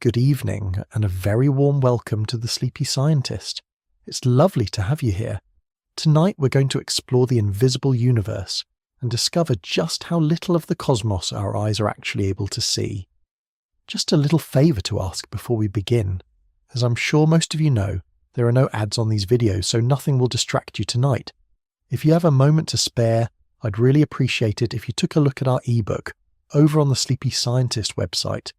Good evening, and a very warm welcome to the Sleepy Scientist. It's lovely to have you here. Tonight we're going to explore the invisible universe and discover just how little of the cosmos our eyes are actually able to see. Just a little favour to ask before we begin. As I'm sure most of you know, there are no ads on these videos, so nothing will distract you tonight. If you have a moment to spare, I'd really appreciate it if you took a look at our ebook over on the Sleepy Scientist website.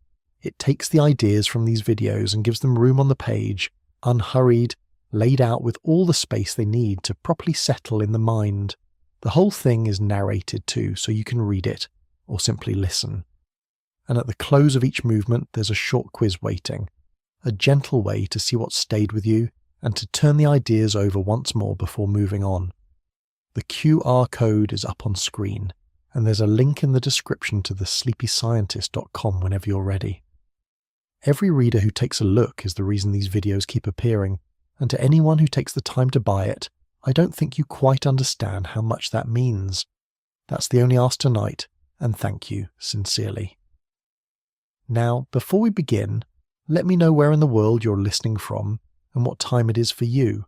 It takes the ideas from these videos and gives them room on the page, unhurried, laid out with all the space they need to properly settle in the mind. The whole thing is narrated too, so you can read it, or simply listen. And at the close of each movement, there's a short quiz waiting, a gentle way to see what stayed with you and to turn the ideas over once more before moving on. The QR code is up on screen, and there's a link in the description to the sleepyscientist.com whenever you're ready. Every reader who takes a look is the reason these videos keep appearing, and to anyone who takes the time to buy it, I don't think you quite understand how much that means. That's the only ask tonight, and thank you sincerely. Now, before we begin, let me know where in the world you're listening from and what time it is for you.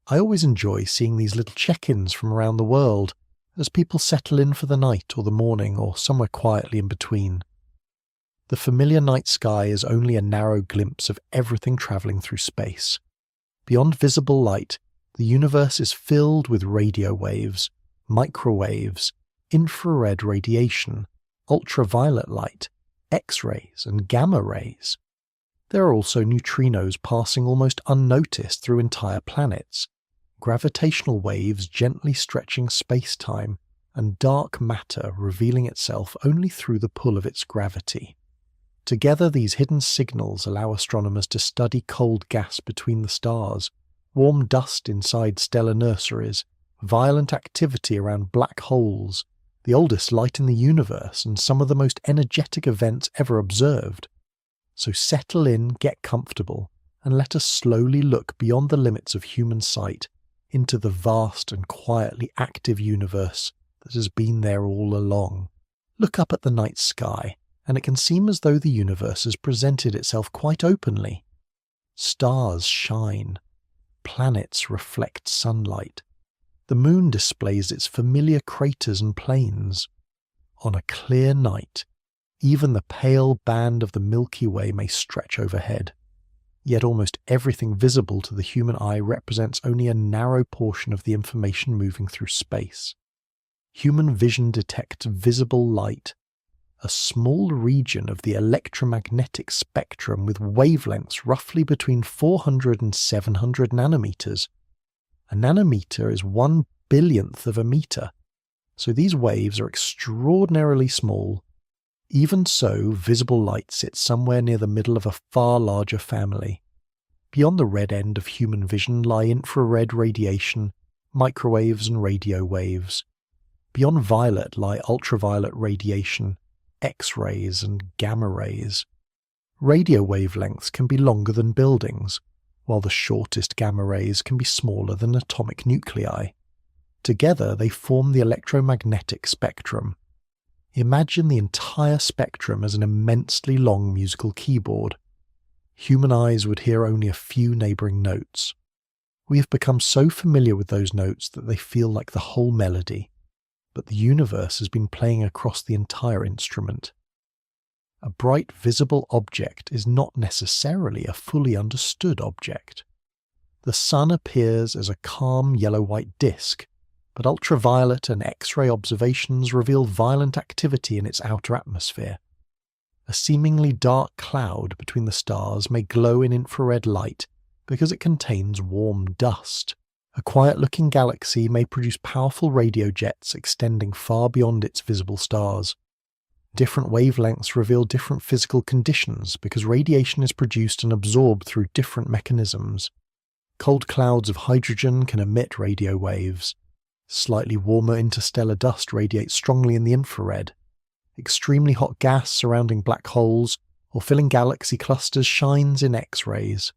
I always enjoy seeing these little check-ins from around the world as people settle in for the night or the morning or somewhere quietly in between. The familiar night sky is only a narrow glimpse of everything travelling through space. Beyond visible light, the universe is filled with radio waves, microwaves, infrared radiation, ultraviolet light, X-rays and gamma rays. There are also neutrinos passing almost unnoticed through entire planets, gravitational waves gently stretching space-time, and dark matter revealing itself only through the pull of its gravity. Together, these hidden signals allow astronomers to study cold gas between the stars, warm dust inside stellar nurseries, violent activity around black holes, the oldest light in the universe, and some of the most energetic events ever observed. So settle in, get comfortable, and let us slowly look beyond the limits of human sight into the vast and quietly active universe that has been there all along. Look up at the night sky, and it can seem as though the universe has presented itself quite openly. Stars shine. Planets reflect sunlight. The moon displays its familiar craters and plains. On a clear night, even the pale band of the Milky Way may stretch overhead. Yet almost everything visible to the human eye represents only a narrow portion of the information moving through space. Human vision detects visible light, a small region of the electromagnetic spectrum with wavelengths roughly between 400 and 700 nanometers. A nanometer is 1/1000th of a meter, so these waves are extraordinarily small. Even so, visible light sits somewhere near the middle of a far larger family. Beyond the red end of human vision lie infrared radiation, microwaves and radio waves. Beyond violet lie ultraviolet radiation, X-rays and gamma rays. Radio wavelengths can be longer than buildings, while the shortest gamma rays can be smaller than atomic nuclei. Together they form the electromagnetic spectrum. Imagine the entire spectrum as an immensely long musical keyboard. Human eyes would hear only a few neighbouring notes. We have become so familiar with those notes that they feel like the whole melody. But the universe has been playing across the entire instrument. A bright visible object is not necessarily a fully understood object. The sun appears as a calm yellow-white disk, but ultraviolet and X-ray observations reveal violent activity in its outer atmosphere. A seemingly dark cloud between the stars may glow in infrared light because it contains warm dust. A quiet-looking galaxy may produce powerful radio jets extending far beyond its visible stars. Different wavelengths reveal different physical conditions because radiation is produced and absorbed through different mechanisms. Cold clouds of hydrogen can emit radio waves. Slightly warmer interstellar dust radiates strongly in the infrared. Extremely hot gas surrounding black holes or filling galaxy clusters shines in X-rays.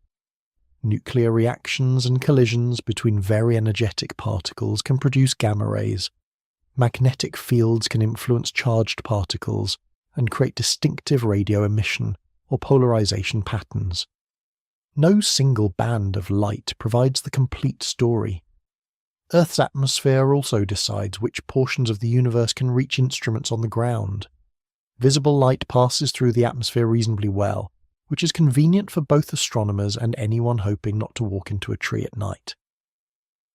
Nuclear reactions and collisions between very energetic particles can produce gamma rays. Magnetic fields can influence charged particles and create distinctive radio emission, or polarization patterns. No single band of light provides the complete story. Earth's atmosphere also decides which portions of the universe can reach instruments on the ground. Visible light passes through the atmosphere reasonably well, which is convenient for both astronomers and anyone hoping not to walk into a tree at night.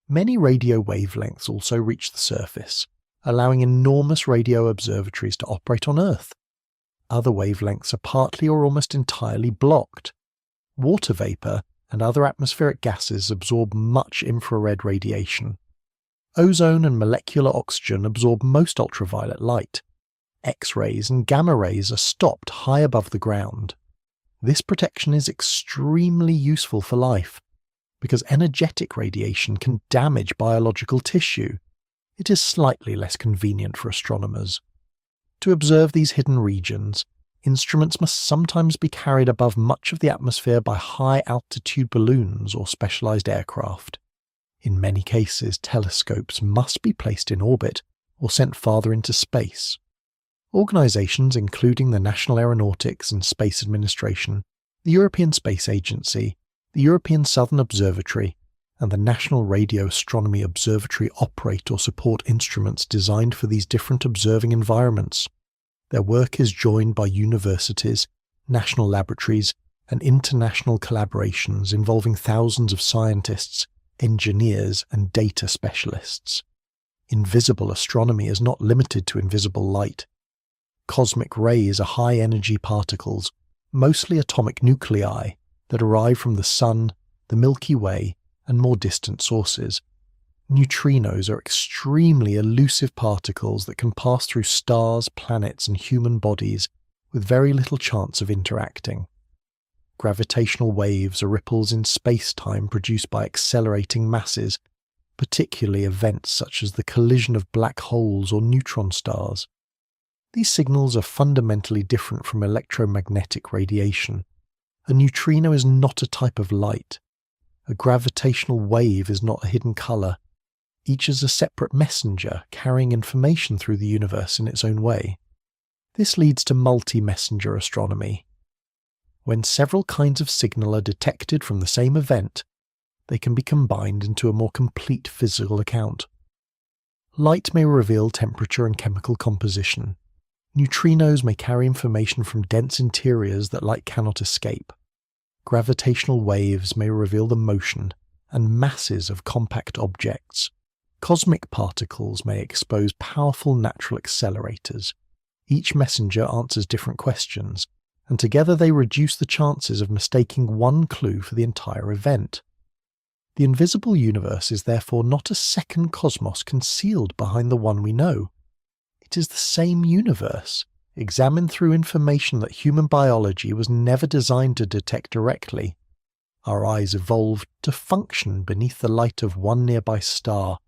Many radio wavelengths also reach the surface, allowing enormous radio observatories to operate on Earth. Other wavelengths are partly or almost entirely blocked. Water vapour and other atmospheric gases absorb much infrared radiation. Ozone and molecular oxygen absorb most ultraviolet light. X-rays and gamma rays are stopped high above the ground. This protection is extremely useful for life, because energetic radiation can damage biological tissue. It is slightly less convenient for astronomers. To observe these hidden regions, instruments must sometimes be carried above much of the atmosphere by high-altitude balloons or specialized aircraft. In many cases, telescopes must be placed in orbit or sent farther into space. Organisations including the National Aeronautics and Space Administration, the European Space Agency, the European Southern Observatory, and the National Radio Astronomy Observatory operate or support instruments designed for these different observing environments. Their work is joined by universities, national laboratories, and international collaborations involving thousands of scientists, engineers, and data specialists. Invisible astronomy is not limited to invisible light. Cosmic rays are high-energy particles, mostly atomic nuclei, that arrive from the Sun, the Milky Way, and more distant sources. Neutrinos are extremely elusive particles that can pass through stars, planets, and human bodies with very little chance of interacting. Gravitational waves are ripples in space-time produced by accelerating masses, particularly events such as the collision of black holes or neutron stars. These signals are fundamentally different from electromagnetic radiation. A neutrino is not a type of light. A gravitational wave is not a hidden colour. Each is a separate messenger carrying information through the universe in its own way. This leads to multi-messenger astronomy. When several kinds of signal are detected from the same event, they can be combined into a more complete physical account. Light may reveal temperature and chemical composition. Neutrinos may carry information from dense interiors that light cannot escape. Gravitational waves may reveal the motion and masses of compact objects. Cosmic particles may expose powerful natural accelerators. Each messenger answers different questions, and together they reduce the chances of mistaking one clue for the entire event. The invisible universe is therefore not a second cosmos concealed behind the one we know. It is the same universe, examined through information that human biology was never designed to detect directly. Our eyes evolved to function beneath the light of one nearby star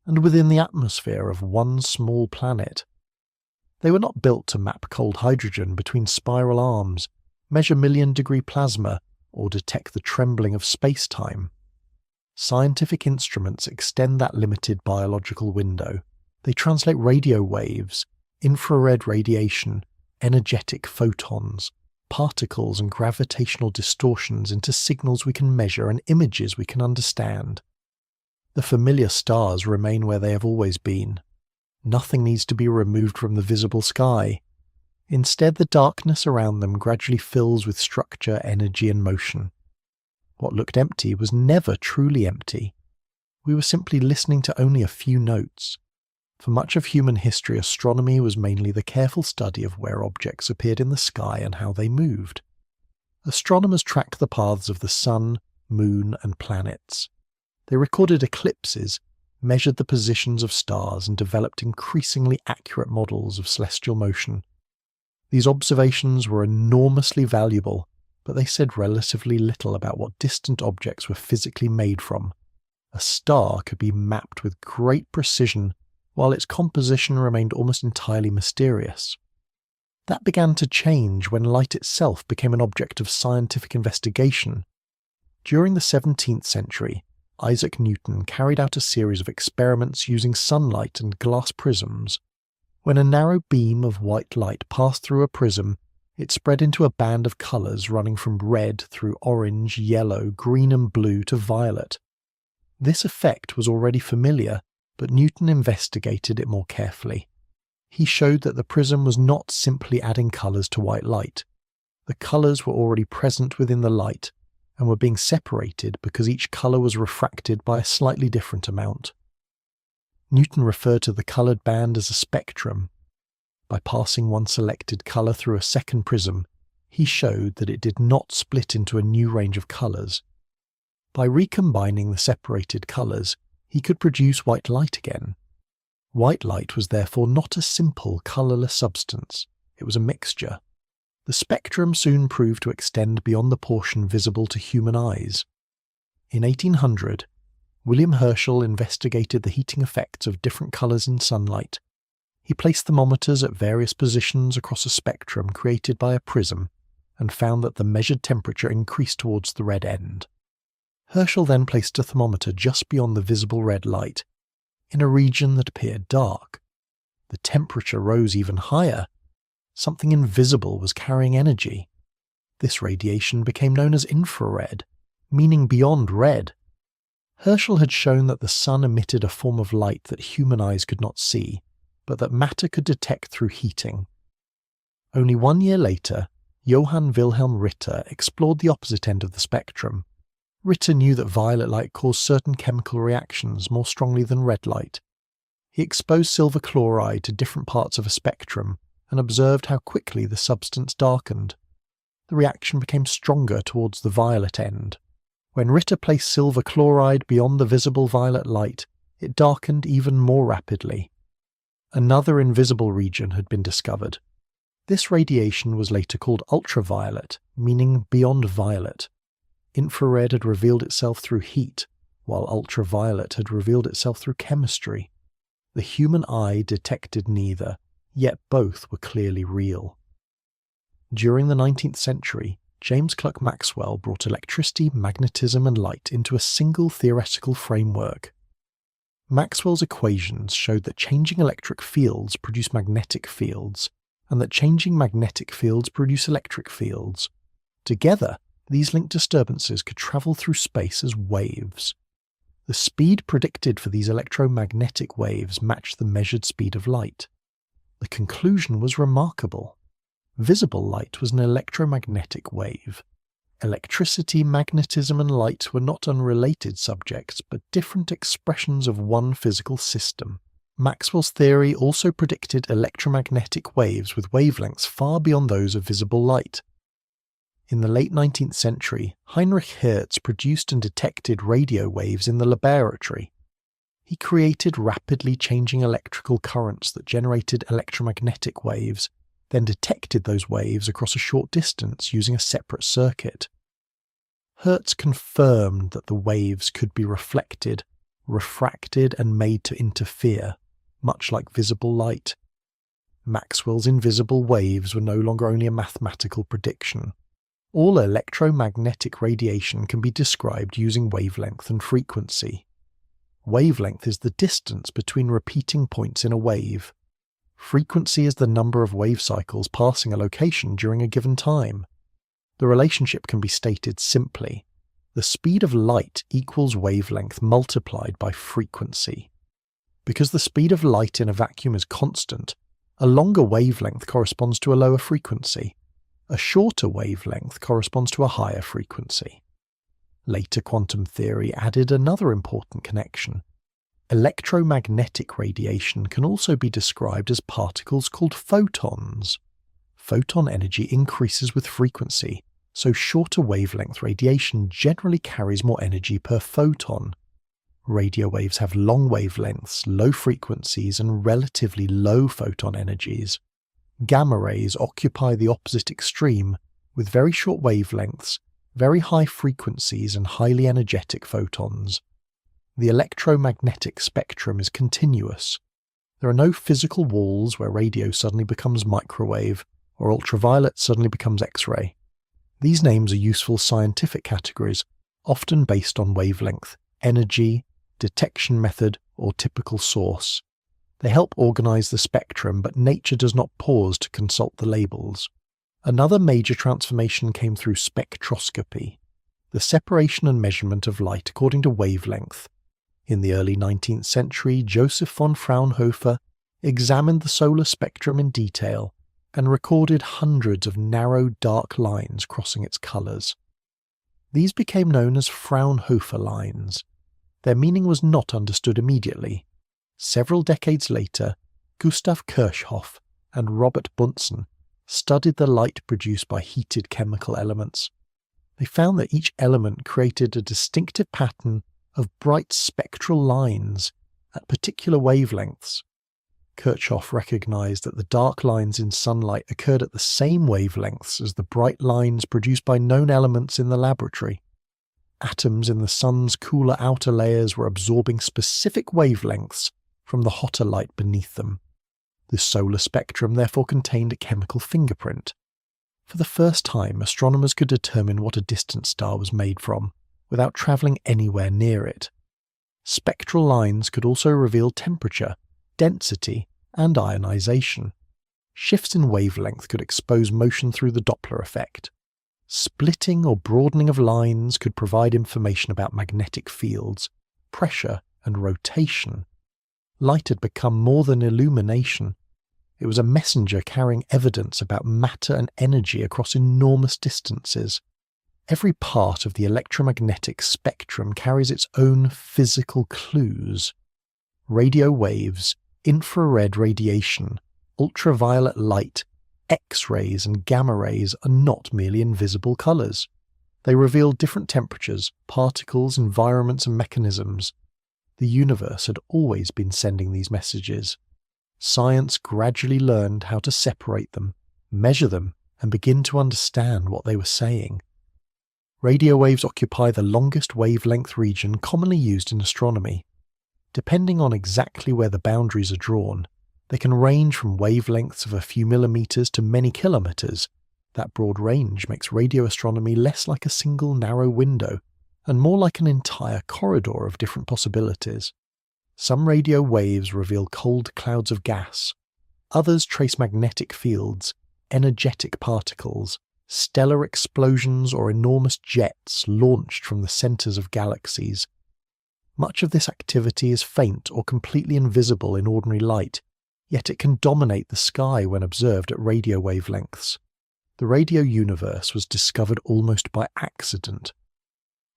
and within the atmosphere of one small planet. They were not built to map cold hydrogen between spiral arms, measure million-degree plasma, or detect the trembling of space-time. Scientific instruments extend that limited biological window. They translate radio waves, infrared radiation, energetic photons, particles and gravitational distortions into signals we can measure and images we can understand. The familiar stars remain where they have always been. Nothing needs to be removed from the visible sky. Instead, the darkness around them gradually fills with structure, energy, and motion. What looked empty was never truly empty. We were simply listening to only a few notes. For much of human history, astronomy was mainly the careful study of where objects appeared in the sky and how they moved. Astronomers tracked the paths of the sun, moon, and planets. They recorded eclipses, measured the positions of stars, and developed increasingly accurate models of celestial motion. These observations were enormously valuable, but they said relatively little about what distant objects were physically made from. A star could be mapped with great precision, while its composition remained almost entirely mysterious. That began to change when light itself became an object of scientific investigation. During the 17th century, Isaac Newton carried out a series of experiments using sunlight and glass prisms. When a narrow beam of white light passed through a prism, It spread into a band of colours running from red through orange, yellow, green and blue to violet. This effect was already familiar, but Newton investigated it more carefully. He showed that the prism was not simply adding colours to white light. The colours were already present within the light and were being separated because each colour was refracted by a slightly different amount. Newton referred to the coloured band as a spectrum. By passing one selected colour through a second prism, he showed that it did not split into a new range of colours. By recombining the separated colours, he could produce white light again. White light was therefore not a simple colourless substance, it was a mixture. The spectrum soon proved to extend beyond the portion visible to human eyes. In 1800, William Herschel investigated the heating effects of different colours in sunlight. He placed thermometers at various positions across a spectrum created by a prism and found that the measured temperature increased towards the red end. Herschel then placed a thermometer just beyond the visible red light, in a region that appeared dark. The temperature rose even higher. Something invisible was carrying energy. This radiation became known as infrared, meaning beyond red. Herschel had shown that the sun emitted a form of light that human eyes could not see, but that matter could detect through heating. Only 1 year later, Johann Wilhelm Ritter explored the opposite end of the spectrum. Ritter knew that violet light caused certain chemical reactions more strongly than red light. He exposed silver chloride to different parts of a spectrum and observed how quickly the substance darkened. The reaction became stronger towards the violet end. When Ritter placed silver chloride beyond the visible violet light, it darkened even more rapidly. Another invisible region had been discovered. This radiation was later called ultraviolet, meaning beyond violet. Infrared had revealed itself through heat, while ultraviolet had revealed itself through chemistry. The human eye detected neither, yet both were clearly real. During the 19th century, James Clerk Maxwell brought electricity, magnetism and light into a single theoretical framework. Maxwell's equations showed that changing electric fields produce magnetic fields, and that changing magnetic fields produce electric fields. Together, these linked disturbances could travel through space as waves. The speed predicted for these electromagnetic waves matched the measured speed of light. The conclusion was remarkable. Visible light was an electromagnetic wave. Electricity, magnetism and light were not unrelated subjects, but different expressions of one physical system. Maxwell's theory also predicted electromagnetic waves with wavelengths far beyond those of visible light. In the late 19th century, Heinrich Hertz produced and detected radio waves in the laboratory. He created rapidly changing electrical currents that generated electromagnetic waves, then detected those waves across a short distance using a separate circuit. Hertz confirmed that the waves could be reflected, refracted and made to interfere, much like visible light. Maxwell's invisible waves were no longer only a mathematical prediction. All electromagnetic radiation can be described using wavelength and frequency. Wavelength is the distance between repeating points in a wave. Frequency is the number of wave cycles passing a location during a given time. The relationship can be stated simply. The speed of light equals wavelength multiplied by frequency. Because the speed of light in a vacuum is constant, a longer wavelength corresponds to a lower frequency. A shorter wavelength corresponds to a higher frequency. Later quantum theory added another important connection. Electromagnetic radiation can also be described as particles called photons. Photon energy increases with frequency, so shorter wavelength radiation generally carries more energy per photon. Radio waves have long wavelengths, low frequencies, and relatively low photon energies. Gamma rays occupy the opposite extreme, with very short wavelengths, very high frequencies, and highly energetic photons. The electromagnetic spectrum is continuous. There are no physical walls where radio suddenly becomes microwave, or ultraviolet suddenly becomes X-ray. These names are useful scientific categories, often based on wavelength, energy, detection method, or typical source. They help organize the spectrum, but nature does not pause to consult the labels. Another major transformation came through spectroscopy, the separation and measurement of light according to wavelength. In the early 19th century, Joseph von Fraunhofer examined the solar spectrum in detail and recorded hundreds of narrow dark lines crossing its colours. These became known as Fraunhofer lines. Their meaning was not understood immediately. Several decades later, Gustav Kirchhoff and Robert Bunsen studied the light produced by heated chemical elements. They found that each element created a distinctive pattern of bright spectral lines at particular wavelengths. Kirchhoff recognized that the dark lines in sunlight occurred at the same wavelengths as the bright lines produced by known elements in the laboratory. Atoms in the sun's cooler outer layers were absorbing specific wavelengths from the hotter light beneath them. The solar spectrum therefore contained a chemical fingerprint. For the first time, astronomers could determine what a distant star was made from, without travelling anywhere near it. Spectral lines could also reveal temperature, density, and ionization. Shifts in wavelength could expose motion through the Doppler effect. Splitting or broadening of lines could provide information about magnetic fields, pressure, and rotation. Light had become more than illumination. It was a messenger carrying evidence about matter and energy across enormous distances. Every part of the electromagnetic spectrum carries its own physical clues. Radio waves, infrared radiation, ultraviolet light, X-rays and gamma rays are not merely invisible colours. They reveal different temperatures, particles, environments and mechanisms. The universe had always been sending these messages. Science gradually learned how to separate them, measure them, and begin to understand what they were saying. Radio waves occupy the longest wavelength region commonly used in astronomy. Depending on exactly where the boundaries are drawn, they can range from wavelengths of a few millimeters to many kilometers. That broad range makes radio astronomy less like a single narrow window and more like an entire corridor of different possibilities. Some radio waves reveal cold clouds of gas. Others trace magnetic fields, energetic particles, stellar explosions, or enormous jets launched from the centers of galaxies. Much of this activity is faint or completely invisible in ordinary light, yet it can dominate the sky when observed at radio wavelengths. The radio universe was discovered almost by accident.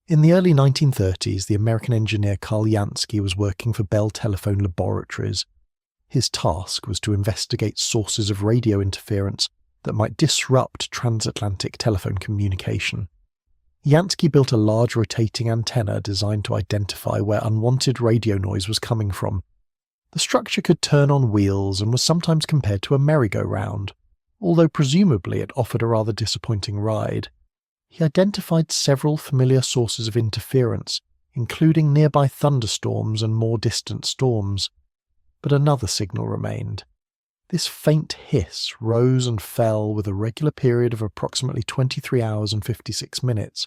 In the early 1930s, the American engineer Carl Jansky was working for Bell Telephone Laboratories. His task was to investigate sources of radio interference that might disrupt transatlantic telephone communication. Jansky built a large rotating antenna designed to identify where unwanted radio noise was coming from. The structure could turn on wheels and was sometimes compared to a merry-go-round, although presumably it offered a rather disappointing ride. He identified several familiar sources of interference, including nearby thunderstorms and more distant storms. But another signal remained. This faint hiss rose and fell with a regular period of approximately 23 hours and 56 minutes.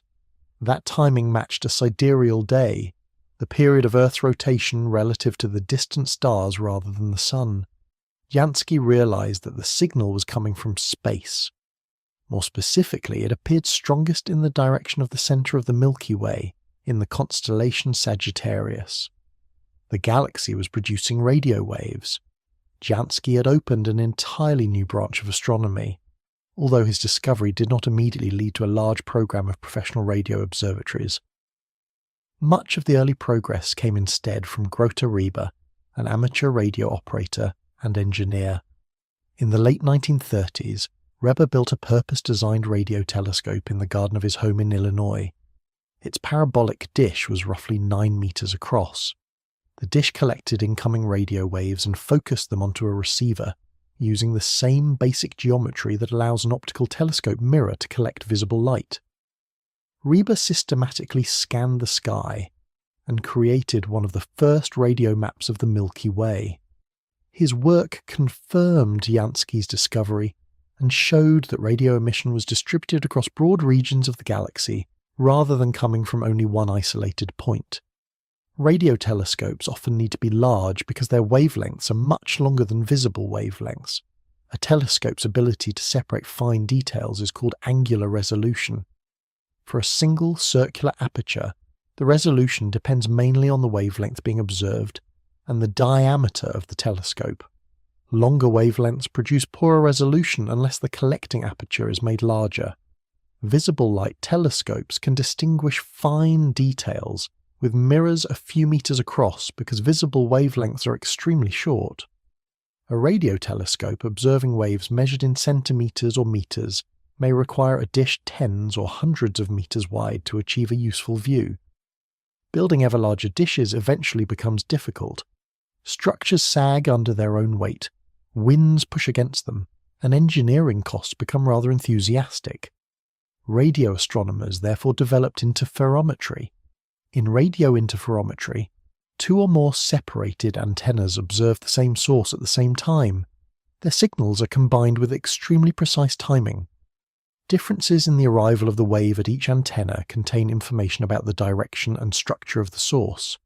That timing matched a sidereal day, the period of Earth's rotation relative to the distant stars rather than the Sun. Jansky realized that the signal was coming from space. More specifically, it appeared strongest in the direction of the center of the Milky Way, in the constellation Sagittarius. The galaxy was producing radio waves. Jansky had opened an entirely new branch of astronomy, although his discovery did not immediately lead to a large program of professional radio observatories. Much of the early progress came instead from Grote Reber, an amateur radio operator and engineer. In the late 1930s, Reber built a purpose-designed radio telescope in the garden of his home in Illinois. Its parabolic dish was roughly 9 meters across. The dish collected incoming radio waves and focused them onto a receiver, using the same basic geometry that allows an optical telescope mirror to collect visible light. Reber systematically scanned the sky and created one of the first radio maps of the Milky Way. His work confirmed Jansky's discovery and showed that radio emission was distributed across broad regions of the galaxy rather than coming from only one isolated point. Radio telescopes often need to be large because their wavelengths are much longer than visible wavelengths. A telescope's ability to separate fine details is called angular resolution. For a single circular aperture, the resolution depends mainly on the wavelength being observed and the diameter of the telescope. Longer wavelengths produce poorer resolution unless the collecting aperture is made larger. Visible light telescopes can distinguish fine details with mirrors a few meters across because visible wavelengths are extremely short. A radio telescope observing waves measured in centimeters or meters may require a dish tens or hundreds of meters wide to achieve a useful view. Building ever larger dishes eventually becomes difficult. Structures sag under their own weight, winds push against them, and engineering costs become rather enthusiastic. Radio astronomers therefore developed interferometry. In radio interferometry, two or more separated antennas observe the same source at the same time. Their signals are combined with extremely precise timing. Differences in the arrival of the wave at each antenna contain information about the direction and structure of the source.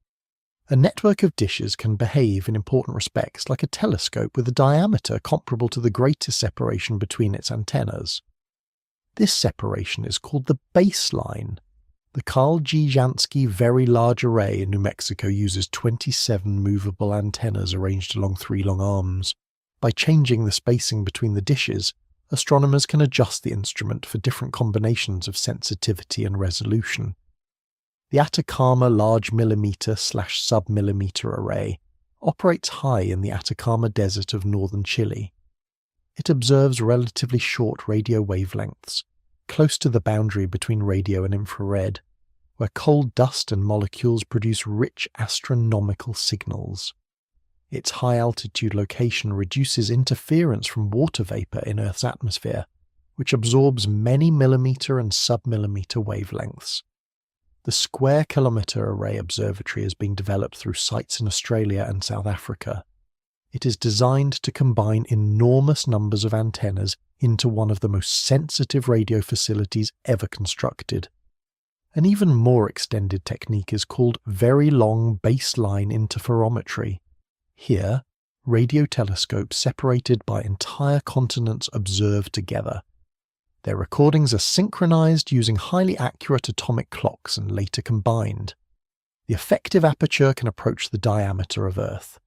A network of dishes can behave in important respects like a telescope with a diameter comparable to the greatest separation between its antennas. This separation is called the baseline. The Carl G. Jansky Very Large Array in New Mexico uses 27 movable antennas arranged along 3 long arms. By changing the spacing between the dishes, astronomers can adjust the instrument for different combinations of sensitivity and resolution. The Atacama Large Millimeter/Submillimeter Array operates high in the Atacama Desert of northern Chile. It observes relatively short radio wavelengths, close to the boundary between radio and infrared, where cold dust and molecules produce rich astronomical signals. Its high-altitude location reduces interference from water vapor in Earth's atmosphere, which absorbs many millimeter and submillimeter wavelengths. The Square Kilometre Array Observatory is being developed through sites in Australia and South Africa. It is designed to combine enormous numbers of antennas into one of the most sensitive radio facilities ever constructed. An even more extended technique is called very long baseline interferometry. Here, radio telescopes separated by entire continents observe together. Their recordings are synchronized using highly accurate atomic clocks and later combined. The effective aperture can approach the diameter of Earth.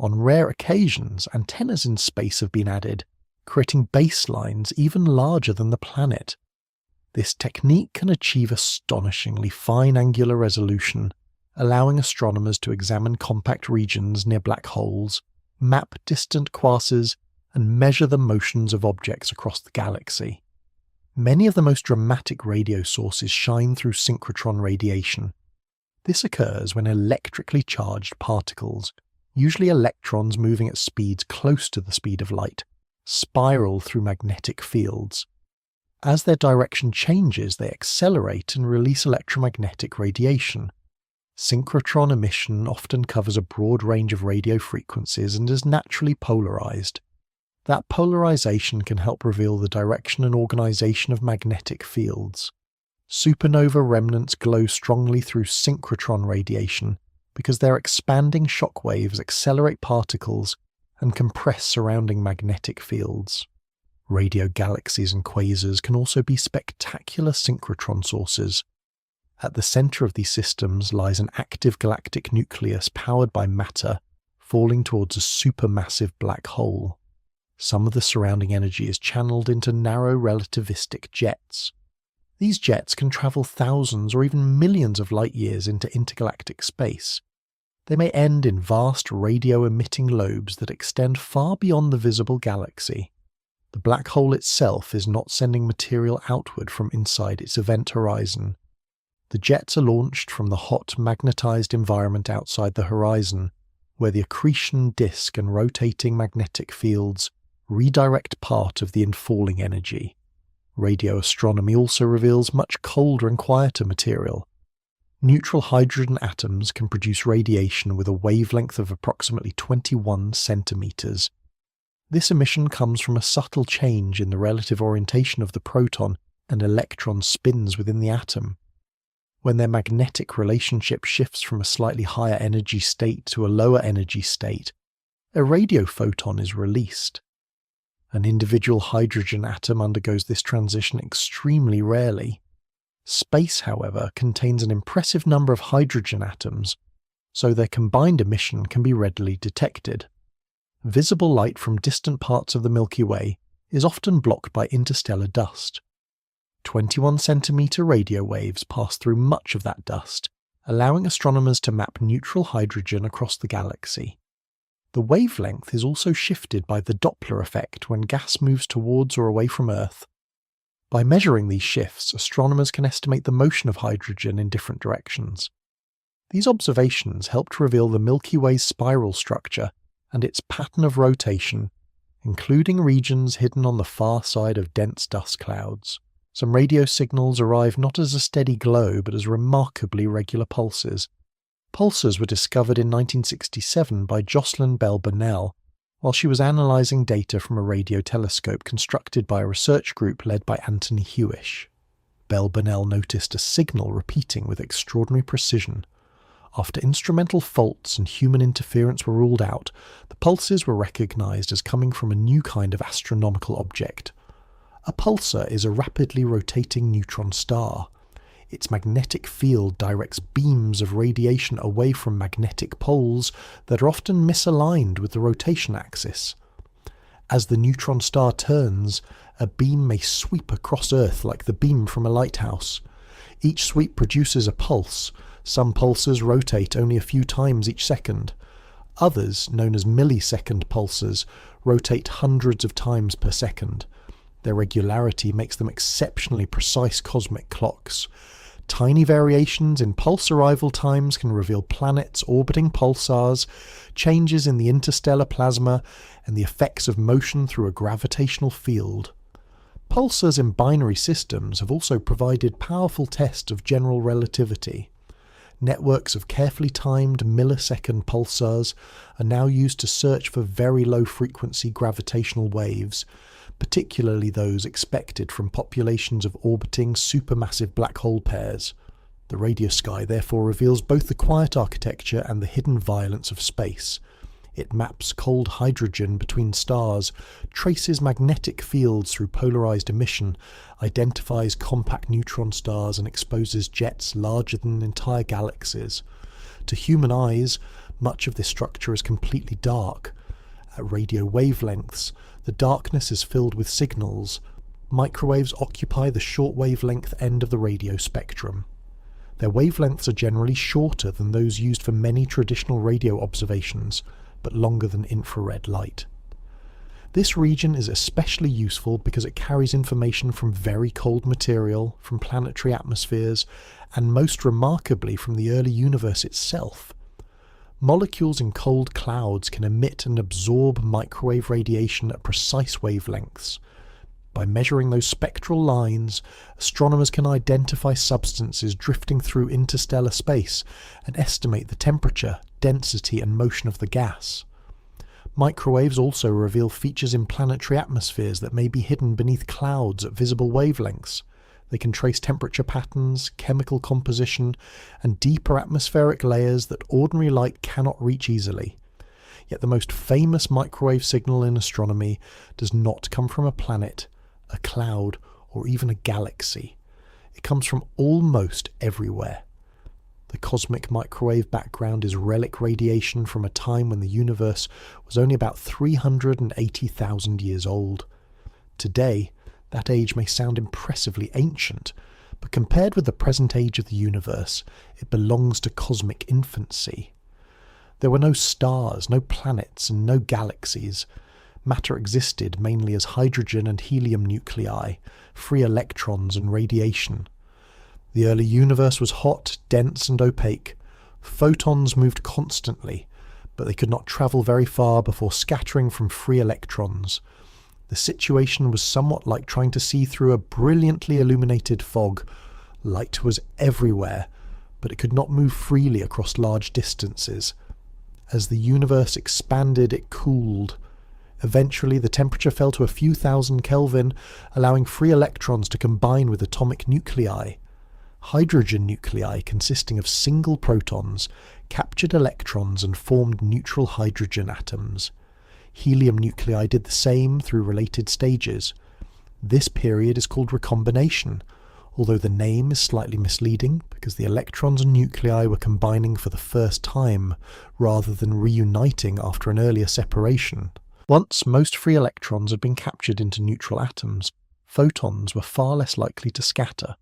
On rare occasions, antennas in space have been added, creating baselines even larger than the planet. This technique can achieve astonishingly fine angular resolution, allowing astronomers to examine compact regions near black holes, map distant quasars, and measure the motions of objects across the galaxy. Many of the most dramatic radio sources shine through synchrotron radiation. This occurs when electrically charged particles, usually electrons moving at speeds close to the speed of light, spiral through magnetic fields. As their direction changes, they accelerate and release electromagnetic radiation. Synchrotron emission often covers a broad range of radio frequencies and is naturally polarized. That polarization can help reveal the direction and organization of magnetic fields. Supernova remnants glow strongly through synchrotron radiation because their expanding shock waves accelerate particles and compress surrounding magnetic fields. Radio galaxies and quasars can also be spectacular synchrotron sources. At the center of these systems lies an active galactic nucleus powered by matter, falling towards a supermassive black hole. Some of the surrounding energy is channeled into narrow relativistic jets. These jets can travel thousands or even millions of light years into intergalactic space. They may end in vast radio-emitting lobes that extend far beyond the visible galaxy. The black hole itself is not sending material outward from inside its event horizon. The jets are launched from the hot, magnetized environment outside the horizon, where the accretion disk and rotating magnetic fields redirect part of the infalling energy. Radio astronomy also reveals much colder and quieter material. Neutral hydrogen atoms can produce radiation with a wavelength of approximately 21 centimeters. This emission comes from a subtle change in the relative orientation of the proton and electron spins within the atom. When their magnetic relationship shifts from a slightly higher energy state to a lower energy state, a radio photon is released. An individual hydrogen atom undergoes this transition extremely rarely. Space, however, contains an impressive number of hydrogen atoms, so their combined emission can be readily detected. Visible light from distant parts of the Milky Way is often blocked by interstellar dust. 21 centimetre radio waves pass through much of that dust, allowing astronomers to map neutral hydrogen across the galaxy. The wavelength is also shifted by the Doppler effect when gas moves towards or away from Earth. By measuring these shifts, astronomers can estimate the motion of hydrogen in different directions. These observations help to reveal the Milky Way's spiral structure and its pattern of rotation, including regions hidden on the far side of dense dust clouds. Some radio signals arrive not as a steady glow but as remarkably regular pulses. Pulsars were discovered in 1967 by Jocelyn Bell Burnell while she was analysing data from a radio telescope constructed by a research group led by Anthony Hewish. Bell Burnell noticed a signal repeating with extraordinary precision. After instrumental faults and human interference were ruled out, the pulses were recognised as coming from a new kind of astronomical object. A pulsar is a rapidly rotating neutron star. Its magnetic field directs beams of radiation away from magnetic poles that are often misaligned with the rotation axis. As the neutron star turns, a beam may sweep across Earth like the beam from a lighthouse. Each sweep produces a pulse. Some pulsars rotate only a few times each second. Others, known as millisecond pulsars, rotate hundreds of times per second. Their regularity makes them exceptionally precise cosmic clocks. Tiny variations in pulse arrival times can reveal planets orbiting pulsars, changes in the interstellar plasma, and the effects of motion through a gravitational field. Pulsars in binary systems have also provided powerful tests of general relativity. Networks of carefully timed millisecond pulsars are now used to search for very low-frequency gravitational waves, particularly those expected from populations of orbiting supermassive black hole pairs. The radio sky therefore reveals both the quiet architecture and the hidden violence of space. It maps cold hydrogen between stars, traces magnetic fields through polarized emission, identifies compact neutron stars, and exposes jets larger than entire galaxies. To human eyes, much of this structure is completely dark. At radio wavelengths, the darkness is filled with signals. Microwaves occupy the short wavelength end of the radio spectrum. Their wavelengths are generally shorter than those used for many traditional radio observations, but longer than infrared light. This region is especially useful because it carries information from very cold material, from planetary atmospheres, and most remarkably from the early universe itself. Molecules in cold clouds can emit and absorb microwave radiation at precise wavelengths. By measuring those spectral lines, astronomers can identify substances drifting through interstellar space and estimate the temperature, density, and motion of the gas. Microwaves also reveal features in planetary atmospheres that may be hidden beneath clouds at visible wavelengths. They can trace temperature patterns, chemical composition, and deeper atmospheric layers that ordinary light cannot reach easily. Yet the most famous microwave signal in astronomy does not come from a planet, a cloud, or even a galaxy. It comes from almost everywhere. The cosmic microwave background is relic radiation from a time when the universe was only about 380,000 years old. Today, that age may sound impressively ancient, but compared with the present age of the universe, it belongs to cosmic infancy. There were no stars, no planets, and no galaxies. Matter existed mainly as hydrogen and helium nuclei, free electrons and radiation. The early universe was hot, dense, and opaque. Photons moved constantly, but they could not travel very far before scattering from free electrons. The situation was somewhat like trying to see through a brilliantly illuminated fog. Light was everywhere, but it could not move freely across large distances. As the universe expanded, it cooled. Eventually, the temperature fell to a few thousand Kelvin, allowing free electrons to combine with atomic nuclei. Hydrogen nuclei, consisting of single protons, captured electrons and formed neutral hydrogen atoms. Helium nuclei did the same through related stages. This period is called recombination, although the name is slightly misleading because the electrons and nuclei were combining for the first time rather than reuniting after an earlier separation. Once most free electrons had been captured into neutral atoms, photons were far less likely to scatter.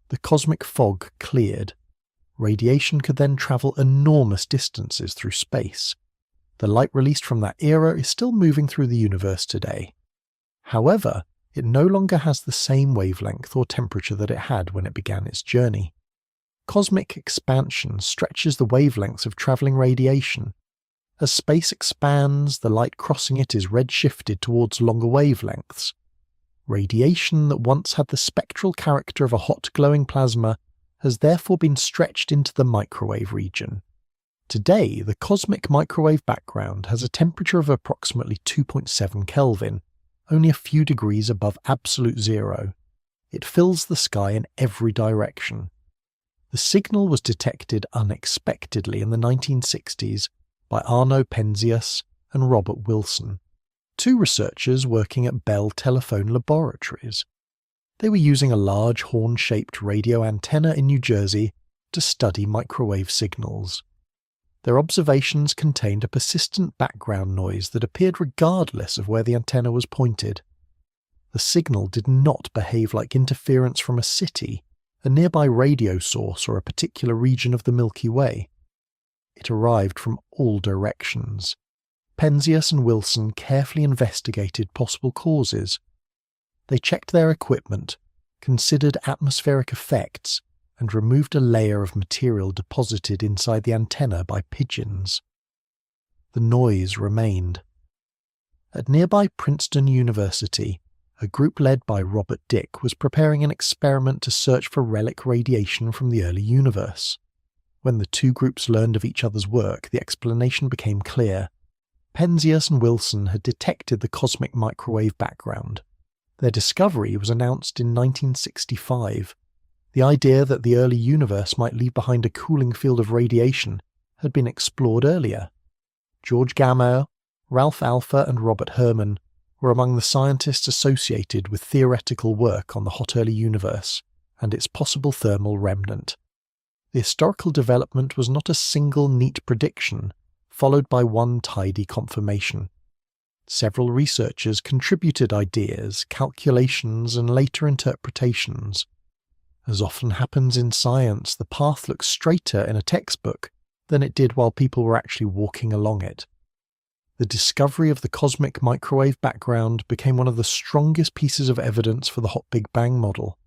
The cosmic fog cleared. Radiation could then travel enormous distances through space. The light released from that era is still moving through the universe today. However, it no longer has the same wavelength or temperature that it had when it began its journey. Cosmic expansion stretches the wavelengths of travelling radiation. As space expands, the light crossing it is redshifted towards longer wavelengths. Radiation that once had the spectral character of a hot glowing plasma has therefore been stretched into the microwave region. Today, the cosmic microwave background has a temperature of approximately 2.7 Kelvin, only a few degrees above absolute zero. It fills the sky in every direction. The signal was detected unexpectedly in the 1960s by Arno Penzias and Robert Wilson, two researchers working at Bell Telephone Laboratories. They were using a large horn-shaped radio antenna in New Jersey to study microwave signals. Their observations contained a persistent background noise that appeared regardless of where the antenna was pointed. The signal did not behave like interference from a city, a nearby radio source, or a particular region of the Milky Way. It arrived from all directions. Penzias and Wilson carefully investigated possible causes. They checked their equipment, considered atmospheric effects, and removed a layer of material deposited inside the antenna by pigeons. The noise remained. At nearby Princeton University, a group led by Robert Dick was preparing an experiment to search for relic radiation from the early universe. When the two groups learned of each other's work, the explanation became clear. Penzias and Wilson had detected the cosmic microwave background. Their discovery was announced in 1965. The idea that the early universe might leave behind a cooling field of radiation had been explored earlier. George Gamow, Ralph Alpha and Robert Herman were among the scientists associated with theoretical work on the hot early universe and its possible thermal remnant. The historical development was not a single neat prediction, followed by one tidy confirmation. Several researchers contributed ideas, calculations, and later interpretations. As often happens in science, the path looks straighter in a textbook than it did while people were actually walking along it. The discovery of the cosmic microwave background became one of the strongest pieces of evidence for the hot Big Bang model.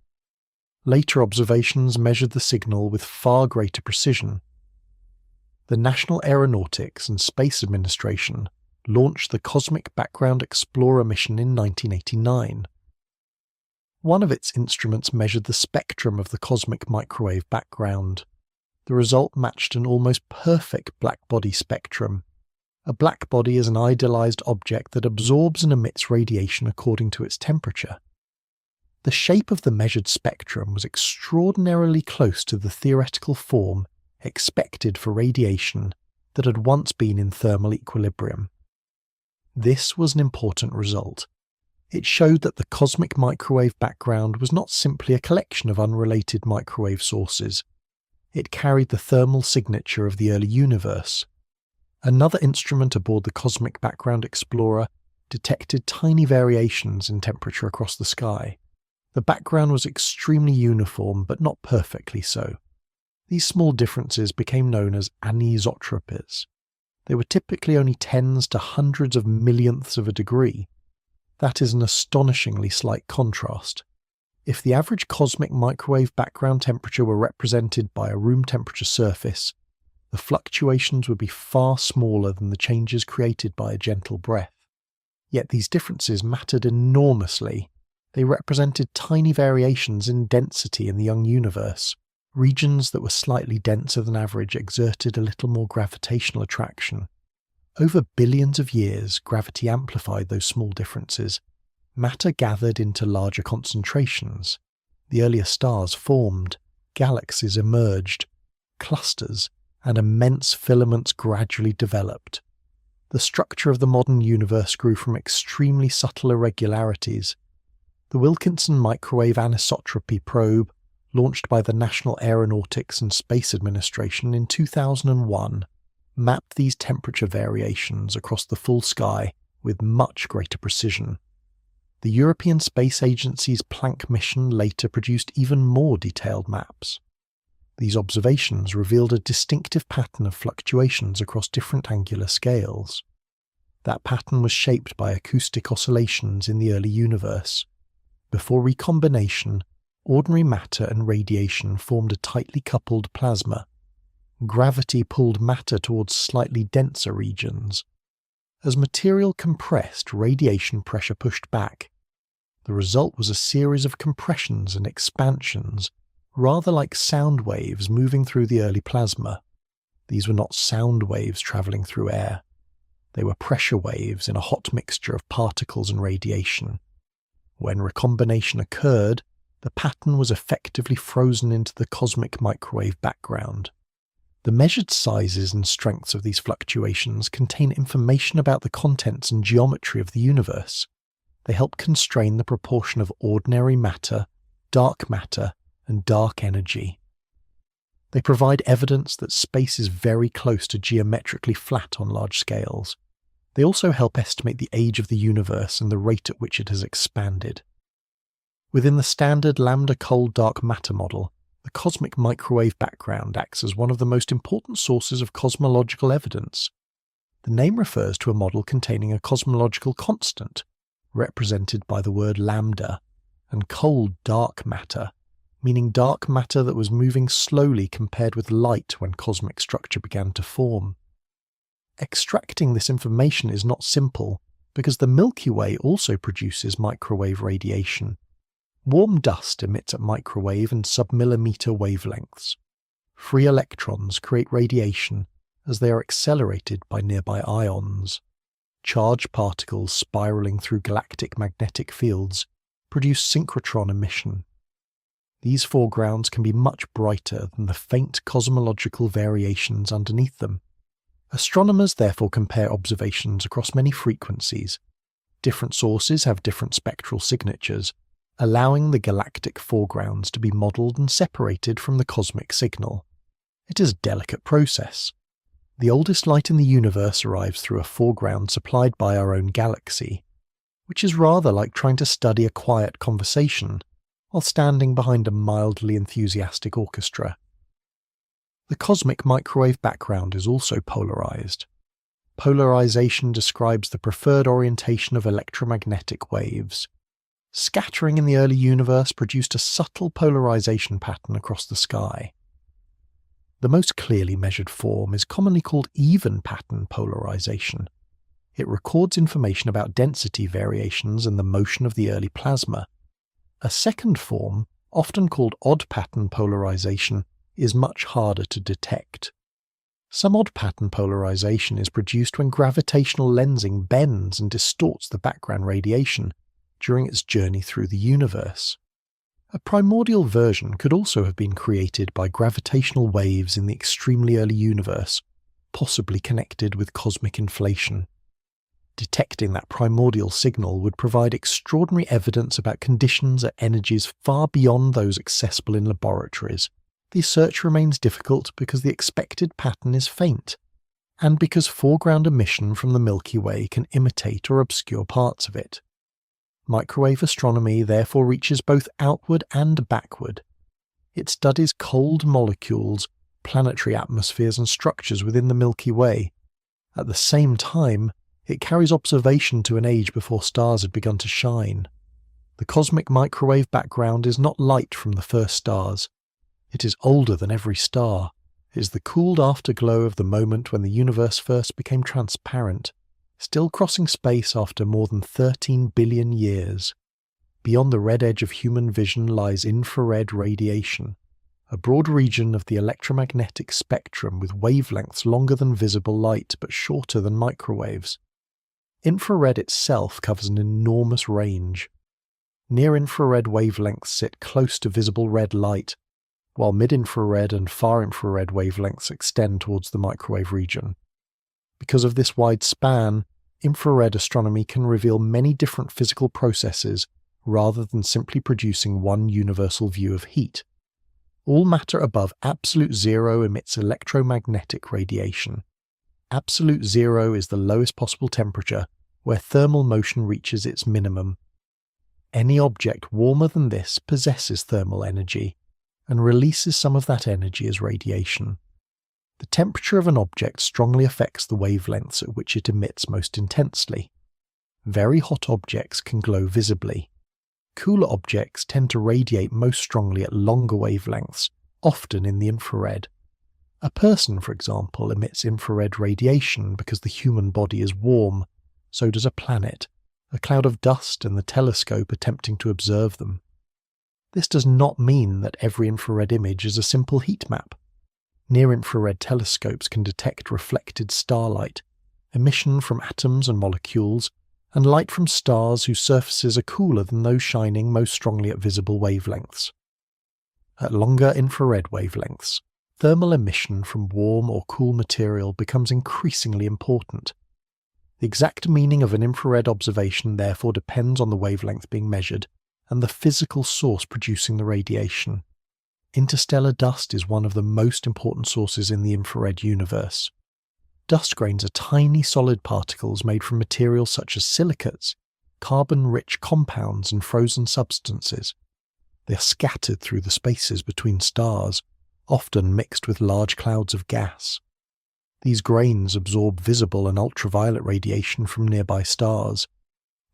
Later observations measured the signal with far greater precision. The National Aeronautics and Space Administration launched the Cosmic Background Explorer mission in 1989. One of its instruments measured the spectrum of the cosmic microwave background. The result matched an almost perfect blackbody spectrum. A blackbody is an idealized object that absorbs and emits radiation according to its temperature. The shape of the measured spectrum was extraordinarily close to the theoretical form expected for radiation that had once been in thermal equilibrium. This was an important result. It showed that the cosmic microwave background was not simply a collection of unrelated microwave sources. It carried the thermal signature of the early universe. Another instrument aboard the Cosmic Background Explorer detected tiny variations in temperature across the sky. The background was extremely uniform, but not perfectly so. These small differences became known as anisotropies. They were typically only tens to hundreds of millionths of a degree. That is an astonishingly slight contrast. If the average cosmic microwave background temperature were represented by a room temperature surface, the fluctuations would be far smaller than the changes created by a gentle breath. Yet these differences mattered enormously. They represented tiny variations in density in the young universe. Regions that were slightly denser than average exerted a little more gravitational attraction. Over billions of years, gravity amplified those small differences. Matter gathered into larger concentrations. The earlier stars formed, galaxies emerged, clusters and immense filaments gradually developed. the structure of the modern universe grew from extremely subtle irregularities. The Wilkinson Microwave Anisotropy Probe, launched by the National Aeronautics and Space Administration in 2001, mapped these temperature variations across the full sky with much greater precision. The European Space Agency's Planck mission later produced even more detailed maps. These observations revealed a distinctive pattern of fluctuations across different angular scales. That pattern was shaped by acoustic oscillations in the early universe. Before recombination, ordinary matter and radiation formed a tightly coupled plasma. Gravity pulled matter towards slightly denser regions. As material compressed, radiation pressure pushed back. The result was a series of compressions and expansions, rather like sound waves moving through the early plasma. These were not sound waves travelling through air. They were pressure waves in a hot mixture of particles and radiation. When recombination occurred, the pattern was effectively frozen into the cosmic microwave background. The measured sizes and strengths of these fluctuations contain information about the contents and geometry of the universe. They help constrain the proportion of ordinary matter, dark matter, and dark energy. They provide evidence that space is very close to geometrically flat on large scales. They also help estimate the age of the universe and the rate at which it has expanded. Within the standard lambda cold dark matter model, the cosmic microwave background acts as one of the most important sources of cosmological evidence. The name refers to a model containing a cosmological constant, represented by the word lambda, and cold dark matter, meaning dark matter that was moving slowly compared with light when cosmic structure began to form. Extracting this information is not simple, because the Milky Way also produces microwave radiation. Warm dust emits at microwave and submillimeter wavelengths. Free electrons create radiation as they are accelerated by nearby ions. Charged particles spiraling through galactic magnetic fields produce synchrotron emission. These foregrounds can be much brighter than the faint cosmological variations underneath them. Astronomers therefore compare observations across many frequencies. Different sources have different spectral signatures, allowing the galactic foregrounds to be modelled and separated from the cosmic signal. It is a delicate process. The oldest light in the universe arrives through a foreground supplied by our own galaxy, which is rather like trying to study a quiet conversation while standing behind a mildly enthusiastic orchestra. The cosmic microwave background is also polarized. Polarization describes the preferred orientation of electromagnetic waves. Scattering in the early universe produced a subtle polarization pattern across the sky. The most clearly measured form is commonly called even pattern polarization. It records information about density variations and the motion of the early plasma. A second form, often called odd pattern polarization, is much harder to detect. Some odd pattern polarization is produced when gravitational lensing bends and distorts the background radiation during its journey through the universe. A primordial version could also have been created by gravitational waves in the extremely early universe, possibly connected with cosmic inflation. Detecting that primordial signal would provide extraordinary evidence about conditions at energies far beyond those accessible in laboratories. The search remains difficult because the expected pattern is faint, and because foreground emission from the Milky Way can imitate or obscure parts of it. Microwave astronomy therefore reaches both outward and backward. It studies cold molecules, planetary atmospheres and structures within the Milky Way. At the same time, it carries observation to an age before stars had begun to shine. The cosmic microwave background is not light from the first stars. It is older than every star. It is the cooled afterglow of the moment when the universe first became transparent, still crossing space after more than 13 billion years. Beyond the red edge of human vision lies infrared radiation, a broad region of the electromagnetic spectrum with wavelengths longer than visible light but shorter than microwaves. Infrared itself covers an enormous range. Near-infrared wavelengths sit close to visible red light, while mid-infrared and far-infrared wavelengths extend towards the microwave region. Because of this wide span, infrared astronomy can reveal many different physical processes rather than simply producing one universal view of heat. All matter above absolute zero emits electromagnetic radiation. Absolute zero is the lowest possible temperature, where thermal motion reaches its minimum. Any object warmer than this possesses thermal energy, and releases some of that energy as radiation. The temperature of an object strongly affects the wavelengths at which it emits most intensely. Very hot objects can glow visibly. Cooler objects tend to radiate most strongly at longer wavelengths, often in the infrared. A person, for example, emits infrared radiation because the human body is warm. So does a planet, a cloud of dust, and the telescope attempting to observe them. This does not mean that every infrared image is a simple heat map. Near-infrared telescopes can detect reflected starlight, emission from atoms and molecules, and light from stars whose surfaces are cooler than those shining most strongly at visible wavelengths. At longer infrared wavelengths, thermal emission from warm or cool material becomes increasingly important. The exact meaning of an infrared observation therefore depends on the wavelength being measured and the physical source producing the radiation. Interstellar dust is one of the most important sources in the infrared universe. Dust grains are tiny solid particles made from materials such as silicates, carbon-rich compounds, and frozen substances. They are scattered through the spaces between stars, often mixed with large clouds of gas. These grains absorb visible and ultraviolet radiation from nearby stars.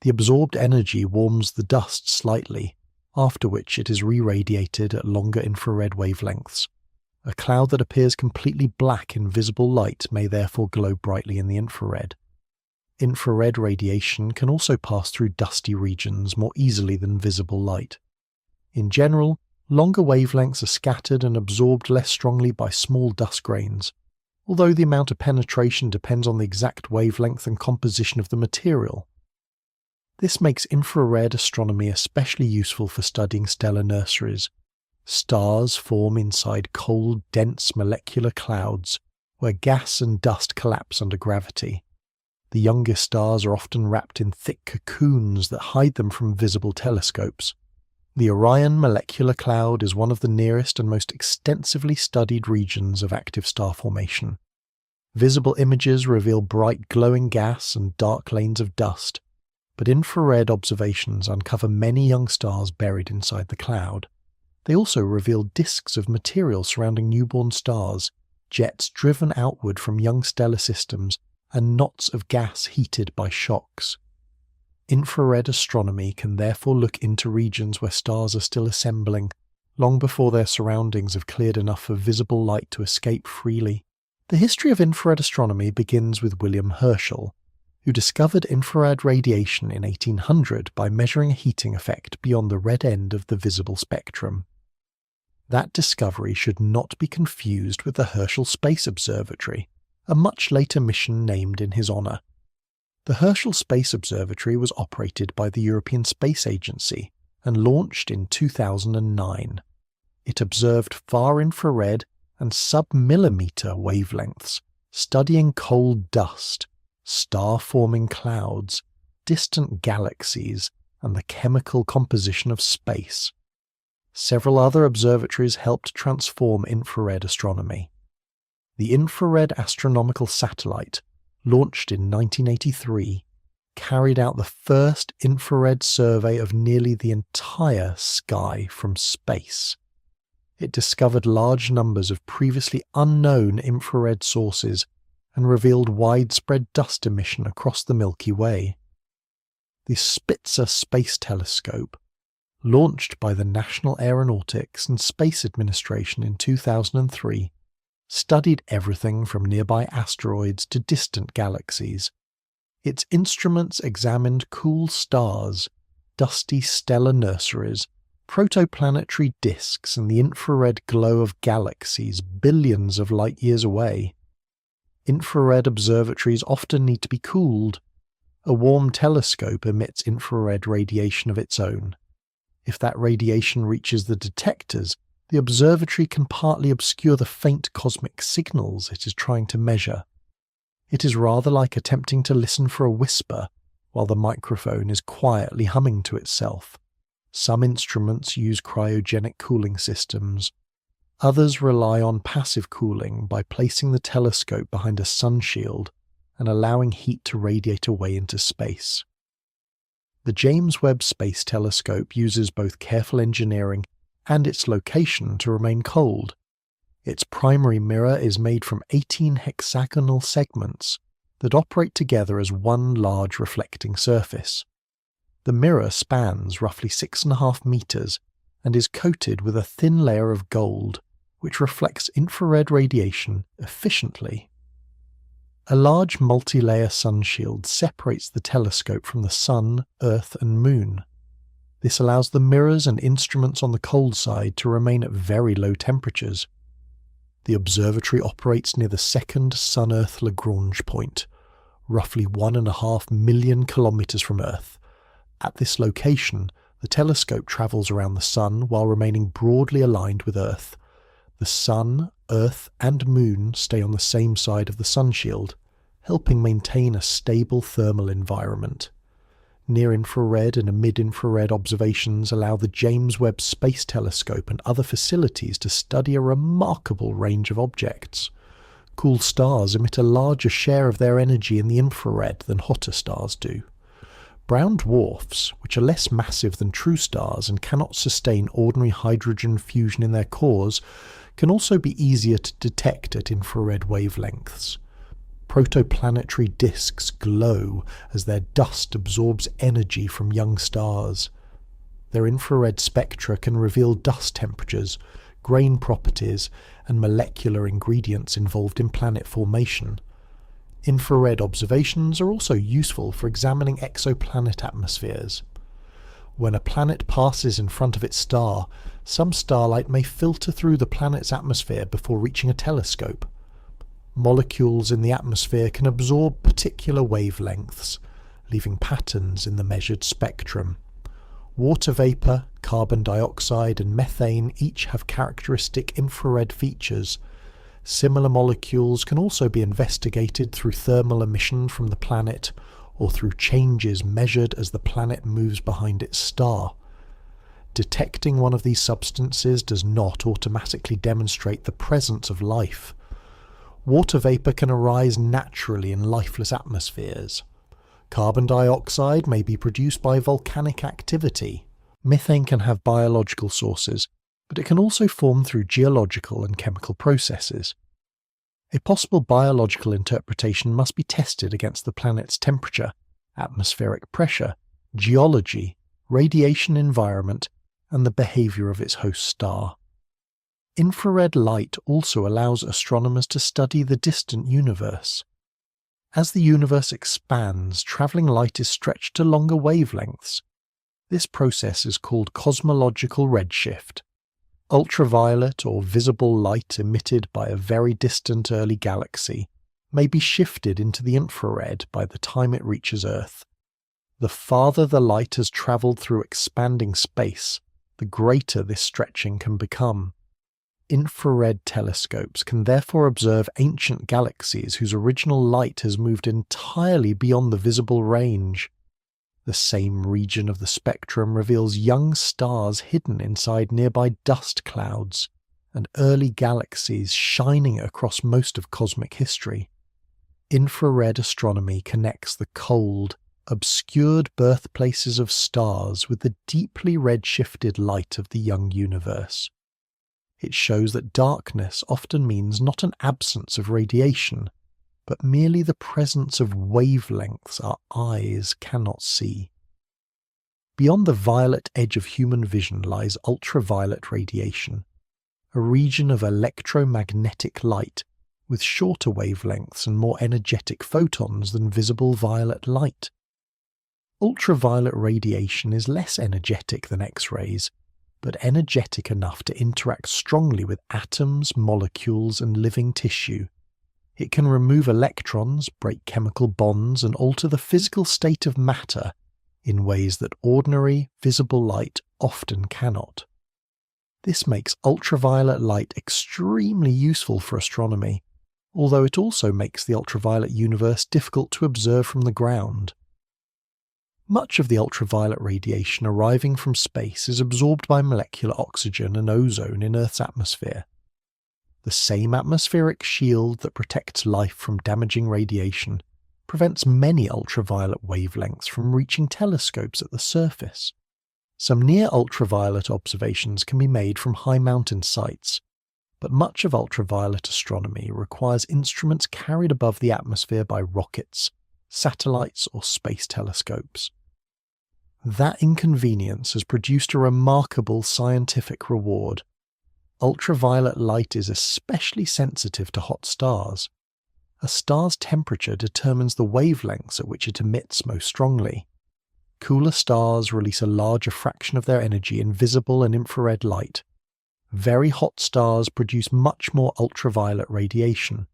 The absorbed energy warms the dust slightly, after which it is re-radiated at longer infrared wavelengths. A cloud that appears completely black in visible light may therefore glow brightly in the infrared. Infrared radiation can also pass through dusty regions more easily than visible light. In general, longer wavelengths are scattered and absorbed less strongly by small dust grains, although the amount of penetration depends on the exact wavelength and composition of the material. This makes infrared astronomy especially useful for studying stellar nurseries. Stars form inside cold, dense molecular clouds where gas and dust collapse under gravity. The youngest stars are often wrapped in thick cocoons that hide them from visible telescopes. The Orion molecular cloud is one of the nearest and most extensively studied regions of active star formation. Visible images reveal bright glowing gas and dark lanes of dust, but infrared observations uncover many young stars buried inside the cloud. They also reveal disks of material surrounding newborn stars, jets driven outward from young stellar systems, and knots of gas heated by shocks. Infrared astronomy can therefore look into regions where stars are still assembling, long before their surroundings have cleared enough for visible light to escape freely. The history of infrared astronomy begins with William Herschel, who discovered infrared radiation in 1800 by measuring a heating effect beyond the red end of the visible spectrum. That discovery should not be confused with the Herschel Space Observatory, a much later mission named in his honour. The Herschel Space Observatory was operated by the European Space Agency and launched in 2009. It observed far infrared and sub-millimeter wavelengths, studying cold dust, star-forming clouds, distant galaxies, and the chemical composition of space. Several other observatories helped transform infrared astronomy. The Infrared Astronomical Satellite, launched in 1983, carried out the first infrared survey of nearly the entire sky from space. It discovered large numbers of previously unknown infrared sources and revealed widespread dust emission across the Milky Way. The Spitzer Space Telescope, launched by the National Aeronautics and Space Administration in 2003, studied everything from nearby asteroids to distant galaxies. Its instruments examined cool stars, dusty stellar nurseries, protoplanetary disks, and the infrared glow of galaxies billions of light-years away. Infrared observatories often need to be cooled. A warm telescope emits infrared radiation of its own. If that radiation reaches the detectors, the observatory can partly obscure the faint cosmic signals it is trying to measure. It is rather like attempting to listen for a whisper while the microphone is quietly humming to itself. Some instruments use cryogenic cooling systems. Others rely on passive cooling by placing the telescope behind a sun shield and allowing heat to radiate away into space. The James Webb Space Telescope uses both careful engineering and its location to remain cold. Its primary mirror is made from 18 hexagonal segments that operate together as one large reflecting surface. The mirror spans roughly 6.5 meters and is coated with a thin layer of gold, which reflects infrared radiation efficiently. A large multi-layer sun shield separates the telescope from the Sun, Earth and Moon. This allows the mirrors and instruments on the cold side to remain at very low temperatures. The observatory operates near the second Sun-Earth Lagrange point, roughly 1.5 million kilometers from Earth. At this location, the telescope travels around the Sun while remaining broadly aligned with Earth. The Sun, Earth and Moon stay on the same side of the sun shield, helping maintain a stable thermal environment. Near-infrared and mid-infrared observations allow the James Webb Space Telescope and other facilities to study a remarkable range of objects. Cool stars emit a larger share of their energy in the infrared than hotter stars do. Brown dwarfs, which are less massive than true stars and cannot sustain ordinary hydrogen fusion in their cores, can also be easier to detect at infrared wavelengths. Protoplanetary disks glow as their dust absorbs energy from young stars. Their infrared spectra can reveal dust temperatures, grain properties, and molecular ingredients involved in planet formation. Infrared observations are also useful for examining exoplanet atmospheres. When a planet passes in front of its star, some starlight may filter through the planet's atmosphere before reaching a telescope. Molecules in the atmosphere can absorb particular wavelengths, leaving patterns in the measured spectrum. Water vapour, carbon dioxide and methane each have characteristic infrared features. Similar molecules can also be investigated through thermal emission from the planet or through changes measured as the planet moves behind its star. Detecting one of these substances does not automatically demonstrate the presence of life. Water vapour can arise naturally in lifeless atmospheres. Carbon dioxide may be produced by volcanic activity. Methane can have biological sources, but it can also form through geological and chemical processes. A possible biological interpretation must be tested against the planet's temperature, atmospheric pressure, geology, radiation environment, and the behaviour of its host star. Infrared light also allows astronomers to study the distant universe. As the universe expands, travelling light is stretched to longer wavelengths. This process is called cosmological redshift. Ultraviolet or visible light emitted by a very distant early galaxy may be shifted into the infrared by the time it reaches Earth. The farther the light has travelled through expanding space, the greater this stretching can become. Infrared telescopes can therefore observe ancient galaxies whose original light has moved entirely beyond the visible range. The same region of the spectrum reveals young stars hidden inside nearby dust clouds, and early galaxies shining across most of cosmic history. Infrared astronomy connects the cold, obscured birthplaces of stars with the deeply redshifted light of the young universe. It shows that darkness often means not an absence of radiation, but merely the presence of wavelengths our eyes cannot see. Beyond the violet edge of human vision lies ultraviolet radiation, a region of electromagnetic light with shorter wavelengths and more energetic photons than visible violet light. Ultraviolet radiation is less energetic than X-rays, but energetic enough to interact strongly with atoms, molecules, and living tissue. It can remove electrons, break chemical bonds, and alter the physical state of matter in ways that ordinary, visible light often cannot. This makes ultraviolet light extremely useful for astronomy, although it also makes the ultraviolet universe difficult to observe from the ground. Much of the ultraviolet radiation arriving from space is absorbed by molecular oxygen and ozone in Earth's atmosphere. The same atmospheric shield that protects life from damaging radiation prevents many ultraviolet wavelengths from reaching telescopes at the surface. Some near-ultraviolet observations can be made from high mountain sites, but much of ultraviolet astronomy requires instruments carried above the atmosphere by rockets, satellites, or space telescopes. That inconvenience has produced a remarkable scientific reward. Ultraviolet light is especially sensitive to hot stars. A star's temperature determines the wavelengths at which it emits most strongly. Cooler stars release a larger fraction of their energy in visible and infrared light. Very hot stars produce much more ultraviolet radiation.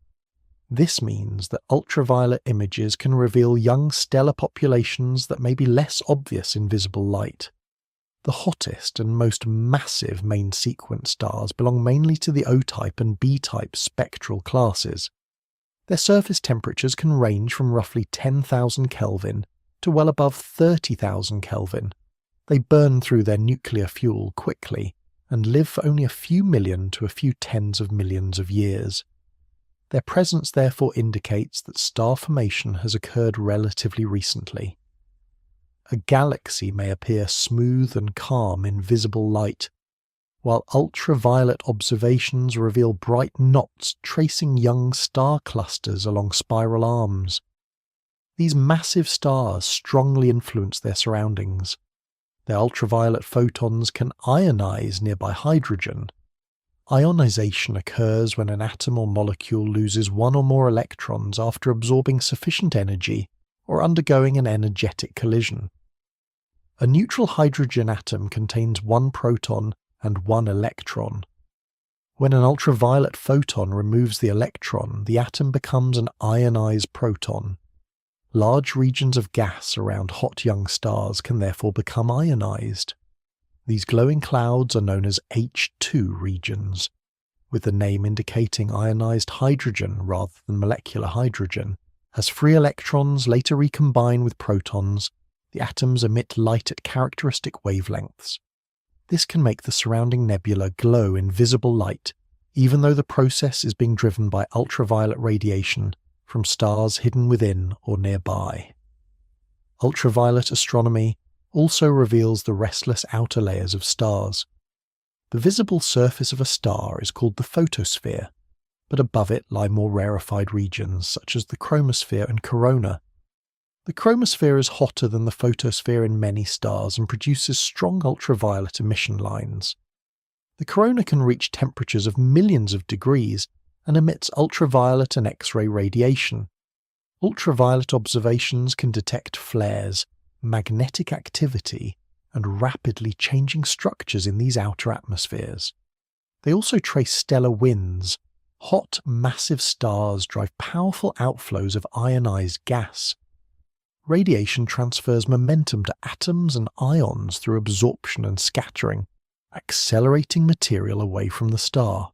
This means that ultraviolet images can reveal young stellar populations that may be less obvious in visible light. The hottest and most massive main sequence stars belong mainly to the O-type and B-type spectral classes. Their surface temperatures can range from roughly 10,000 Kelvin to well above 30,000 Kelvin. They burn through their nuclear fuel quickly and live for only a few million to a few tens of millions of years. Their presence therefore indicates that star formation has occurred relatively recently. A galaxy may appear smooth and calm in visible light, while ultraviolet observations reveal bright knots tracing young star clusters along spiral arms. These massive stars strongly influence their surroundings. Their ultraviolet photons can ionize nearby hydrogen. Ionization occurs when an atom or molecule loses one or more electrons after absorbing sufficient energy or undergoing an energetic collision. A neutral hydrogen atom contains one proton and one electron. When an ultraviolet photon removes the electron, the atom becomes an ionized proton. Large regions of gas around hot young stars can therefore become ionized. These glowing clouds are known as H2 regions, with the name indicating ionized hydrogen rather than molecular hydrogen. As free electrons later recombine with protons, the atoms emit light at characteristic wavelengths. This can make the surrounding nebula glow in visible light, even though the process is being driven by ultraviolet radiation from stars hidden within or nearby. Ultraviolet astronomy also reveals the restless outer layers of stars. The visible surface of a star is called the photosphere, but above it lie more rarefied regions such as the chromosphere and corona. The chromosphere is hotter than the photosphere in many stars and produces strong ultraviolet emission lines. The corona can reach temperatures of millions of degrees and emits ultraviolet and X-ray radiation. Ultraviolet observations can detect flares, magnetic activity, and rapidly changing structures in these outer atmospheres. They also trace stellar winds. Hot, massive stars drive powerful outflows of ionized gas. Radiation transfers momentum to atoms and ions through absorption and scattering, accelerating material away from the star.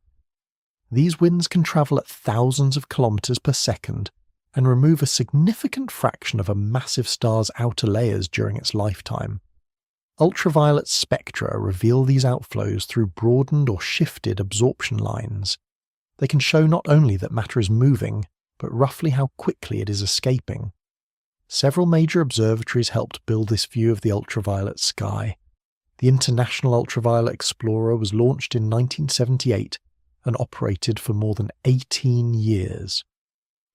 These winds can travel at thousands of kilometers per second and remove a significant fraction of a massive star's outer layers during its lifetime. Ultraviolet spectra reveal these outflows through broadened or shifted absorption lines. They can show not only that matter is moving, but roughly how quickly it is escaping. Several major observatories helped build this view of the ultraviolet sky. The International Ultraviolet Explorer was launched in 1978 and operated for more than 18 years.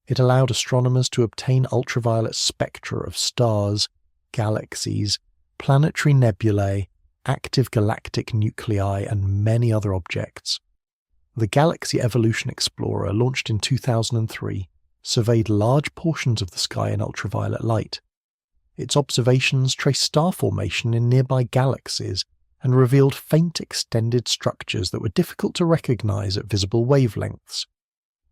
It allowed astronomers to obtain ultraviolet spectra of stars, galaxies, planetary nebulae, active galactic nuclei, and many other objects. The Galaxy Evolution Explorer, launched in 2003, surveyed large portions of the sky in ultraviolet light. Its observations traced star formation in nearby galaxies and revealed faint extended structures that were difficult to recognize at visible wavelengths.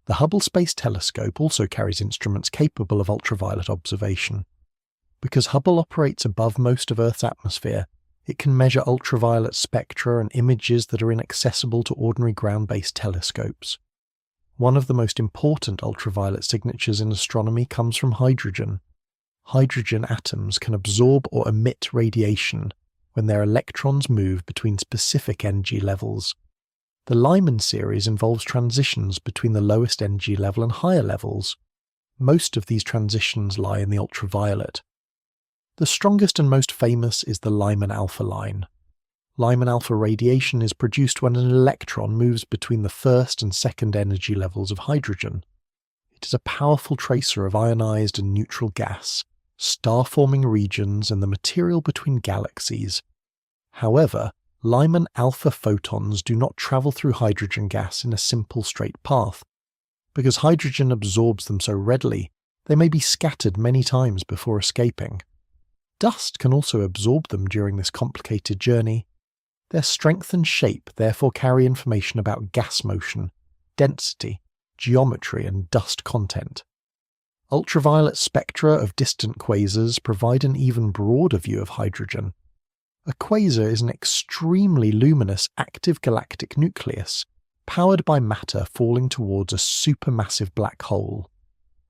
The Hubble Space Telescope also carries instruments capable of ultraviolet observation. Because Hubble operates above most of Earth's atmosphere, it can measure ultraviolet spectra and images that are inaccessible to ordinary ground-based telescopes. One of the most important ultraviolet signatures in astronomy comes from hydrogen. Hydrogen atoms can absorb or emit radiation when their electrons move between specific energy levels. The Lyman series involves transitions between the lowest energy level and higher levels. Most of these transitions lie in the ultraviolet. The strongest and most famous is the Lyman alpha line. Lyman alpha radiation is produced when an electron moves between the first and second energy levels of hydrogen. It is a powerful tracer of ionized and neutral gas, star-forming regions, and the material between galaxies. However, Lyman alpha photons do not travel through hydrogen gas in a simple straight path. Because hydrogen absorbs them so readily, they may be scattered many times before escaping. Dust can also absorb them during this complicated journey. Their strength and shape therefore carry information about gas motion, density, geometry, and dust content. Ultraviolet spectra of distant quasars provide an even broader view of hydrogen. A quasar is an extremely luminous active galactic nucleus, powered by matter falling towards a supermassive black hole.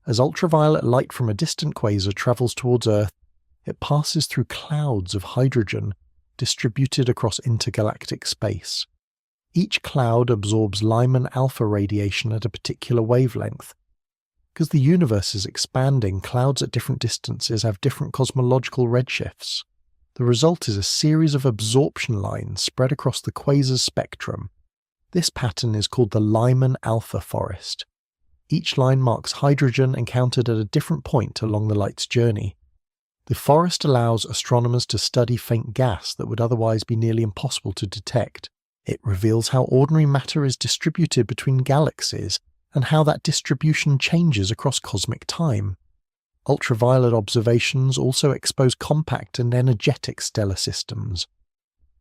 As ultraviolet light from a distant quasar travels towards Earth, it passes through clouds of hydrogen distributed across intergalactic space. Each cloud absorbs Lyman alpha radiation at a particular wavelength. Because the universe is expanding, clouds at different distances have different cosmological redshifts. The result is a series of absorption lines spread across the quasar's spectrum. This pattern is called the Lyman alpha forest. Each line marks hydrogen encountered at a different point along the light's journey. The forest allows astronomers to study faint gas that would otherwise be nearly impossible to detect. It reveals how ordinary matter is distributed between galaxies and how that distribution changes across cosmic time. Ultraviolet observations also expose compact and energetic stellar systems.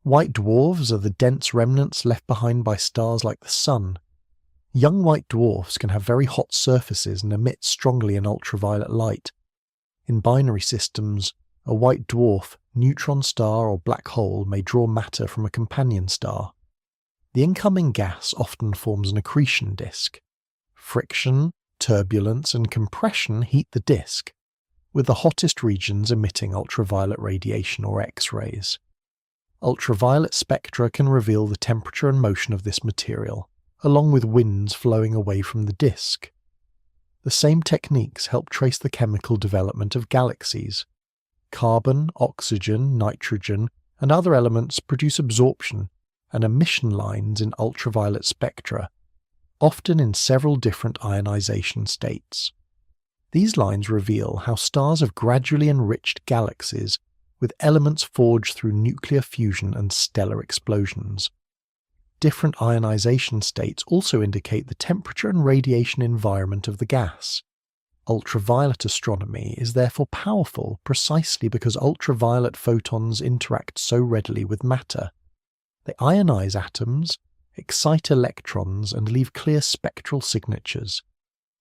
White dwarfs are the dense remnants left behind by stars like the Sun. Young white dwarfs can have very hot surfaces and emit strongly in ultraviolet light. In binary systems, a white dwarf, neutron star, or black hole may draw matter from a companion star. The incoming gas often forms an accretion disk. Friction, turbulence, and compression heat the disk, with the hottest regions emitting ultraviolet radiation or X-rays. Ultraviolet spectra can reveal the temperature and motion of this material, along with winds flowing away from the disk. The same techniques help trace the chemical development of galaxies. Carbon, oxygen, nitrogen, and other elements produce absorption and emission lines in ultraviolet spectra, often in several different ionization states. These lines reveal how stars have gradually enriched galaxies with elements forged through nuclear fusion and stellar explosions. Different ionization states also indicate the temperature and radiation environment of the gas. Ultraviolet astronomy is therefore powerful precisely because ultraviolet photons interact so readily with matter. They ionize atoms, excite electrons, and leave clear spectral signatures.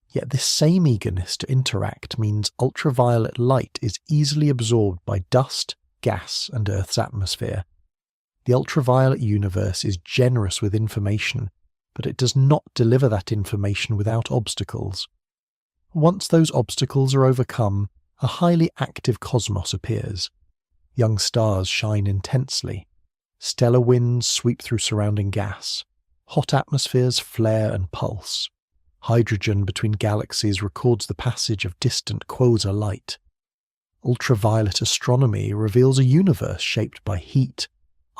Yet this same eagerness to interact means ultraviolet light is easily absorbed by dust, gas, and Earth's atmosphere. The ultraviolet universe is generous with information, but it does not deliver that information without obstacles. Once those obstacles are overcome, a highly active cosmos appears. Young stars shine intensely. Stellar winds sweep through surrounding gas. Hot atmospheres flare and pulse. Hydrogen between galaxies records the passage of distant quasar light. Ultraviolet astronomy reveals a universe shaped by heat,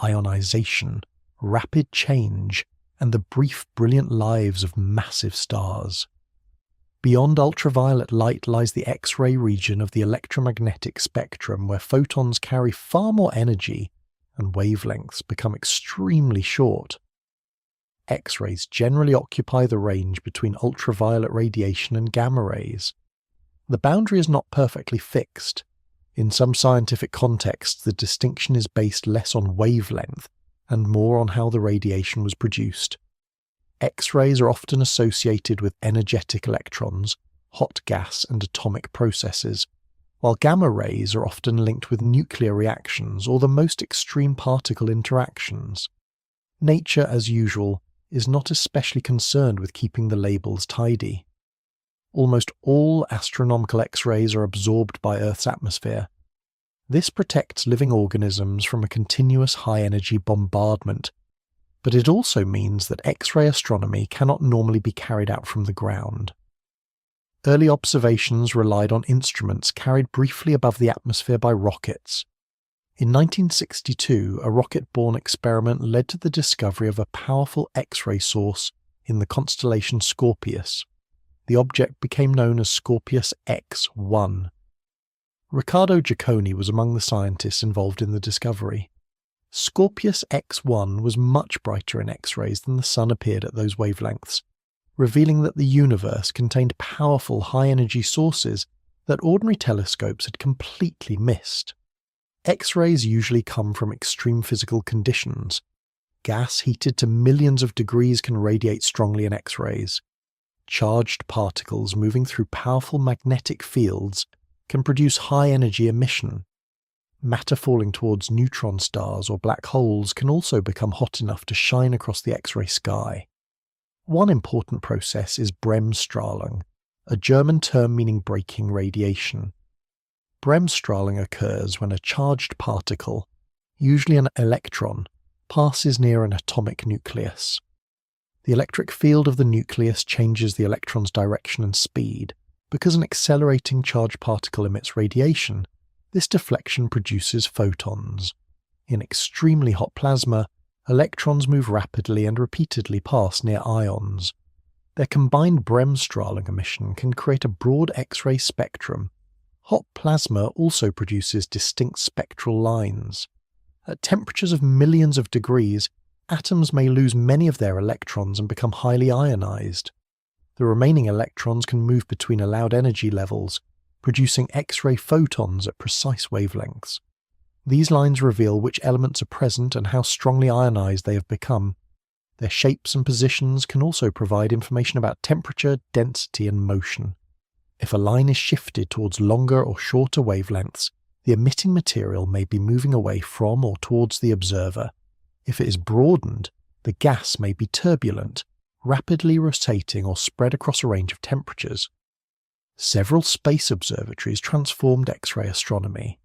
ionization, rapid change, and the brief, brilliant lives of massive stars. Beyond ultraviolet light lies the X-ray region of the electromagnetic spectrum, where photons carry far more energy and wavelengths become extremely short. X-rays generally occupy the range between ultraviolet radiation and gamma rays. The boundary is not perfectly fixed. In some scientific contexts, the distinction is based less on wavelength and more on how the radiation was produced. X-rays are often associated with energetic electrons, hot gas, and atomic processes, while gamma rays are often linked with nuclear reactions or the most extreme particle interactions. Nature, as usual, is not especially concerned with keeping the labels tidy. Almost all astronomical X-rays are absorbed by Earth's atmosphere. This protects living organisms from a continuous high-energy bombardment, but it also means that X-ray astronomy cannot normally be carried out from the ground. Early observations relied on instruments carried briefly above the atmosphere by rockets. In 1962, a rocket-borne experiment led to the discovery of a powerful X-ray source in the constellation Scorpius. The object became known as Scorpius X-1. Riccardo Giacconi was among the scientists involved in the discovery. Scorpius X-1 was much brighter in X-rays than the Sun appeared at those wavelengths, revealing that the universe contained powerful high-energy sources that ordinary telescopes had completely missed. X-rays usually come from extreme physical conditions. Gas heated to millions of degrees can radiate strongly in X-rays. Charged particles moving through powerful magnetic fields can produce high-energy emission. Matter falling towards neutron stars or black holes can also become hot enough to shine across the X-ray sky. One important process is Bremsstrahlung, a German term meaning breaking radiation. Bremsstrahlung occurs when a charged particle, usually an electron, passes near an atomic nucleus. The electric field of the nucleus changes the electron's direction and speed. Because an accelerating charged particle emits radiation, this deflection produces photons. In extremely hot plasma, electrons move rapidly and repeatedly pass near ions. Their combined Bremsstrahlung emission can create a broad X-ray spectrum. Hot plasma also produces distinct spectral lines. At temperatures of millions of degrees, atoms may lose many of their electrons and become highly ionized. The remaining electrons can move between allowed energy levels, producing X-ray photons at precise wavelengths. These lines reveal which elements are present and how strongly ionized they have become. Their shapes and positions can also provide information about temperature, density, and motion. If a line is shifted towards longer or shorter wavelengths, the emitting material may be moving away from or towards the observer. If it is broadened, the gas may be turbulent, rapidly rotating or spread across a range of temperatures. Several space observatories transformed X-ray astronomy.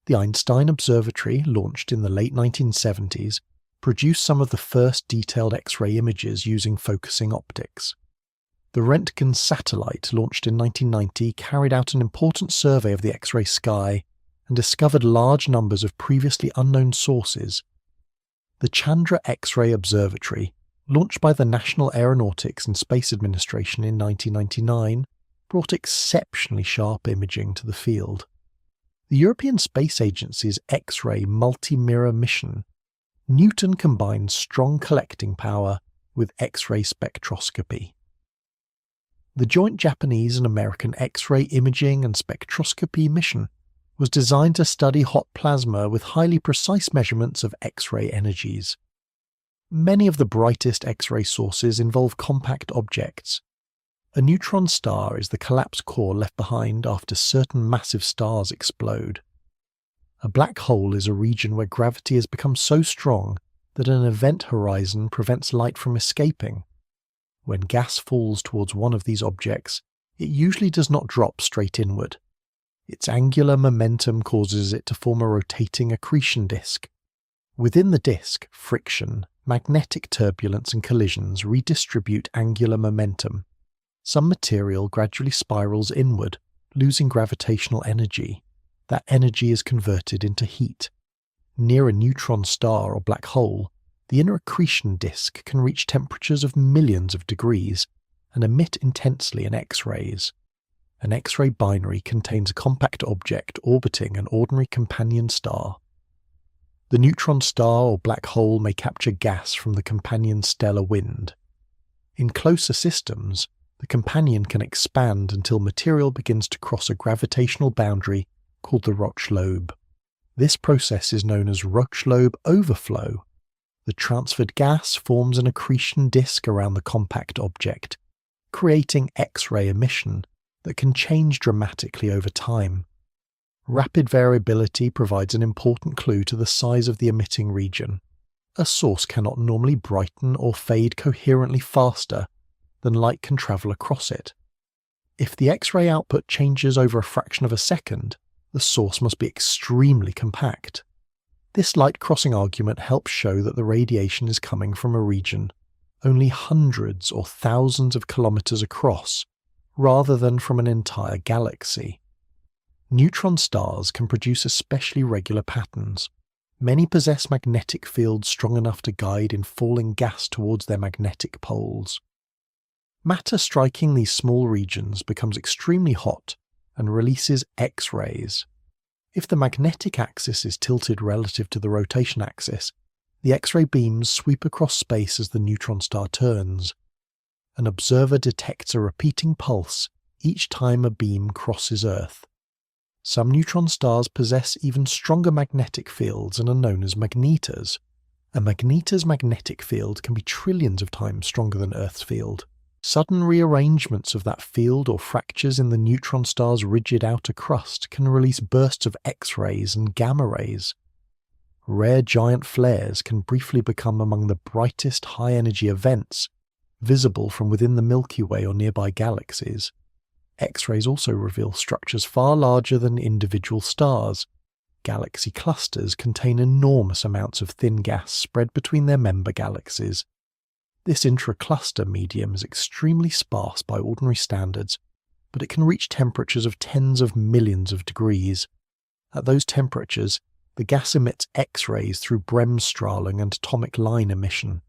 The Einstein Observatory, launched in the late 1970s, produced some of the first detailed X-ray images using focusing optics. The Röntgen satellite, launched in 1990, carried out an important survey of the X-ray sky and discovered large numbers of previously unknown sources. The Chandra X-ray Observatory, launched by the National Aeronautics and Space Administration in 1999, brought exceptionally sharp imaging to the field. The European Space Agency's X-ray multi-mirror mission, Newton combined strong collecting power with X-ray spectroscopy. The joint Japanese and American X-ray imaging and spectroscopy mission was designed to study hot plasma with highly precise measurements of X-ray energies. Many of the brightest X-ray sources involve compact objects. A neutron star is the collapsed core left behind after certain massive stars explode. A black hole is a region where gravity has become so strong that an event horizon prevents light from escaping. When gas falls towards one of these objects, it usually does not drop straight inward. Its angular momentum causes it to form a rotating accretion disk. Within the disk, friction, magnetic turbulence and collisions redistribute angular momentum. Some material gradually spirals inward, losing gravitational energy. That energy is converted into heat. Near a neutron star or black hole, the inner accretion disk can reach temperatures of millions of degrees and emit intensely in X-rays. An X-ray binary contains a compact object orbiting an ordinary companion star. The neutron star or black hole may capture gas from the companion stellar wind. In closer systems, the companion can expand until material begins to cross a gravitational boundary called the Röchloeb. This process is known as Röchloeb overflow. The transferred gas forms an accretion disk around the compact object, creating X-ray emission that can change dramatically over time. Rapid variability provides an important clue to the size of the emitting region. A source cannot normally brighten or fade coherently faster than light can travel across it. If the X-ray output changes over a fraction of a second, the source must be extremely compact. This light crossing argument helps show that the radiation is coming from a region only hundreds or thousands of kilometers across, rather than from an entire galaxy. Neutron stars can produce especially regular patterns. Many possess magnetic fields strong enough to guide in falling gas towards their magnetic poles. Matter striking these small regions becomes extremely hot and releases X-rays. If the magnetic axis is tilted relative to the rotation axis, the X-ray beams sweep across space as the neutron star turns. An observer detects a repeating pulse each time a beam crosses Earth. Some neutron stars possess even stronger magnetic fields and are known as magnetas. A magneta's magnetic field can be trillions of times stronger than Earth's field. Sudden rearrangements of that field or fractures in the neutron star's rigid outer crust can release bursts of X-rays and gamma rays. Rare giant flares can briefly become among the brightest high-energy events visible from within the Milky Way or nearby galaxies. X-rays also reveal structures far larger than individual stars. Galaxy clusters contain enormous amounts of thin gas spread between their member galaxies. This intra-cluster medium is extremely sparse by ordinary standards, but it can reach temperatures of tens of millions of degrees. At those temperatures, the gas emits X-rays through bremsstrahlung and atomic line emission.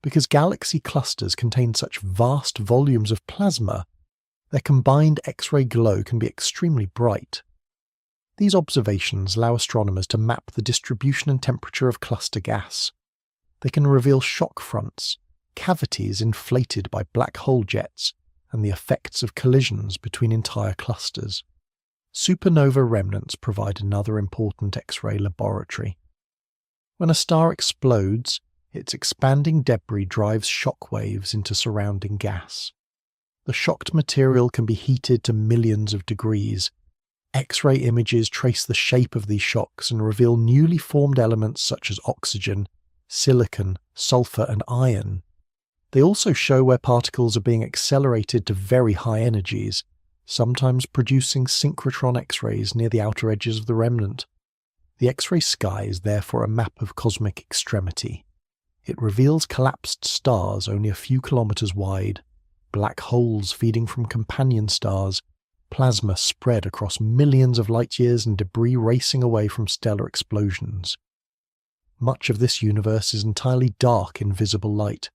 Because galaxy clusters contain such vast volumes of plasma, their combined X-ray glow can be extremely bright. These observations allow astronomers to map the distribution and temperature of cluster gas. They can reveal shock fronts, cavities inflated by black hole jets, and the effects of collisions between entire clusters. Supernova remnants provide another important X-ray laboratory. When a star explodes, its expanding debris drives shock waves into surrounding gas. The shocked material can be heated to millions of degrees. X-ray images trace the shape of these shocks and reveal newly formed elements such as oxygen, silicon, sulfur, and iron. They also show where particles are being accelerated to very high energies, sometimes producing synchrotron X-rays near the outer edges of the remnant. The X-ray sky is therefore a map of cosmic extremity. It reveals collapsed stars only a few kilometers wide, black holes feeding from companion stars, plasma spread across millions of light-years, and debris racing away from stellar explosions. Much of this universe is entirely dark in visible light.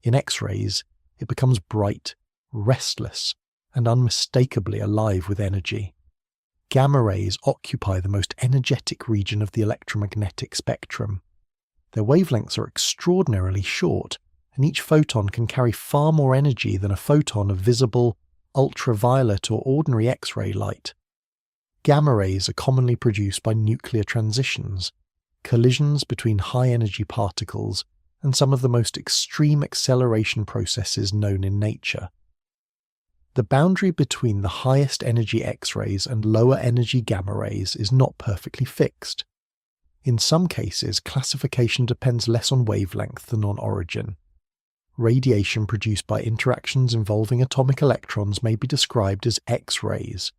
In X-rays, it becomes bright, restless, and unmistakably alive with energy. Gamma rays occupy the most energetic region of the electromagnetic spectrum. Their wavelengths are extraordinarily short, and each photon can carry far more energy than a photon of visible, ultraviolet or ordinary X-ray light. Gamma rays are commonly produced by nuclear transitions, collisions between high-energy particles, and some of the most extreme acceleration processes known in nature. The boundary between the highest energy X-rays and lower energy gamma rays is not perfectly fixed. In some cases, classification depends less on wavelength than on origin. Radiation produced by interactions involving atomic electrons may be described as X-rays,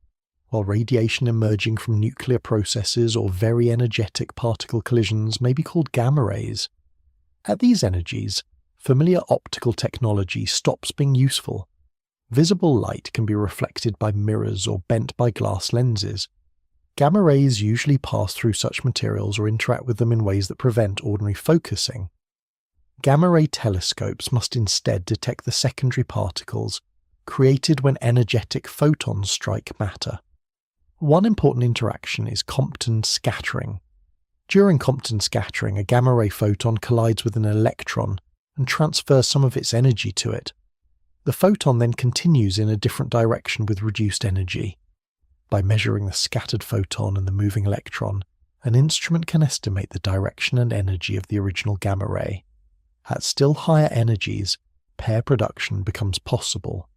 while radiation emerging from nuclear processes or very energetic particle collisions may be called gamma rays. At these energies, familiar optical technology stops being useful. Visible light can be reflected by mirrors or bent by glass lenses. Gamma rays usually pass through such materials or interact with them in ways that prevent ordinary focusing. Gamma ray telescopes must instead detect the secondary particles created when energetic photons strike matter. One important interaction is Compton scattering. During Compton scattering, a gamma ray photon collides with an electron and transfers some of its energy to it. The photon then continues in a different direction with reduced energy. By measuring the scattered photon and the moving electron, an instrument can estimate the direction and energy of the original gamma ray. At still higher energies, pair production becomes possible.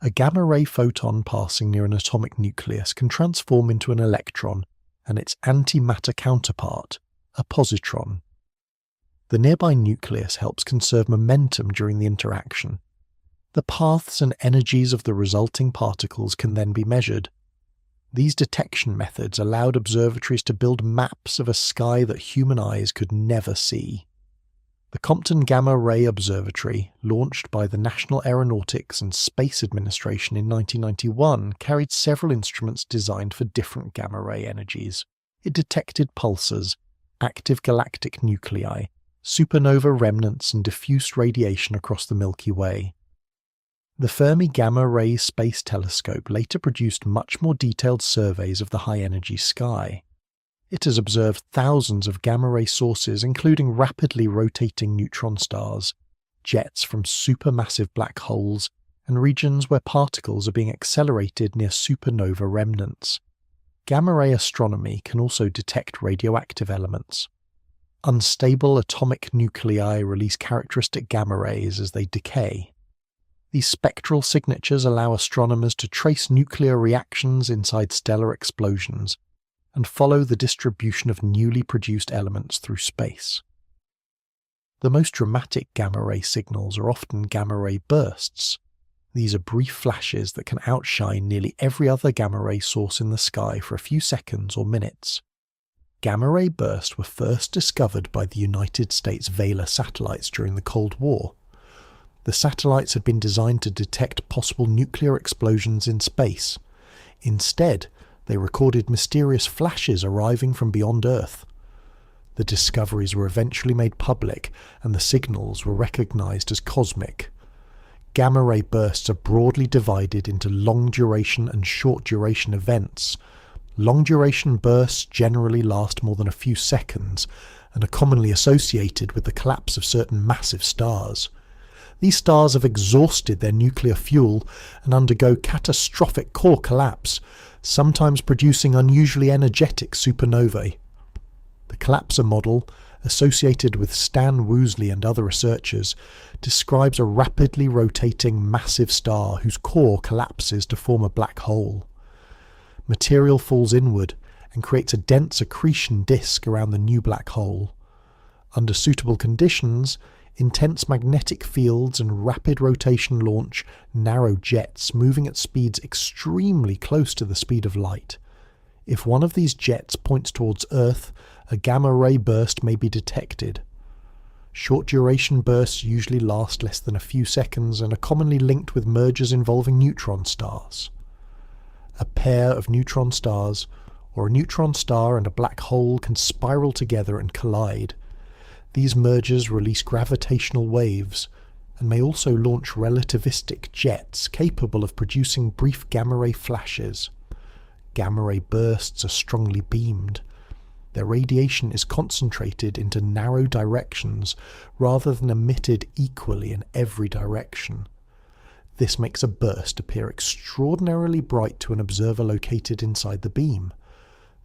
A gamma ray photon passing near an atomic nucleus can transform into an electron and its antimatter counterpart, a positron. The nearby nucleus helps conserve momentum during the interaction. The paths and energies of the resulting particles can then be measured. These detection methods allowed observatories to build maps of a sky that human eyes could never see. The Compton Gamma Ray Observatory, launched by the National Aeronautics and Space Administration in 1991, carried several instruments designed for different gamma ray energies. It detected pulsars, active galactic nuclei, supernova remnants and diffuse radiation across the Milky Way. The Fermi Gamma Ray Space Telescope later produced much more detailed surveys of the high-energy sky. It has observed thousands of gamma-ray sources, including rapidly rotating neutron stars, jets from supermassive black holes, and regions where particles are being accelerated near supernova remnants. Gamma-ray astronomy can also detect radioactive elements. Unstable atomic nuclei release characteristic gamma rays as they decay. These spectral signatures allow astronomers to trace nuclear reactions inside stellar explosions and follow the distribution of newly produced elements through space. The most dramatic gamma-ray signals are often gamma-ray bursts. These are brief flashes that can outshine nearly every other gamma-ray source in the sky for a few seconds or minutes. Gamma-ray bursts were first discovered by the United States Vela satellites during the Cold War. The satellites had been designed to detect possible nuclear explosions in space. Instead, they recorded mysterious flashes arriving from beyond Earth. The discoveries were eventually made public, and the signals were recognized as cosmic. Gamma-ray bursts are broadly divided into long-duration and short-duration events. Long-duration bursts generally last more than a few seconds, and are commonly associated with the collapse of certain massive stars. These stars have exhausted their nuclear fuel and undergo catastrophic core collapse, sometimes producing unusually energetic supernovae. The collapsar model, associated with Stan Woosley and other researchers, describes a rapidly rotating massive star whose core collapses to form a black hole. Material falls inward and creates a dense accretion disk around the new black hole. Under suitable conditions, intense magnetic fields and rapid rotation launch narrow jets moving at speeds extremely close to the speed of light. If one of these jets points towards Earth, a gamma-ray burst may be detected. Short-duration bursts usually last less than a few seconds and are commonly linked with mergers involving neutron stars. A pair of neutron stars, or a neutron star and a black hole, can spiral together and collide. These mergers release gravitational waves, and may also launch relativistic jets capable of producing brief gamma-ray flashes. Gamma-ray bursts are strongly beamed. Their radiation is concentrated into narrow directions rather than emitted equally in every direction. This makes a burst appear extraordinarily bright to an observer located inside the beam.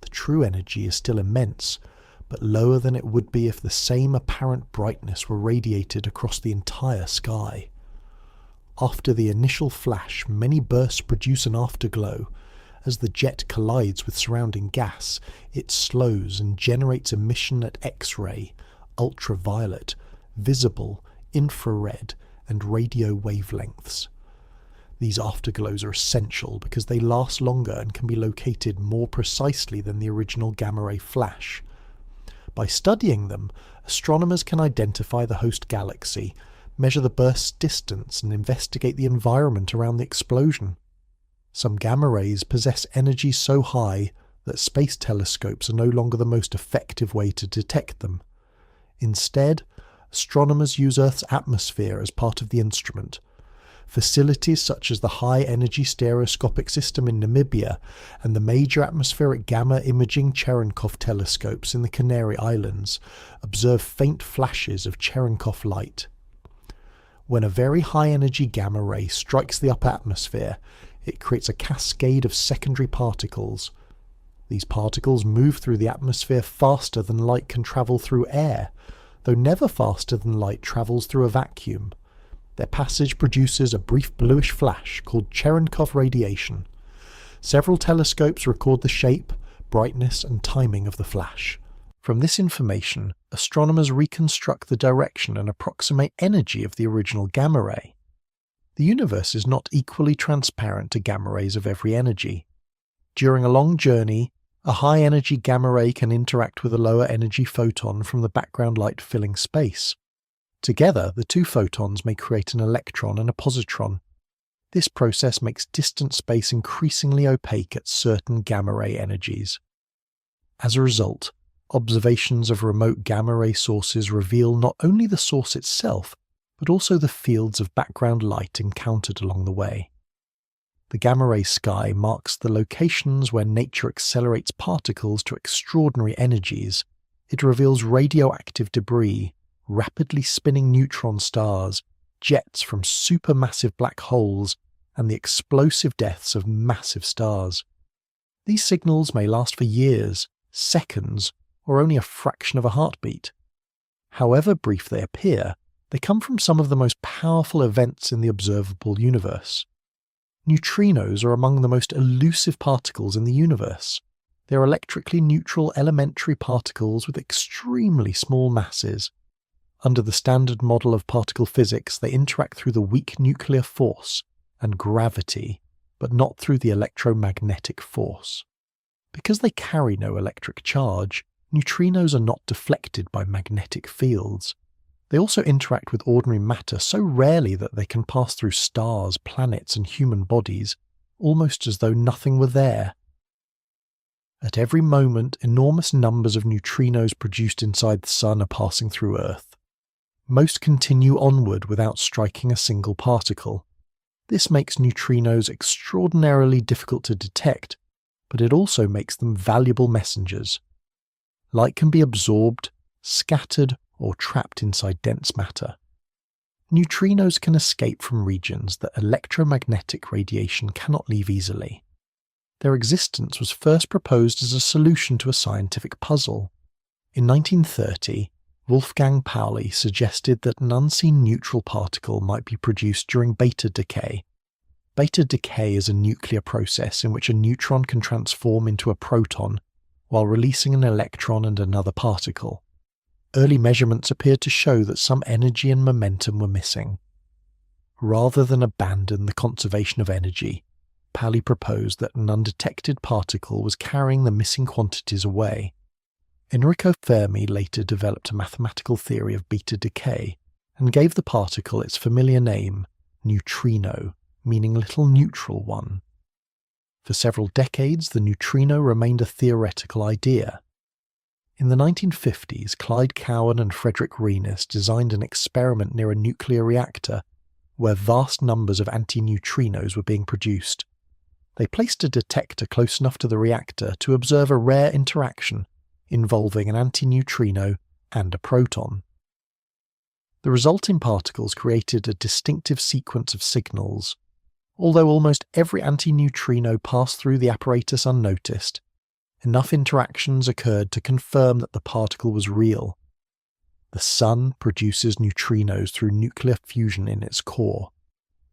The true energy is still immense, but lower than it would be if the same apparent brightness were radiated across the entire sky. After the initial flash, many bursts produce an afterglow. As the jet collides with surrounding gas, it slows and generates emission at X-ray, ultraviolet, visible, infrared, and radio wavelengths. These afterglows are essential because they last longer and can be located more precisely than the original gamma-ray flash. By studying them, astronomers can identify the host galaxy, measure the burst's distance, and investigate the environment around the explosion. Some gamma rays possess energy so high that space telescopes are no longer the most effective way to detect them. Instead, astronomers use Earth's atmosphere as part of the instrument. Facilities such as the high-energy stereoscopic system in Namibia and the major atmospheric gamma imaging Cherenkov telescopes in the Canary Islands observe faint flashes of Cherenkov light. When a very high-energy gamma ray strikes the upper atmosphere, it creates a cascade of secondary particles. These particles move through the atmosphere faster than light can travel through air, though never faster than light travels through a vacuum. Their passage produces a brief bluish flash called Cherenkov radiation. Several telescopes record the shape, brightness, and timing of the flash. From this information, astronomers reconstruct the direction and approximate energy of the original gamma ray. The universe is not equally transparent to gamma rays of every energy. During a long journey, a high-energy gamma ray can interact with a lower-energy photon from the background light filling space. Together, the two photons may create an electron and a positron. This process makes distant space increasingly opaque at certain gamma ray energies. As a result, observations of remote gamma ray sources reveal not only the source itself, but also the fields of background light encountered along the way. The gamma ray sky marks the locations where nature accelerates particles to extraordinary energies. It reveals radioactive debris, rapidly spinning neutron stars, jets from supermassive black holes, and the explosive deaths of massive stars. These signals may last for years, seconds, or only a fraction of a heartbeat. However brief they appear, they come from some of the most powerful events in the observable universe. Neutrinos are among the most elusive particles in the universe. They are electrically neutral elementary particles with extremely small masses. Under the standard model of particle physics, they interact through the weak nuclear force and gravity, but not through the electromagnetic force. Because they carry no electric charge, neutrinos are not deflected by magnetic fields. They also interact with ordinary matter so rarely that they can pass through stars, planets, and human bodies, almost as though nothing were there. At every moment, enormous numbers of neutrinos produced inside the Sun are passing through Earth. Most continue onward without striking a single particle. This makes neutrinos extraordinarily difficult to detect, but it also makes them valuable messengers. Light can be absorbed, scattered, or trapped inside dense matter. Neutrinos can escape from regions that electromagnetic radiation cannot leave easily. Their existence was first proposed as a solution to a scientific puzzle. In 1930, Wolfgang Pauli suggested that an unseen neutral particle might be produced during beta decay. Beta decay is a nuclear process in which a neutron can transform into a proton while releasing an electron and another particle. Early measurements appeared to show that some energy and momentum were missing. Rather than abandon the conservation of energy, Pauli proposed that an undetected particle was carrying the missing quantities away. Enrico Fermi later developed a mathematical theory of beta decay and gave the particle its familiar name, neutrino, meaning little neutral one. For several decades, the neutrino remained a theoretical idea. In the 1950s, Clyde Cowan and Frederick Reines designed an experiment near a nuclear reactor where vast numbers of antineutrinos were being produced. They placed a detector close enough to the reactor to observe a rare interaction involving an antineutrino and a proton. The resulting particles created a distinctive sequence of signals. Although almost every antineutrino passed through the apparatus unnoticed, enough interactions occurred to confirm that the particle was real. The Sun produces neutrinos through nuclear fusion in its core.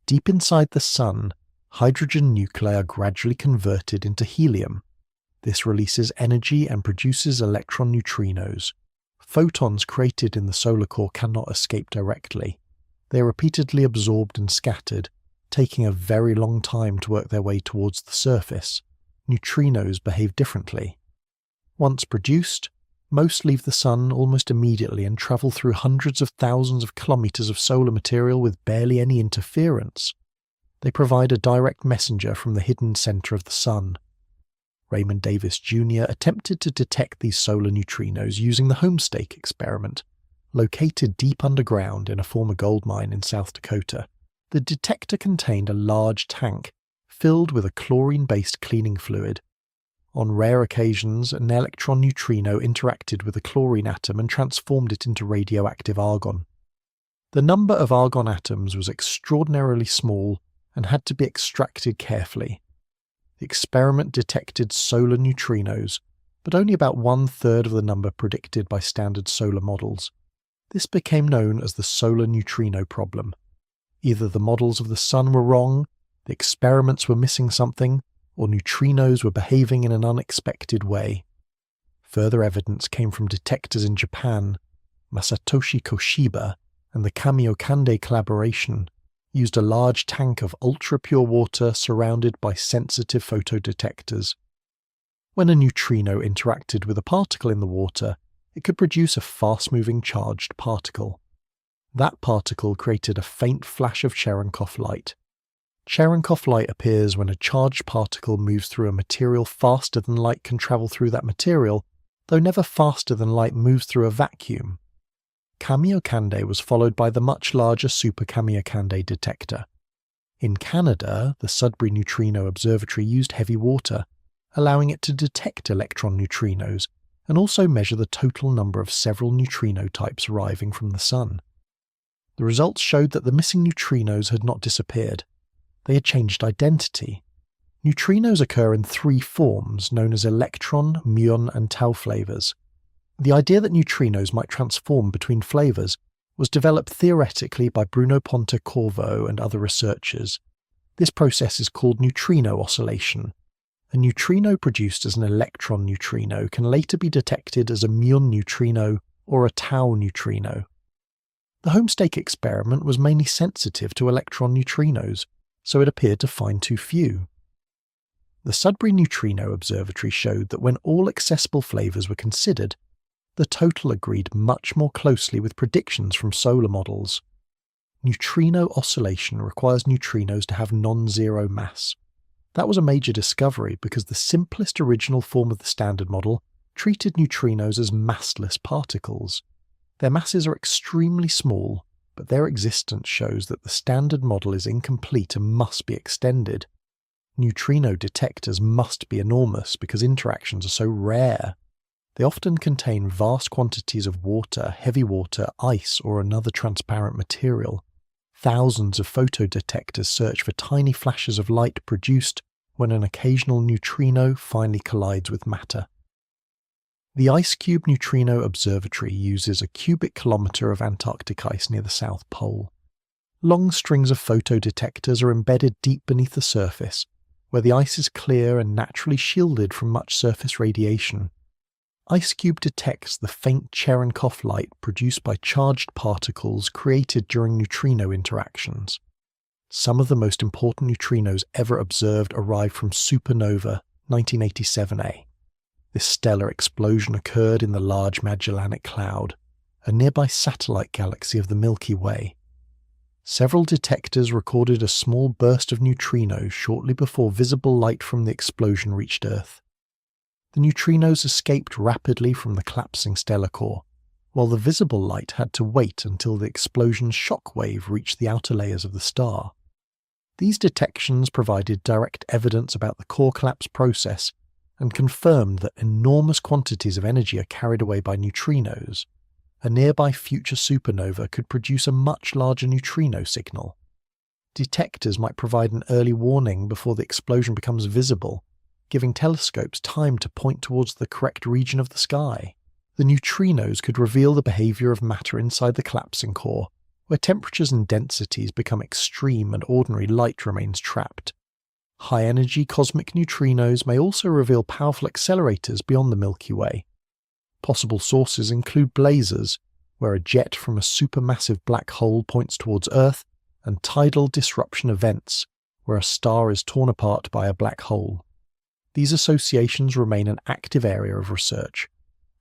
Deep inside the Sun, hydrogen nuclei are gradually converted into helium. This releases energy and produces electron neutrinos. Photons created in the solar core cannot escape directly. They are repeatedly absorbed and scattered, taking a very long time to work their way towards the surface. Neutrinos behave differently. Once produced, most leave the Sun almost immediately and travel through hundreds of thousands of kilometers of solar material with barely any interference. They provide a direct messenger from the hidden center of the Sun. Raymond Davis Jr. attempted to detect these solar neutrinos using the Homestake experiment, located deep underground in a former gold mine in South Dakota. The detector contained a large tank filled with a chlorine-based cleaning fluid. On rare occasions, an electron neutrino interacted with a chlorine atom and transformed it into radioactive argon. The number of argon atoms was extraordinarily small and had to be extracted carefully. The experiment detected solar neutrinos, but only about 1/3 of the number predicted by standard solar models. This became known as the solar neutrino problem. Either the models of the Sun were wrong, the experiments were missing something, or neutrinos were behaving in an unexpected way. Further evidence came from detectors in Japan. Masatoshi Koshiba and the Kamiokande collaboration used a large tank of ultra-pure water surrounded by sensitive photodetectors. When a neutrino interacted with a particle in the water, it could produce a fast-moving charged particle. That particle created a faint flash of Cherenkov light. Cherenkov light appears when a charged particle moves through a material faster than light can travel through that material, though never faster than light moves through a vacuum. Kamiokande was followed by the much larger Super Kamiokande detector. In Canada, the Sudbury Neutrino Observatory used heavy water, allowing it to detect electron neutrinos and also measure the total number of several neutrino types arriving from the Sun. The results showed that the missing neutrinos had not disappeared. They had changed identity. Neutrinos occur in three forms known as electron, muon, and tau flavors. The idea that neutrinos might transform between flavors was developed theoretically by Bruno Ponte-Corvo and other researchers. This process is called neutrino oscillation. A neutrino produced as an electron neutrino can later be detected as a muon neutrino or a tau neutrino. The Homestake experiment was mainly sensitive to electron neutrinos, so it appeared to find too few. The Sudbury Neutrino Observatory showed that when all accessible flavors were considered, the total agreed much more closely with predictions from solar models. Neutrino oscillation requires neutrinos to have non-zero mass. That was a major discovery because the simplest original form of the Standard Model treated neutrinos as massless particles. Their masses are extremely small, but their existence shows that the Standard Model is incomplete and must be extended. Neutrino detectors must be enormous because interactions are so rare. They often contain vast quantities of water, heavy water, ice, or another transparent material. Thousands of photodetectors search for tiny flashes of light produced when an occasional neutrino finally collides with matter. The IceCube Neutrino Observatory uses a cubic kilometre of Antarctic ice near the South Pole. Long strings of photodetectors are embedded deep beneath the surface, where the ice is clear and naturally shielded from much surface radiation. IceCube detects the faint Cherenkov light produced by charged particles created during neutrino interactions. Some of the most important neutrinos ever observed arrived from supernova 1987A. This stellar explosion occurred in the Large Magellanic Cloud, a nearby satellite galaxy of the Milky Way. Several detectors recorded a small burst of neutrinos shortly before visible light from the explosion reached Earth. The neutrinos escaped rapidly from the collapsing stellar core, while the visible light had to wait until the explosion's shock wave reached the outer layers of the star. These detections provided direct evidence about the core collapse process and confirmed that enormous quantities of energy are carried away by neutrinos. A nearby future supernova could produce a much larger neutrino signal. Detectors might provide an early warning before the explosion becomes visible, giving telescopes time to point towards the correct region of the sky. The neutrinos could reveal the behavior of matter inside the collapsing core, where temperatures and densities become extreme and ordinary light remains trapped. High-energy cosmic neutrinos may also reveal powerful accelerators beyond the Milky Way. Possible sources include blazars, where a jet from a supermassive black hole points towards Earth, and tidal disruption events, where a star is torn apart by a black hole. These associations remain an active area of research,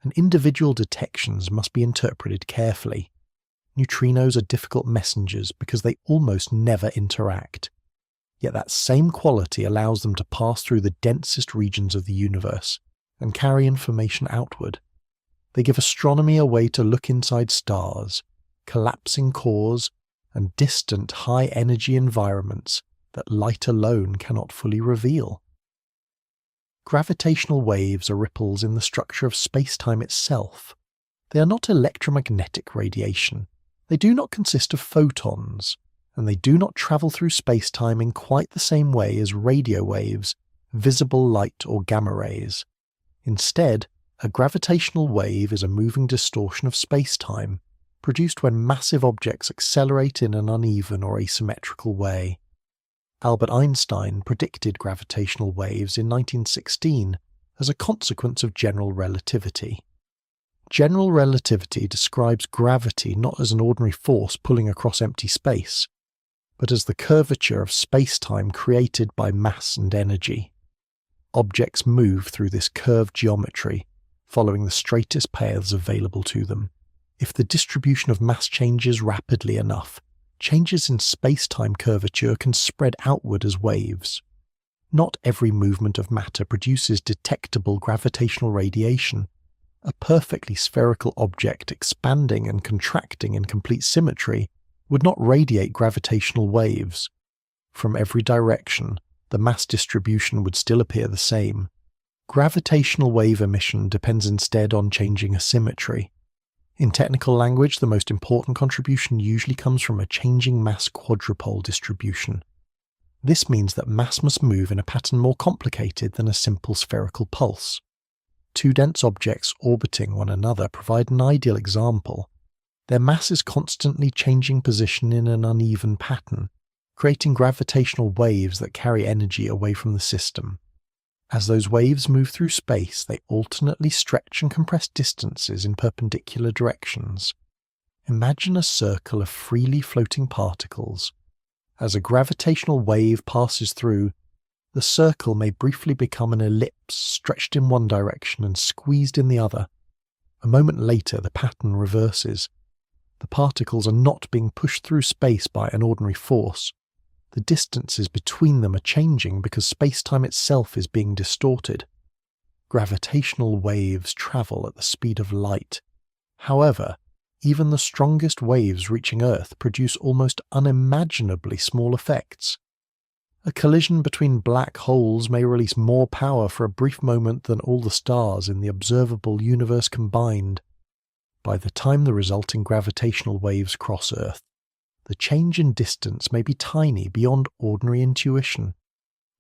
and individual detections must be interpreted carefully. Neutrinos are difficult messengers because they almost never interact. Yet that same quality allows them to pass through the densest regions of the universe and carry information outward. They give astronomy a way to look inside stars, collapsing cores, and distant high-energy environments that light alone cannot fully reveal. Gravitational waves are ripples in the structure of space-time itself. They are not electromagnetic radiation. They do not consist of photons, and they do not travel through space-time in quite the same way as radio waves, visible light, or gamma rays. Instead, a gravitational wave is a moving distortion of space-time, produced when massive objects accelerate in an uneven or asymmetrical way. Albert Einstein predicted gravitational waves in 1916 as a consequence of general relativity. General relativity describes gravity not as an ordinary force pulling across empty space, but as the curvature of space-time created by mass and energy. Objects move through this curved geometry, following the straightest paths available to them. If the distribution of mass changes rapidly enough, changes in space-time curvature can spread outward as waves. Not every movement of matter produces detectable gravitational radiation. A perfectly spherical object expanding and contracting in complete symmetry would not radiate gravitational waves. From every direction, the mass distribution would still appear the same. Gravitational wave emission depends instead on changing asymmetry. In technical language, the most important contribution usually comes from a changing mass quadrupole distribution. This means that mass must move in a pattern more complicated than a simple spherical pulse. Two dense objects orbiting one another provide an ideal example. Their mass is constantly changing position in an uneven pattern, creating gravitational waves that carry energy away from the system. As those waves move through space, they alternately stretch and compress distances in perpendicular directions. Imagine a circle of freely floating particles. As a gravitational wave passes through, the circle may briefly become an ellipse stretched in one direction and squeezed in the other. A moment later, the pattern reverses. The particles are not being pushed through space by an ordinary force. The distances between them are changing because space-time itself is being distorted. Gravitational waves travel at the speed of light. However, even the strongest waves reaching Earth produce almost unimaginably small effects. A collision between black holes may release more power for a brief moment than all the stars in the observable universe combined. By the time the resulting gravitational waves cross Earth, the change in distance may be tiny beyond ordinary intuition.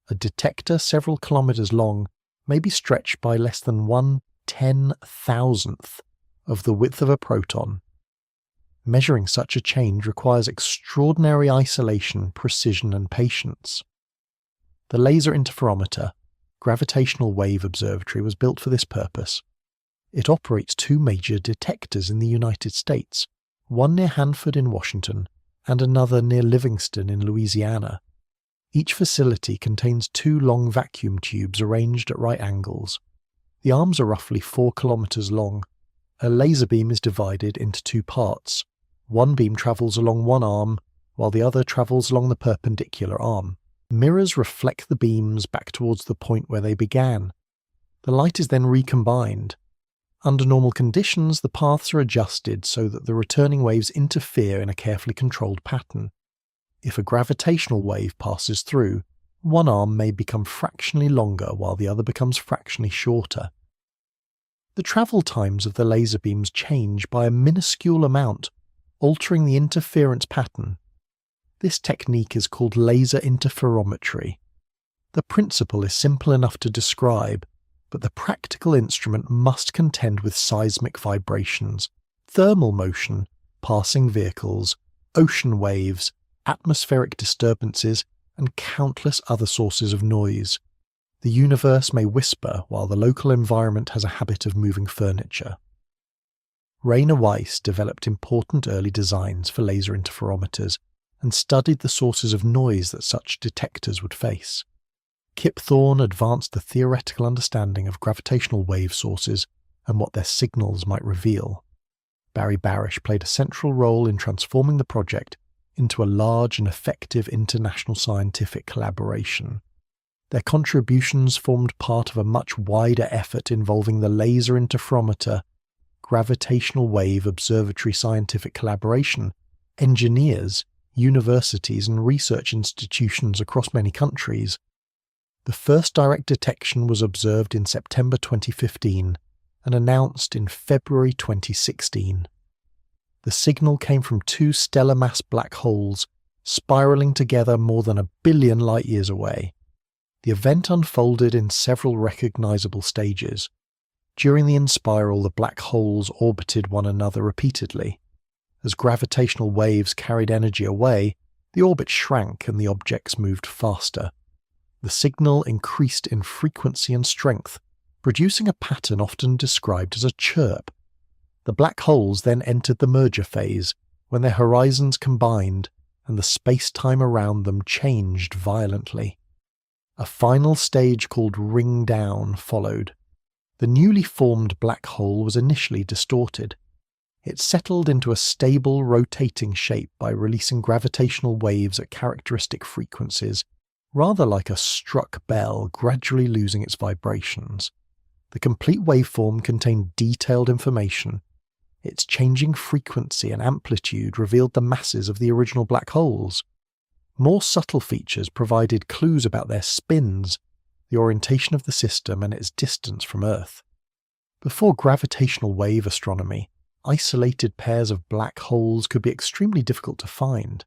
A detector several kilometers long may be stretched by less than 1/10,000th of the width of a proton. Measuring such a change requires extraordinary isolation, precision, and patience. The Laser Interferometer, gravitational wave observatory, was built for this purpose. It operates two major detectors in the United States, one near Hanford in Washington and another near Livingston in Louisiana. Each facility contains two long vacuum tubes arranged at right angles. The arms are roughly 4 kilometers long. A laser beam is divided into two parts. One beam travels along one arm, while the other travels along the perpendicular arm. Mirrors reflect the beams back towards the point where they began. The light is then recombined. Under normal conditions, the paths are adjusted so that the returning waves interfere in a carefully controlled pattern. If a gravitational wave passes through, one arm may become fractionally longer while the other becomes fractionally shorter. The travel times of the laser beams change by a minuscule amount, altering the interference pattern. This technique is called laser interferometry. The principle is simple enough to describe, but the practical instrument must contend with seismic vibrations, thermal motion, passing vehicles, ocean waves, atmospheric disturbances, and countless other sources of noise. The universe may whisper while the local environment has a habit of moving furniture. Rainer Weiss developed important early designs for laser interferometers and studied the sources of noise that such detectors would face. Kip Thorne advanced the theoretical understanding of gravitational wave sources and what their signals might reveal. Barry Barish played a central role in transforming the project into a large and effective international scientific collaboration. Their contributions formed part of a much wider effort involving the Laser Interferometer, Gravitational Wave Observatory Scientific Collaboration, engineers, universities and research institutions across many countries. The first direct detection was observed in September 2015 and announced in February 2016. The signal came from two stellar mass black holes spiraling together more than 1 billion light-years away. The event unfolded in several recognizable stages. During the inspiral, the black holes orbited one another repeatedly. As gravitational waves carried energy away, the orbit shrank and the objects moved faster. The signal increased in frequency and strength, producing a pattern often described as a chirp. The black holes then entered the merger phase, when their horizons combined and the space-time around them changed violently. A final stage called ring down followed. The newly formed black hole was initially distorted. It settled into a stable, rotating shape by releasing gravitational waves at characteristic frequencies, rather like a struck bell gradually losing its vibrations. The complete waveform contained detailed information. Its changing frequency and amplitude revealed the masses of the original black holes. More subtle features provided clues about their spins, the orientation of the system and its distance from Earth. Before gravitational wave astronomy, isolated pairs of black holes could be extremely difficult to find.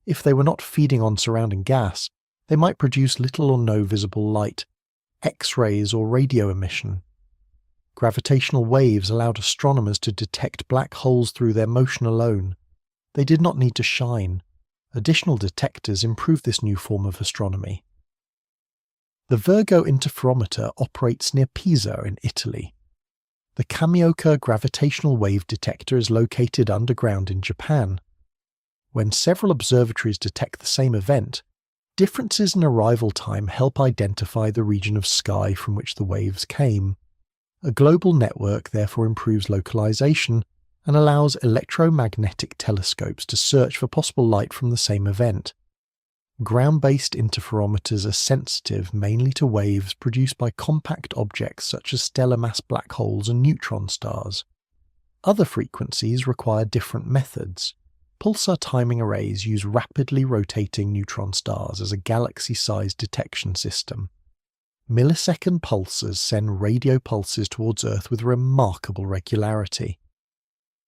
If they were not feeding on surrounding gas, they might produce little or no visible light, X-rays or radio emission. Gravitational waves allowed astronomers to detect black holes through their motion alone. They did not need to shine. Additional detectors improved this new form of astronomy. The Virgo interferometer operates near Pisa in Italy. The Kamioka gravitational wave detector is located underground in Japan. When several observatories detect the same event, differences in arrival time help identify the region of sky from which the waves came. A global network therefore improves localization and allows electromagnetic telescopes to search for possible light from the same event. Ground-based interferometers are sensitive mainly to waves produced by compact objects such as stellar mass black holes and neutron stars. Other frequencies require different methods. Pulsar timing arrays use rapidly rotating neutron stars as a galaxy-sized detection system. Millisecond pulsars send radio pulses towards Earth with remarkable regularity.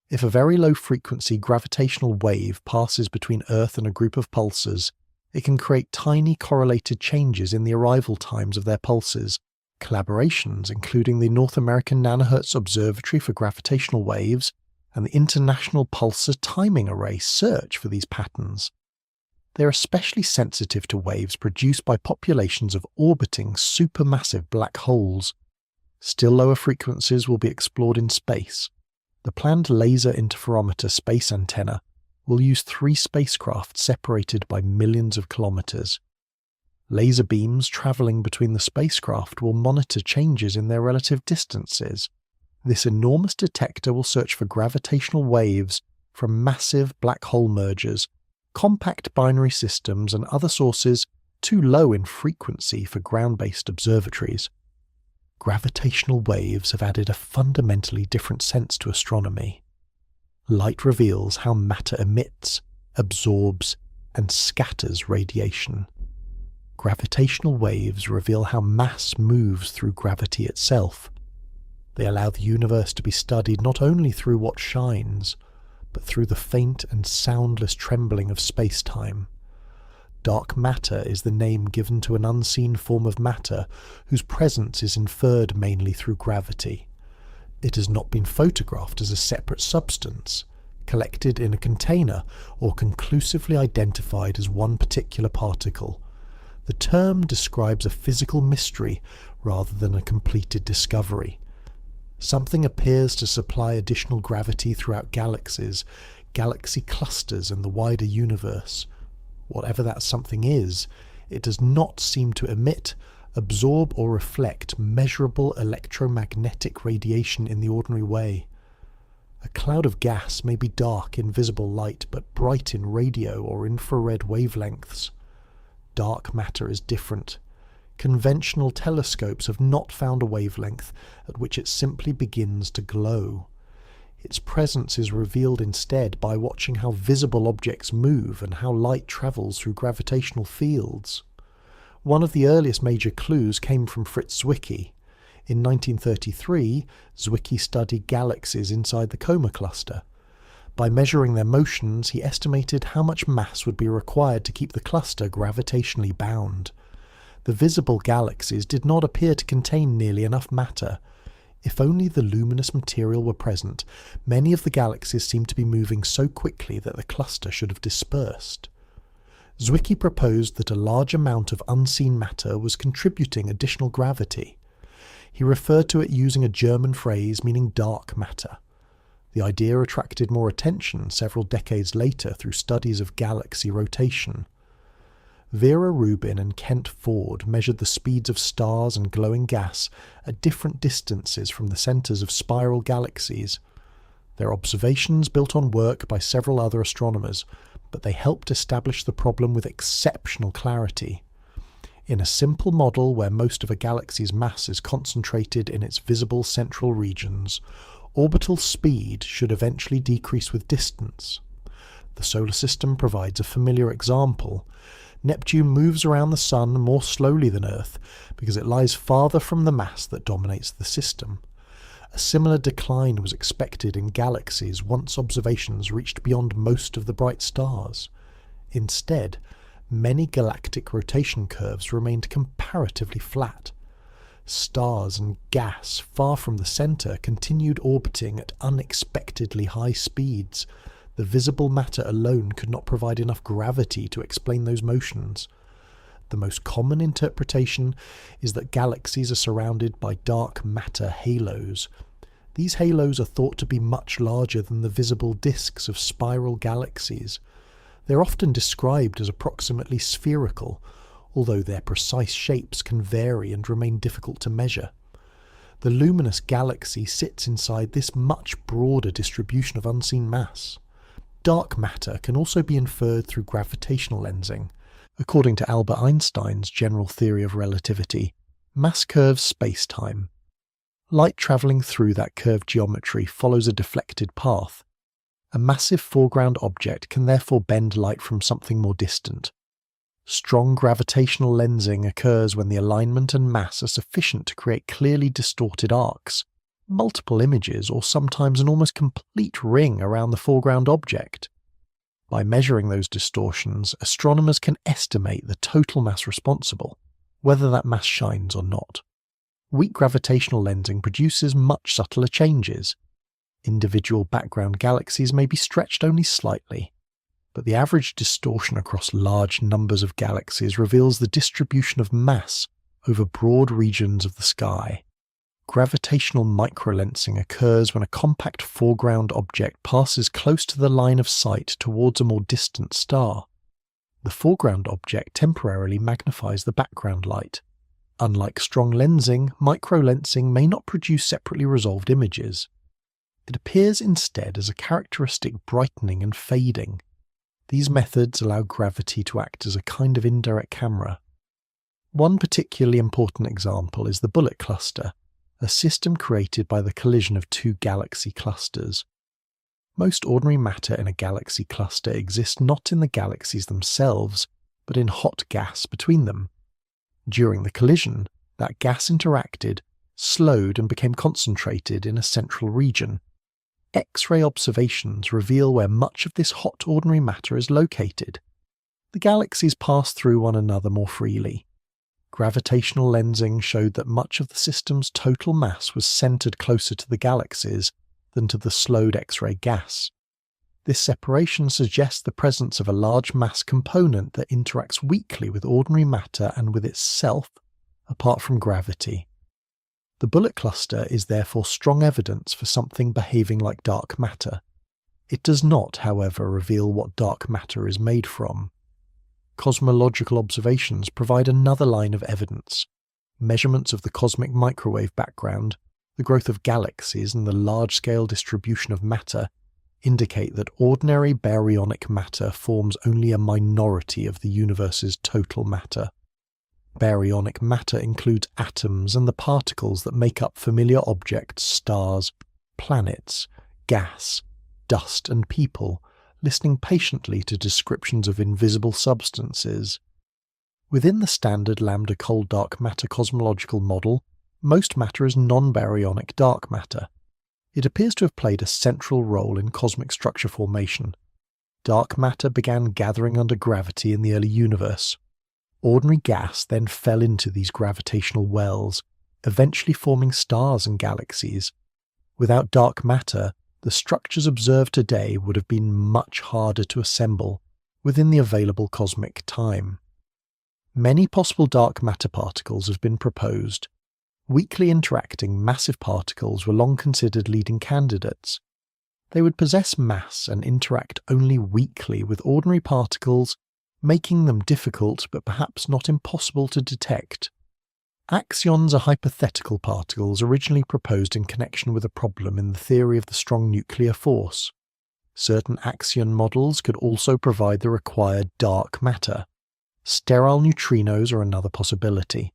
If a very low-frequency gravitational wave passes between Earth and a group of pulsars, it can create tiny correlated changes in the arrival times of their pulses. Collaborations, including the North American Nanohertz Observatory for Gravitational Waves and the International Pulsar Timing Array, search for these patterns. They are especially sensitive to waves produced by populations of orbiting supermassive black holes. Still lower frequencies will be explored in space. The planned laser interferometer space antenna will use 3 spacecraft separated by millions of kilometers. Laser beams traveling between the spacecraft will monitor changes in their relative distances. This enormous detector will search for gravitational waves from massive black hole mergers, compact binary systems and other sources too low in frequency for ground-based observatories. Gravitational waves have added a fundamentally different sense to astronomy. Light reveals how matter emits, absorbs, and scatters radiation. Gravitational waves reveal how mass moves through gravity itself. They allow the universe to be studied not only through what shines, but through the faint and soundless trembling of space-time. Dark matter is the name given to an unseen form of matter whose presence is inferred mainly through gravity. It has not been photographed as a separate substance, collected in a container, or conclusively identified as one particular particle. The term describes a physical mystery rather than a completed discovery. Something appears to supply additional gravity throughout galaxies, galaxy clusters, and the wider universe. Whatever that something is, it does not seem to emit, absorb, or reflect measurable electromagnetic radiation in the ordinary way. A cloud of gas may be dark in visible light, but bright in radio or infrared wavelengths. Dark matter is different. Conventional telescopes have not found a wavelength at which it simply begins to glow. Its presence is revealed instead by watching how visible objects move and how light travels through gravitational fields. One of the earliest major clues came from Fritz Zwicky. In 1933, Zwicky studied galaxies inside the Coma cluster. By measuring their motions, he estimated how much mass would be required to keep the cluster gravitationally bound. The visible galaxies did not appear to contain nearly enough matter. If only the luminous material were present, many of the galaxies seemed to be moving so quickly that the cluster should have dispersed. Zwicky proposed that a large amount of unseen matter was contributing additional gravity. He referred to it using a German phrase meaning dark matter. The idea attracted more attention several decades later through studies of galaxy rotation. Vera Rubin and Kent Ford measured the speeds of stars and glowing gas at different distances from the centres of spiral galaxies. Their observations built on work by several other astronomers, but they helped establish the problem with exceptional clarity. In a simple model where most of a galaxy's mass is concentrated in its visible central regions, orbital speed should eventually decrease with distance. The solar system provides a familiar example. Neptune moves around the Sun more slowly than Earth because it lies farther from the mass that dominates the system. A similar decline was expected in galaxies once observations reached beyond most of the bright stars. Instead, many galactic rotation curves remained comparatively flat. Stars and gas far from the centre continued orbiting at unexpectedly high speeds. The visible matter alone could not provide enough gravity to explain those motions. The most common interpretation is that galaxies are surrounded by dark matter halos. These halos are thought to be much larger than the visible disks of spiral galaxies. They are often described as approximately spherical, although their precise shapes can vary and remain difficult to measure. The luminous galaxy sits inside this much broader distribution of unseen mass. Dark matter can also be inferred through gravitational lensing. According to Albert Einstein's general theory of relativity, mass curves space-time. Light travelling through that curved geometry follows a deflected path. A massive foreground object can therefore bend light from something more distant. Strong gravitational lensing occurs when the alignment and mass are sufficient to create clearly distorted arcs, multiple images, or sometimes an almost complete ring around the foreground object. By measuring those distortions, astronomers can estimate the total mass responsible, whether that mass shines or not. Weak gravitational lensing produces much subtler changes. Individual background galaxies may be stretched only slightly, but the average distortion across large numbers of galaxies reveals the distribution of mass over broad regions of the sky. Gravitational microlensing occurs when a compact foreground object passes close to the line of sight towards a more distant star. The foreground object temporarily magnifies the background light. Unlike strong lensing, microlensing may not produce separately resolved images. It appears instead as a characteristic brightening and fading. These methods allow gravity to act as a kind of indirect camera. One particularly important example is the bullet cluster, a system created by the collision of two galaxy clusters. Most ordinary matter in a galaxy cluster exists not in the galaxies themselves, but in hot gas between them. During the collision, that gas interacted, slowed and became concentrated in a central region. X-ray observations reveal where much of this hot ordinary matter is located. The galaxies pass through one another more freely. Gravitational lensing showed that much of the system's total mass was centered closer to the galaxies than to the slowed X-ray gas. This separation suggests the presence of a large mass component that interacts weakly with ordinary matter and with itself, apart from gravity. The bullet cluster is therefore strong evidence for something behaving like dark matter. It does not, however, reveal what dark matter is made from. Cosmological observations provide another line of evidence. Measurements of the cosmic microwave background, the growth of galaxies and the large-scale distribution of matter indicate that ordinary baryonic matter forms only a minority of the universe's total matter. Baryonic matter includes atoms and the particles that make up familiar objects, stars, planets, gas, dust and people, listening patiently to descriptions of invisible substances. Within the standard lambda cold dark matter cosmological model, most matter is non-baryonic dark matter. It appears to have played a central role in cosmic structure formation. Dark matter began gathering under gravity in the early universe. Ordinary gas then fell into these gravitational wells, eventually forming stars and galaxies. Without dark matter, the structures observed today would have been much harder to assemble within the available cosmic time. Many possible dark matter particles have been proposed. Weakly interacting massive particles were long considered leading candidates. They would possess mass and interact only weakly with ordinary particles, making them difficult but perhaps not impossible to detect. Axions are hypothetical particles originally proposed in connection with a problem in the theory of the strong nuclear force. Certain axion models could also provide the required dark matter. Sterile neutrinos are another possibility.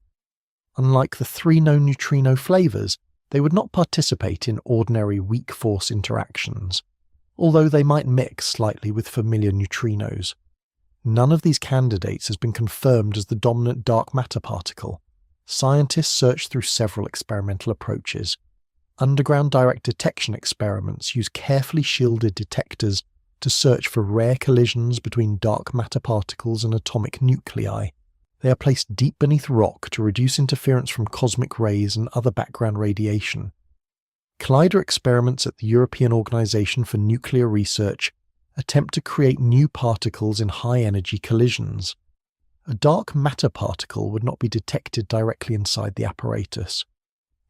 Unlike the 3 known neutrino flavors, they would not participate in ordinary weak force interactions, although they might mix slightly with familiar neutrinos. None of these candidates has been confirmed as the dominant dark matter particle. Scientists search through several experimental approaches. Underground direct detection experiments use carefully shielded detectors to search for rare collisions between dark matter particles and atomic nuclei. They are placed deep beneath rock to reduce interference from cosmic rays and other background radiation. Collider experiments at the European Organization for Nuclear Research attempt to create new particles in high-energy collisions. A dark matter particle would not be detected directly inside the apparatus.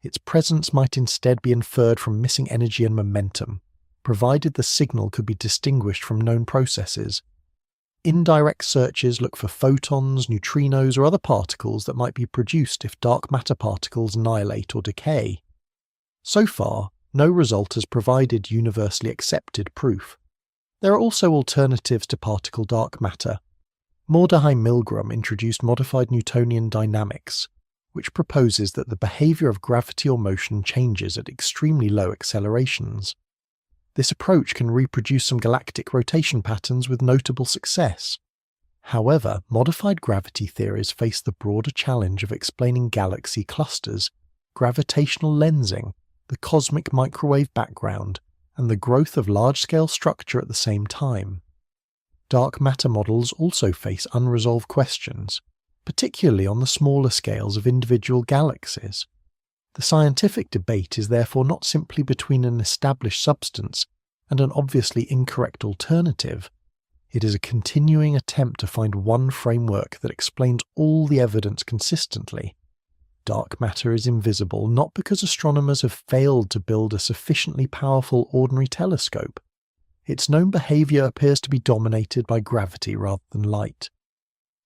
Its presence might instead be inferred from missing energy and momentum, provided the signal could be distinguished from known processes. Indirect searches look for photons, neutrinos, or other particles that might be produced if dark matter particles annihilate or decay. So far, no result has provided universally accepted proof. There are also alternatives to particle dark matter. Mordechai Milgram introduced modified Newtonian dynamics, which proposes that the behavior of gravity or motion changes at extremely low accelerations. This approach can reproduce some galactic rotation patterns with notable success. However, modified gravity theories face the broader challenge of explaining galaxy clusters, gravitational lensing, the cosmic microwave background, and the growth of large-scale structure at the same time. Dark matter models also face unresolved questions, particularly on the smaller scales of individual galaxies. The scientific debate is therefore not simply between an established substance and an obviously incorrect alternative. It is a continuing attempt to find one framework that explains all the evidence consistently. Dark matter is invisible not because astronomers have failed to build a sufficiently powerful ordinary telescope. Its known behavior appears to be dominated by gravity rather than light.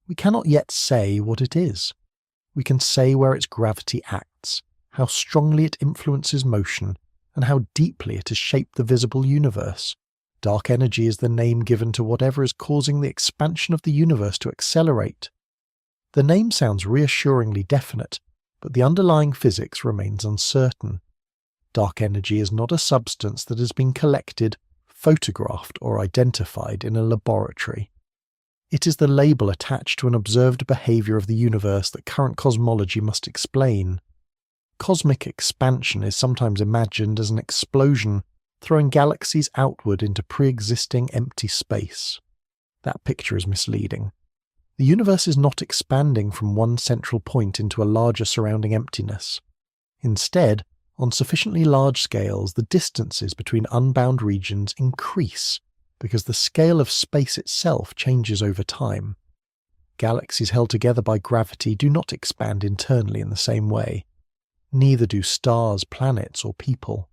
We cannot yet say what it is. We can say where its gravity acts, how strongly it influences motion, and how deeply it has shaped the visible universe. Dark energy is the name given to whatever is causing the expansion of the universe to accelerate. The name sounds reassuringly definite, but the underlying physics remains uncertain. Dark energy is not a substance that has been collected, photographed, or identified in a laboratory. It is the label attached to an observed behavior of the universe that current cosmology must explain. Cosmic expansion is sometimes imagined as an explosion, throwing galaxies outward into pre-existing empty space. That picture is misleading. The universe is not expanding from one central point into a larger surrounding emptiness. Instead, on sufficiently large scales, the distances between unbound regions increase because the scale of space itself changes over time. Galaxies held together by gravity do not expand internally in the same way. Neither do stars, planets, or people.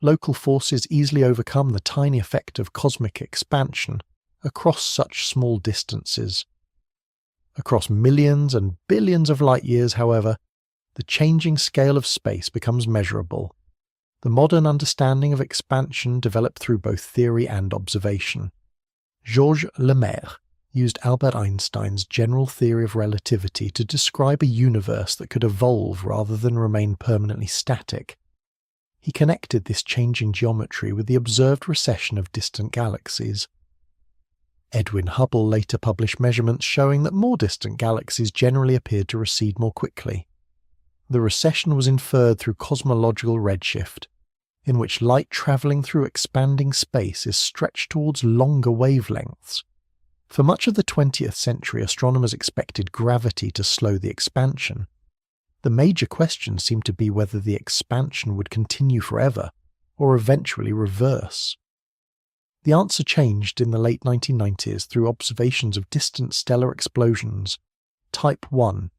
Local forces easily overcome the tiny effect of cosmic expansion across such small distances. Across millions and billions of light years, however, the changing scale of space becomes measurable. The modern understanding of expansion developed through both theory and observation. Georges Lemaire used Albert Einstein's general theory of relativity to describe a universe that could evolve rather than remain permanently static. He connected this changing geometry with the observed recession of distant galaxies. Edwin Hubble later published measurements showing that more distant galaxies generally appeared to recede more quickly. The recession was inferred through cosmological redshift, in which light travelling through expanding space is stretched towards longer wavelengths. For much of the 20th century, astronomers expected gravity to slow the expansion. The major question seemed to be whether the expansion would continue forever, or eventually reverse. The answer changed in the late 1990s through observations of distant stellar explosions. Type 1.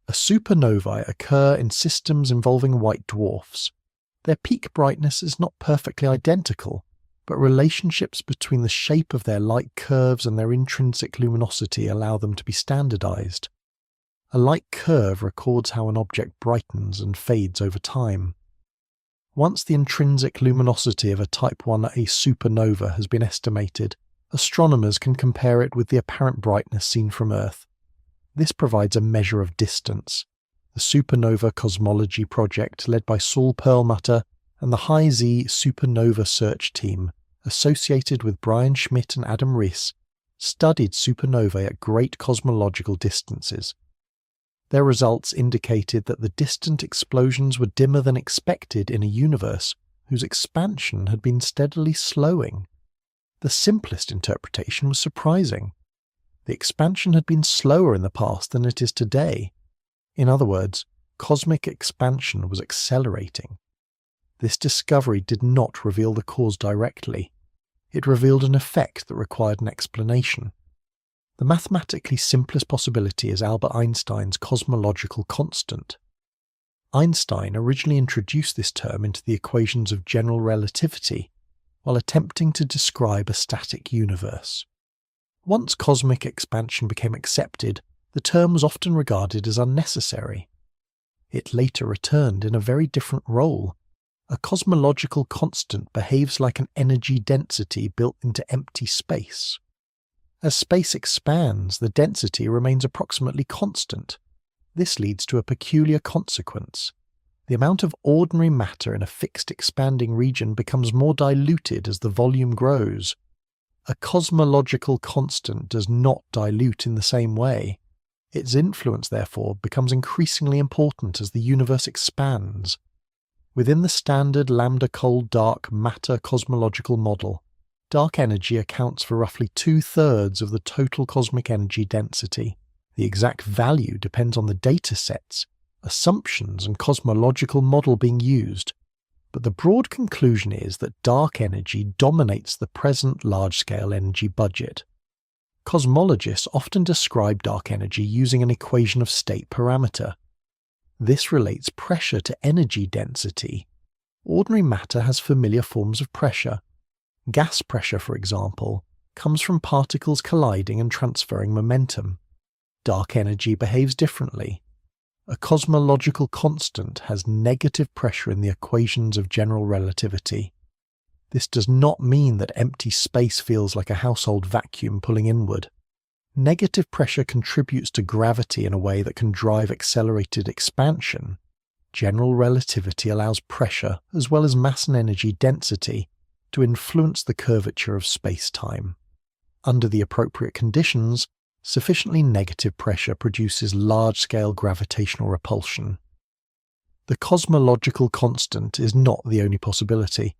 A supernovae occur in systems involving white dwarfs. Their peak brightness is not perfectly identical, but relationships between the shape of their light curves and their intrinsic luminosity allow them to be standardized. A light curve records how an object brightens and fades over time. Once the intrinsic luminosity of a Type 1a supernova has been estimated, astronomers can compare it with the apparent brightness seen from Earth. This provides a measure of distance. The Supernova Cosmology Project, led by Saul Perlmutter and the High Z Supernova Search Team, associated with Brian Schmidt and Adam Riess, studied supernovae at great cosmological distances. Their results indicated that the distant explosions were dimmer than expected in a universe whose expansion had been steadily slowing. The simplest interpretation was surprising. The expansion had been slower in the past than it is today. In other words, cosmic expansion was accelerating. This discovery did not reveal the cause directly. It revealed an effect that required an explanation. The mathematically simplest possibility is Albert Einstein's cosmological constant. Einstein originally introduced this term into the equations of general relativity while attempting to describe a static universe. Once cosmic expansion became accepted, the term was often regarded as unnecessary. It later returned in a very different role. A cosmological constant behaves like an energy density built into empty space. As space expands, the density remains approximately constant. This leads to a peculiar consequence. The amount of ordinary matter in a fixed expanding region becomes more diluted as the volume grows. A cosmological constant does not dilute in the same way. Its influence, therefore, becomes increasingly important as the universe expands. Within the standard lambda-cold dark matter cosmological model, dark energy accounts for roughly 2/3 of the total cosmic energy density. The exact value depends on the data sets, assumptions, and cosmological model being used. But the broad conclusion is that dark energy dominates the present large-scale energy budget. Cosmologists often describe dark energy using an equation of state parameter. This relates pressure to energy density. Ordinary matter has familiar forms of pressure. Gas pressure, for example, comes from particles colliding and transferring momentum. Dark energy behaves differently. A cosmological constant has negative pressure in the equations of general relativity. This does not mean that empty space feels like a household vacuum pulling inward. Negative pressure contributes to gravity in a way that can drive accelerated expansion. General relativity allows pressure, as well as mass and energy density, to influence the curvature of space-time. Under the appropriate conditions, sufficiently negative pressure produces large-scale gravitational repulsion. The cosmological constant is not the only possibility.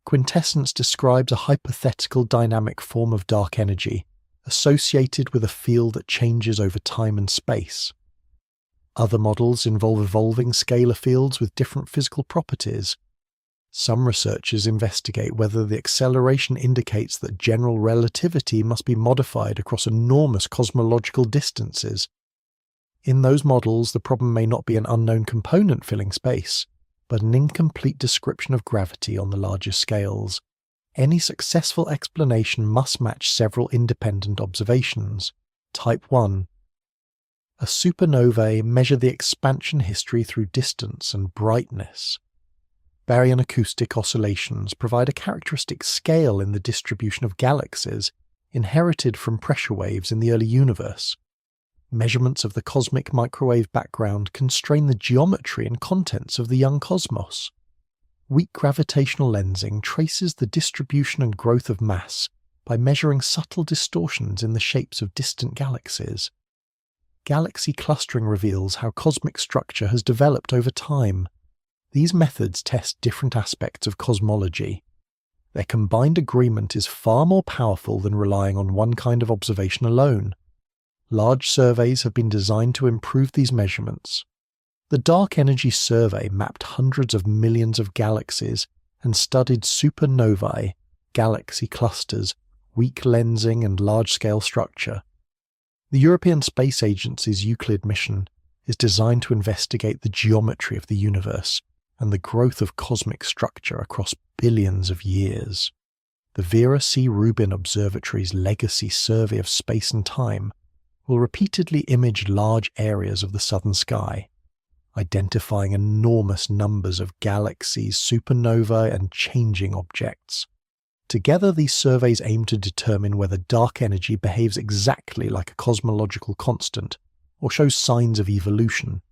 Quintessence describes a hypothetical dynamic form of dark energy associated with a field that changes over time and space. Other models involve evolving scalar fields with different physical properties. Some researchers investigate whether the acceleration indicates that general relativity must be modified across enormous cosmological distances. In those models, the problem may not be an unknown component filling space, but an incomplete description of gravity on the larger scales. Any successful explanation must match several independent observations. Type 1. A supernovae measure the expansion history through distance and brightness. Baryon acoustic oscillations provide a characteristic scale in the distribution of galaxies inherited from pressure waves in the early universe. Measurements of the cosmic microwave background constrain the geometry and contents of the young cosmos. Weak gravitational lensing traces the distribution and growth of mass by measuring subtle distortions in the shapes of distant galaxies. Galaxy clustering reveals how cosmic structure has developed over time. These methods test different aspects of cosmology. Their combined agreement is far more powerful than relying on one kind of observation alone. Large surveys have been designed to improve these measurements. The Dark Energy Survey mapped hundreds of millions of galaxies and studied supernovae, galaxy clusters, weak lensing and large-scale structure. The European Space Agency's Euclid mission is designed to investigate the geometry of the universe and the growth of cosmic structure across billions of years. The Vera C. Rubin Observatory's Legacy Survey of Space and Time will repeatedly image large areas of the southern sky, identifying enormous numbers of galaxies, supernovae, and changing objects. Together, these surveys aim to determine whether dark energy behaves exactly like a cosmological constant or shows signs of evolution.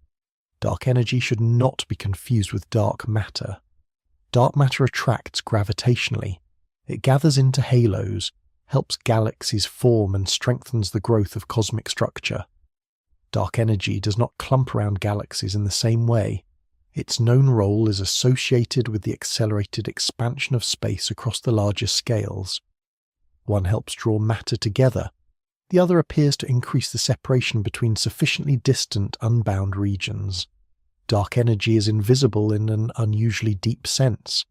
Dark energy should not be confused with dark matter. Dark matter attracts gravitationally. It gathers into halos, helps galaxies form, and strengthens the growth of cosmic structure. Dark energy does not clump around galaxies in the same way. Its known role is associated with the accelerated expansion of space across the largest scales. One helps draw matter together. The other appears to increase the separation between sufficiently distant, unbound regions. Dark energy is invisible in an unusually deep sense.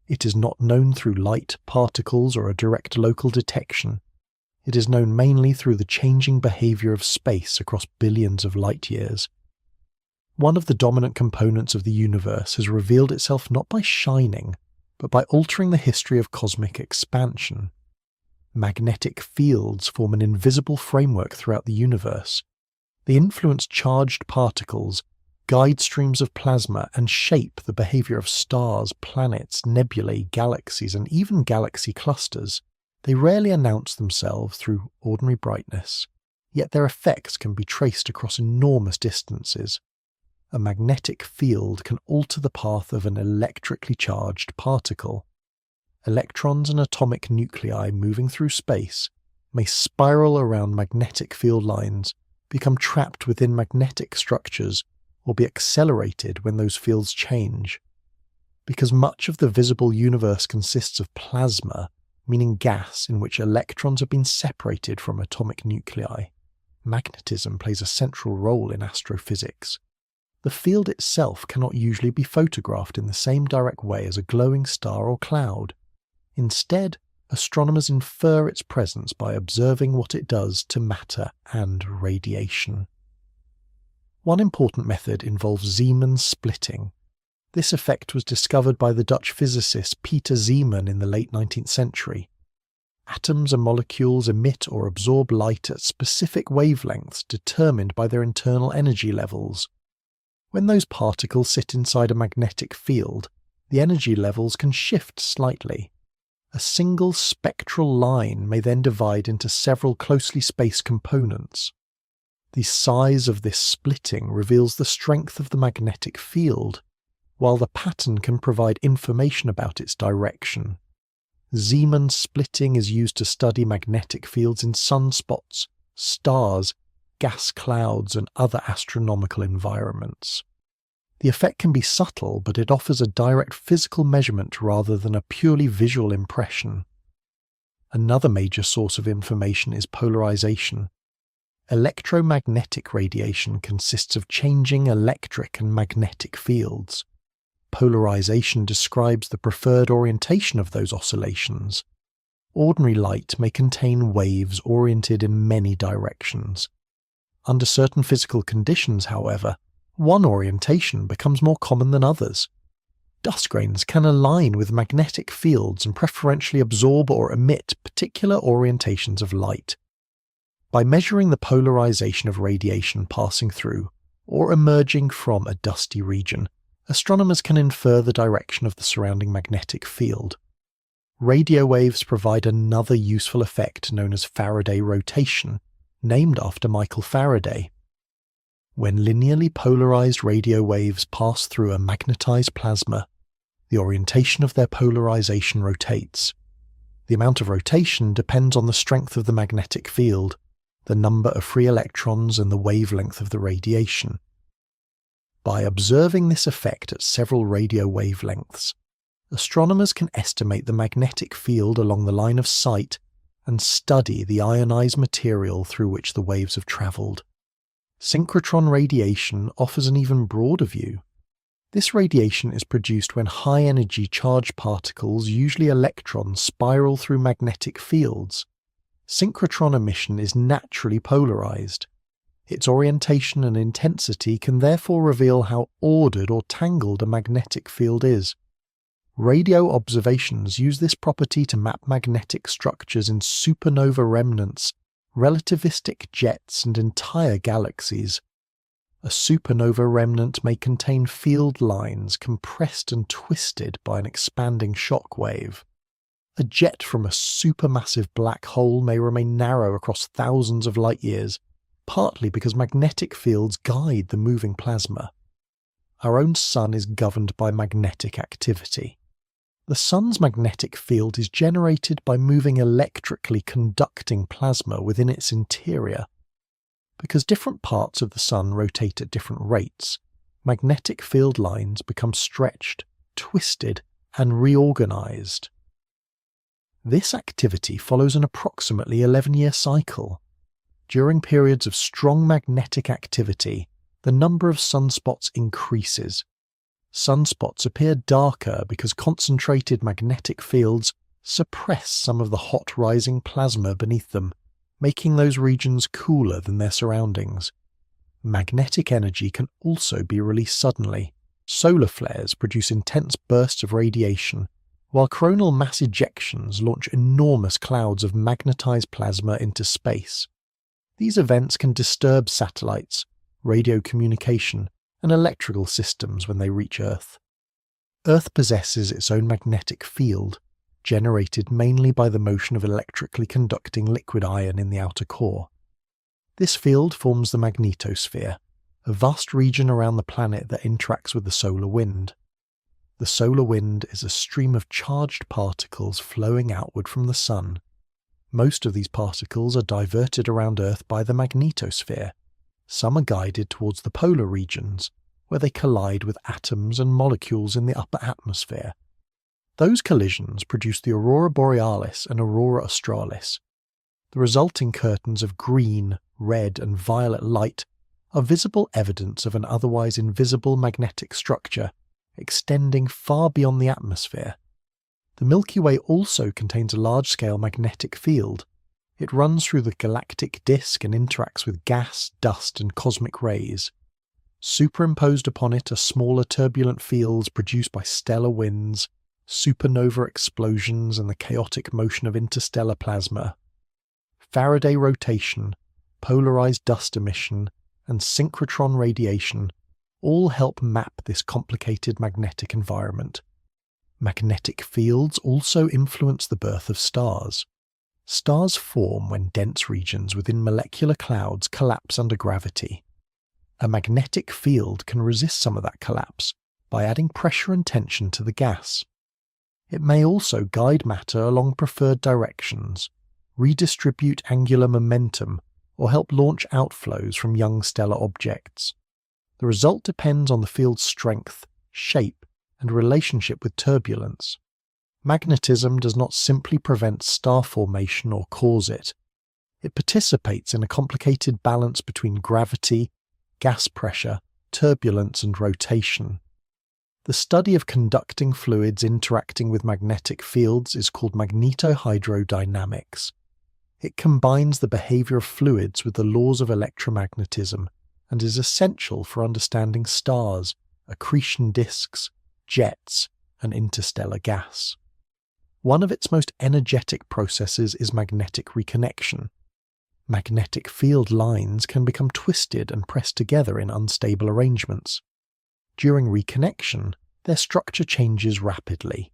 It is not known through light, particles, or a direct local detection. It is known mainly through the changing behavior of space across billions of light years. One of the dominant components of the universe has revealed itself not by shining, but by altering the history of cosmic expansion. Magnetic fields form an invisible framework throughout the universe. They influence charged particles, guide streams of plasma, and shape the behavior of stars, planets, nebulae, galaxies, and even galaxy clusters. They rarely announce themselves through ordinary brightness, yet their effects can be traced across enormous distances. A magnetic field can alter the path of an electrically charged particle. Electrons and atomic nuclei moving through space may spiral around magnetic field lines, become trapped within magnetic structures, or be accelerated when those fields change. Because much of the visible universe consists of plasma, meaning gas in which electrons have been separated from atomic nuclei, magnetism plays a central role in astrophysics. The field itself cannot usually be photographed in the same direct way as a glowing star or cloud. Instead, astronomers infer its presence by observing what it does to matter and radiation. One important method involves Zeeman splitting. This effect was discovered by the Dutch physicist Peter Zeeman in the late 19th century. Atoms and molecules emit or absorb light at specific wavelengths determined by their internal energy levels. When those particles sit inside a magnetic field, the energy levels can shift slightly. A single spectral line may then divide into several closely spaced components. The size of this splitting reveals the strength of the magnetic field, while the pattern can provide information about its direction. Zeeman splitting is used to study magnetic fields in sunspots, stars, gas clouds, and other astronomical environments. The effect can be subtle, but it offers a direct physical measurement rather than a purely visual impression. Another major source of information is polarization. Electromagnetic radiation consists of changing electric and magnetic fields. Polarization describes the preferred orientation of those oscillations. Ordinary light may contain waves oriented in many directions. Under certain physical conditions, however, one orientation becomes more common than others. Dust grains can align with magnetic fields and preferentially absorb or emit particular orientations of light. By measuring the polarization of radiation passing through or emerging from a dusty region, astronomers can infer the direction of the surrounding magnetic field. Radio waves provide another useful effect known as Faraday rotation, named after Michael Faraday. When linearly polarized radio waves pass through a magnetized plasma, the orientation of their polarization rotates. The amount of rotation depends on the strength of the magnetic field, the number of free electrons, and the wavelength of the radiation. By observing this effect at several radio wavelengths, astronomers can estimate the magnetic field along the line of sight and study the ionized material through which the waves have traveled. Synchrotron radiation offers an even broader view. This radiation is produced when high-energy charged particles, usually electrons, spiral through magnetic fields. Synchrotron emission is naturally polarized. Its orientation and intensity can therefore reveal how ordered or tangled a magnetic field is. Radio observations use this property to map magnetic structures in supernova remnants, relativistic jets, and entire galaxies. A supernova remnant may contain field lines compressed and twisted by an expanding shock wave. A jet from a supermassive black hole may remain narrow across thousands of light years, partly because magnetic fields guide the moving plasma. Our own sun is governed by magnetic activity. The sun's magnetic field is generated by moving electrically conducting plasma within its interior. Because different parts of the sun rotate at different rates, magnetic field lines become stretched, twisted, and reorganized. This activity follows an approximately 11-year cycle. During periods of strong magnetic activity, the number of sunspots increases. Sunspots appear darker because concentrated magnetic fields suppress some of the hot rising plasma beneath them, making those regions cooler than their surroundings. Magnetic energy can also be released suddenly. Solar flares produce intense bursts of radiation, while coronal mass ejections launch enormous clouds of magnetized plasma into space. These events can disturb satellites, radio communication, and electrical systems when they reach Earth. Earth possesses its own magnetic field, generated mainly by the motion of electrically conducting liquid iron in the outer core. This field forms the magnetosphere, a vast region around the planet that interacts with the solar wind. The solar wind is a stream of charged particles flowing outward from the sun. Most of these particles are diverted around Earth by the magnetosphere. Some are guided towards the polar regions, where they collide with atoms and molecules in the upper atmosphere. Those collisions produce the aurora borealis and aurora australis. The resulting curtains of green, red, and violet light are visible evidence of an otherwise invisible magnetic structure extending far beyond the atmosphere. The Milky Way also contains a large-scale magnetic field. It runs through the galactic disk and interacts with gas, dust, and cosmic rays. Superimposed upon it are smaller turbulent fields produced by stellar winds, supernova explosions, and the chaotic motion of interstellar plasma. Faraday rotation, polarized dust emission, and synchrotron radiation all help map this complicated magnetic environment. Magnetic fields also influence the birth of stars. Stars form when dense regions within molecular clouds collapse under gravity. A magnetic field can resist some of that collapse by adding pressure and tension to the gas. It may also guide matter along preferred directions, redistribute angular momentum, or help launch outflows from young stellar objects. The result depends on the field's strength, shape, and relationship with turbulence. Magnetism does not simply prevent star formation or cause it. It participates in a complicated balance between gravity, gas pressure, turbulence, and rotation. The study of conducting fluids interacting with magnetic fields is called magnetohydrodynamics. It combines the behavior of fluids with the laws of electromagnetism and is essential for understanding stars, accretion disks, jets, and interstellar gas. One of its most energetic processes is magnetic reconnection. Magnetic field lines can become twisted and pressed together in unstable arrangements. During reconnection, their structure changes rapidly.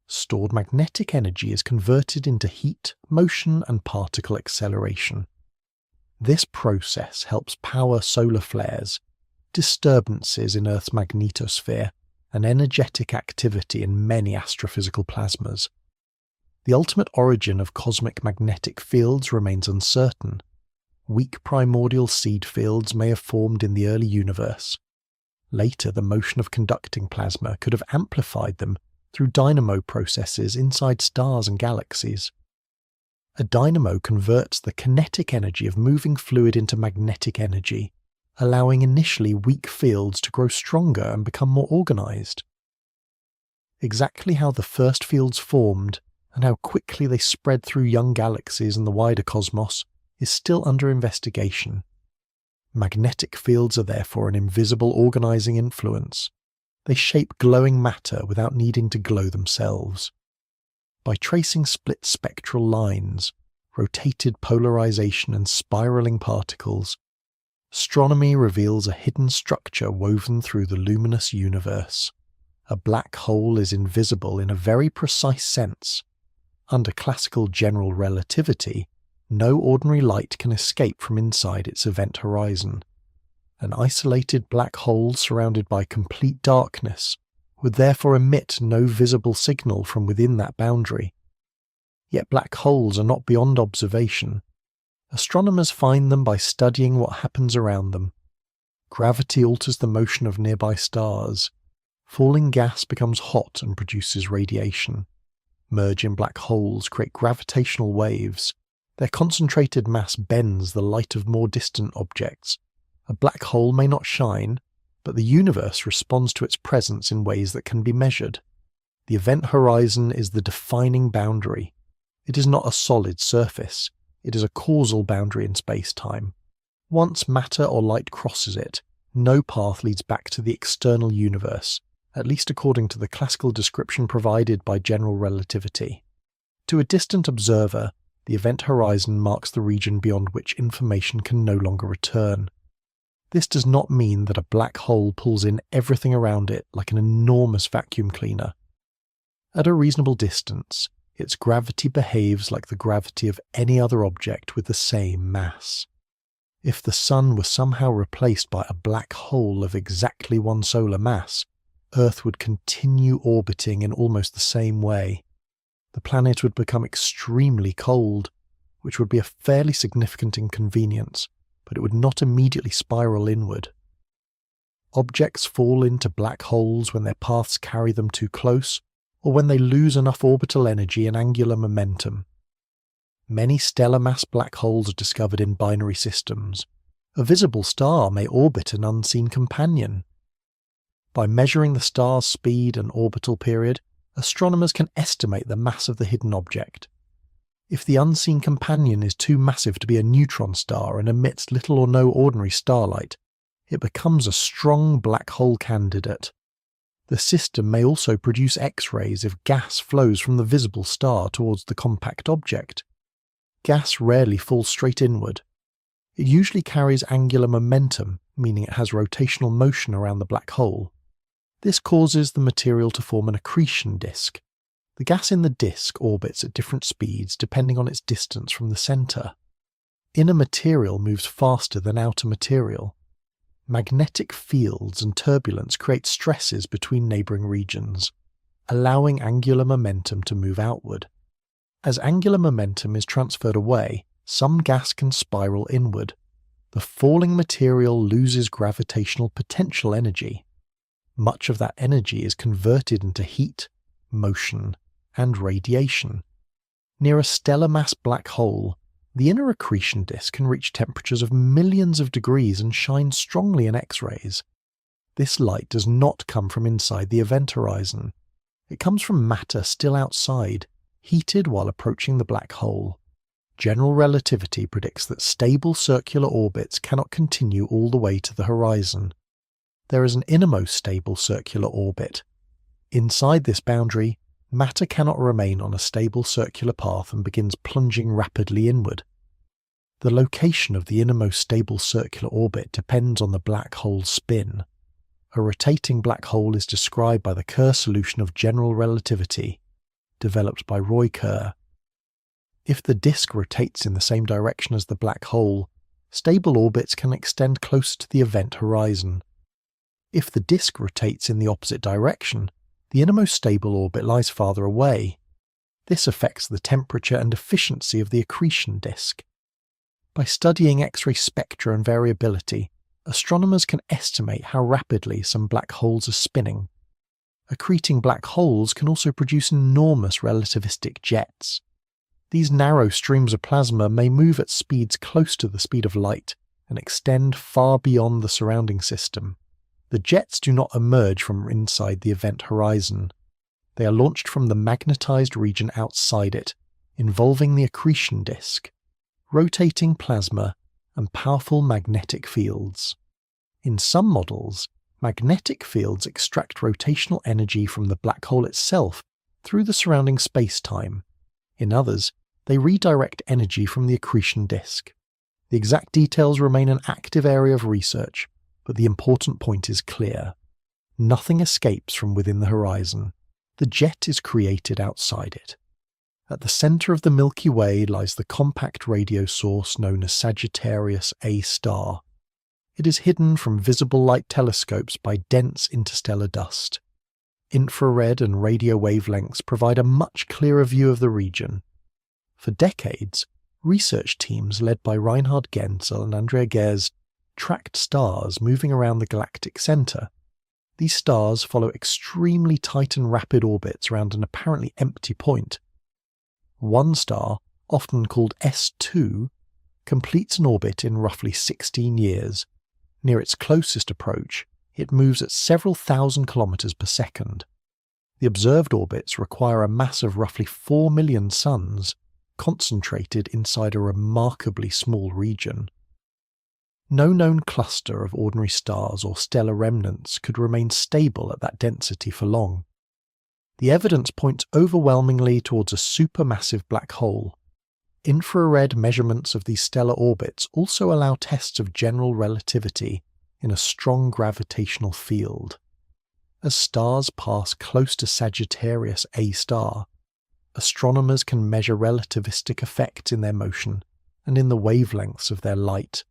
Stored magnetic energy is converted into heat, motion, and particle acceleration. This process helps power solar flares, disturbances in Earth's magnetosphere, and energetic activity in many astrophysical plasmas. The ultimate origin of cosmic magnetic fields remains uncertain. Weak primordial seed fields may have formed in the early universe. Later, the motion of conducting plasma could have amplified them through dynamo processes inside stars and galaxies. A dynamo converts the kinetic energy of moving fluid into magnetic energy, allowing initially weak fields to grow stronger and become more organized. Exactly how the first fields formed and how quickly they spread through young galaxies and the wider cosmos is still under investigation. Magnetic fields are therefore an invisible organizing influence. They shape glowing matter without needing to glow themselves. By tracing split spectral lines, rotated polarization and spiraling particles, astronomy reveals a hidden structure woven through the luminous universe. A black hole is invisible in a very precise sense. Under classical general relativity, no ordinary light can escape from inside its event horizon. An isolated black hole surrounded by complete darkness would therefore emit no visible signal from within that boundary. Yet black holes are not beyond observation. Astronomers find them by studying what happens around them. Gravity alters the motion of nearby stars. Falling gas becomes hot and produces radiation. Merging black holes create gravitational waves. Their concentrated mass bends the light of more distant objects. A black hole may not shine, but the universe responds to its presence in ways that can be measured. The event horizon is the defining boundary. It is not a solid surface. It is a causal boundary in space-time. Once matter or light crosses it, no path leads back to the external universe, at least according to the classical description provided by general relativity. To a distant observer, the event horizon marks the region beyond which information can no longer return. This does not mean that a black hole pulls in everything around it like an enormous vacuum cleaner. At a reasonable distance, its gravity behaves like the gravity of any other object with the same mass. If the Sun were somehow replaced by a black hole of exactly one solar mass, Earth would continue orbiting in almost the same way. The planet would become extremely cold, which would be a fairly significant inconvenience, but it would not immediately spiral inward. Objects fall into black holes when their paths carry them too close, or when they lose enough orbital energy and angular momentum. Many stellar mass black holes are discovered in binary systems. A visible star may orbit an unseen companion. By measuring the star's speed and orbital period, astronomers can estimate the mass of the hidden object. If the unseen companion is too massive to be a neutron star and emits little or no ordinary starlight, it becomes a strong black hole candidate. The system may also produce X-rays if gas flows from the visible star towards the compact object. Gas rarely falls straight inward. It usually carries angular momentum, meaning it has rotational motion around the black hole. This causes the material to form an accretion disk. The gas in the disk orbits at different speeds depending on its distance from the center. Inner material moves faster than outer material. Magnetic fields and turbulence create stresses between neighboring regions, allowing angular momentum to move outward. As angular momentum is transferred away, some gas can spiral inward. The falling material loses gravitational potential energy. Much of that energy is converted into heat, motion, and radiation. Near a stellar mass black hole, the inner accretion disk can reach temperatures of millions of degrees and shine strongly in X-rays. This light does not come from inside the event horizon. It comes from matter still outside, heated while approaching the black hole. General relativity predicts that stable circular orbits cannot continue all the way to the horizon. There is an innermost stable circular orbit. Inside this boundary, matter cannot remain on a stable circular path and begins plunging rapidly inward. The location of the innermost stable circular orbit depends on the black hole's spin. A rotating black hole is described by the Kerr solution of general relativity, developed by Roy Kerr. If the disk rotates in the same direction as the black hole, stable orbits can extend closer to the event horizon. If the disk rotates in the opposite direction, the innermost stable orbit lies farther away. This affects the temperature and efficiency of the accretion disk. By studying X-ray spectra and variability, astronomers can estimate how rapidly some black holes are spinning. Accreting black holes can also produce enormous relativistic jets. These narrow streams of plasma may move at speeds close to the speed of light and extend far beyond the surrounding system. The jets do not emerge from inside the event horizon. They are launched from the magnetized region outside it, involving the accretion disk. Rotating plasma and powerful magnetic fields. In some models, magnetic fields extract rotational energy from the black hole itself through the surrounding space-time. In others, they redirect energy from the accretion disk. The exact details remain an active area of research, but the important point is clear. Nothing escapes from within the horizon. The jet is created outside it. At the centre of the Milky Way lies the compact radio source known as Sagittarius A star. It is hidden from visible light telescopes by dense interstellar dust. Infrared and radio wavelengths provide a much clearer view of the region. For decades, research teams led by Reinhard Genzel and Andrea Ghez tracked stars moving around the galactic centre. These stars follow extremely tight and rapid orbits around an apparently empty point. One star, often called S2, completes an orbit in roughly 16 years. Near its closest approach, it moves at several thousand kilometers per second. The observed orbits require a mass of roughly 4 million suns, concentrated inside a remarkably small region. No known cluster of ordinary stars or stellar remnants could remain stable at that density for long. The evidence points overwhelmingly towards a supermassive black hole. Infrared measurements of these stellar orbits also allow tests of general relativity in a strong gravitational field. As stars pass close to Sagittarius A star, astronomers can measure relativistic effects in their motion and in the wavelengths of their light.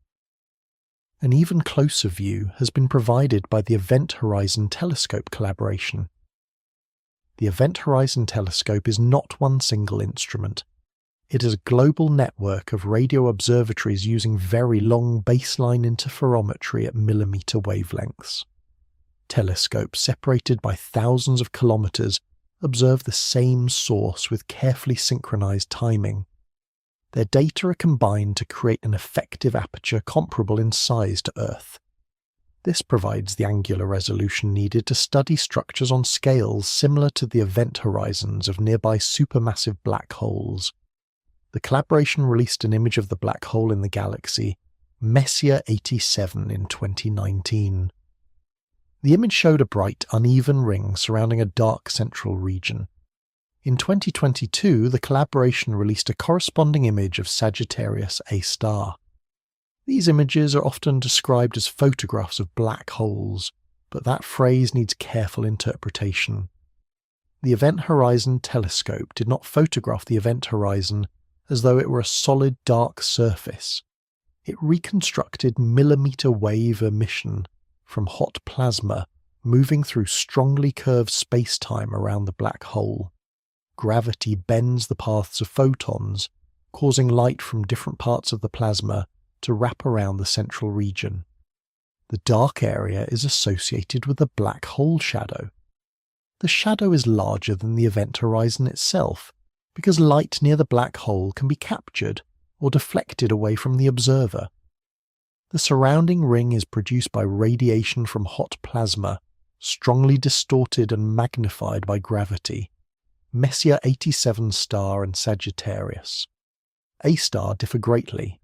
An even closer view has been provided by the Event Horizon Telescope collaboration. The Event Horizon Telescope is not one single instrument. It is a global network of radio observatories using very long baseline interferometry at millimeter wavelengths. Telescopes separated by thousands of kilometers observe the same source with carefully synchronized timing. Their data are combined to create an effective aperture comparable in size to Earth. This provides the angular resolution needed to study structures on scales similar to the event horizons of nearby supermassive black holes. The collaboration released an image of the black hole in the galaxy, Messier 87, in 2019. The image showed a bright, uneven ring surrounding a dark central region. In 2022, the collaboration released a corresponding image of Sagittarius A star. These images are often described as photographs of black holes, but that phrase needs careful interpretation. The Event Horizon Telescope did not photograph the event horizon as though it were a solid dark surface. It reconstructed millimeter wave emission from hot plasma moving through strongly curved space-time around the black hole. Gravity bends the paths of photons, causing light from different parts of the plasma to wrap around the central region. The dark area is associated with a black hole shadow. The shadow is larger than the event horizon itself, because light near the black hole can be captured or deflected away from the observer. The surrounding ring is produced by radiation from hot plasma, strongly distorted and magnified by gravity. Messier 87 star and Sagittarius. A star differ greatly.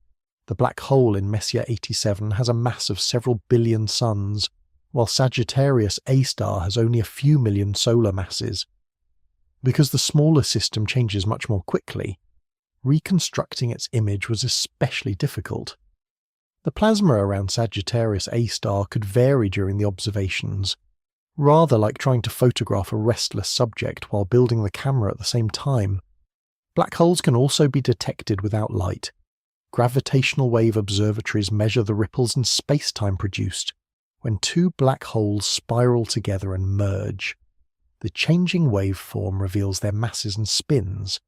The black hole in Messier 87 has a mass of several billion suns, while Sagittarius A star has only a few million solar masses. Because the smaller system changes much more quickly, reconstructing its image was especially difficult. The plasma around Sagittarius A star could vary during the observations, rather like trying to photograph a restless subject while building the camera at the same time. Black holes can also be detected without light. Gravitational wave observatories measure the ripples in space-time produced when two black holes spiral together and merge. The changing waveform reveals their masses and spins.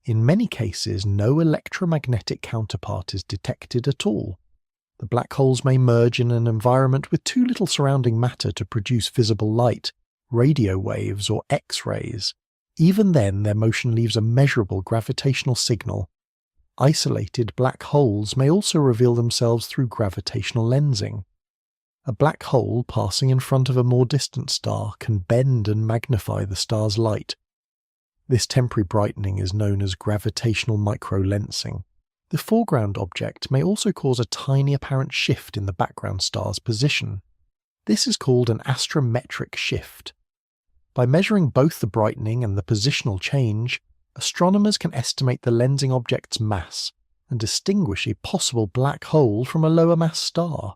In many cases, no electromagnetic counterpart is detected at all. The black holes may merge in an environment with too little surrounding matter to produce visible light, radio waves, or X-rays. Even then, their motion leaves a measurable gravitational signal. Isolated black holes may also reveal themselves through gravitational lensing. A black hole passing in front of a more distant star can bend and magnify the star's light. This temporary brightening is known as gravitational microlensing. The foreground object may also cause a tiny apparent shift in the background star's position. This is called an astrometric shift. By measuring both the brightening and the positional change, astronomers can estimate the lensing object's mass and distinguish a possible black hole from a lower mass star.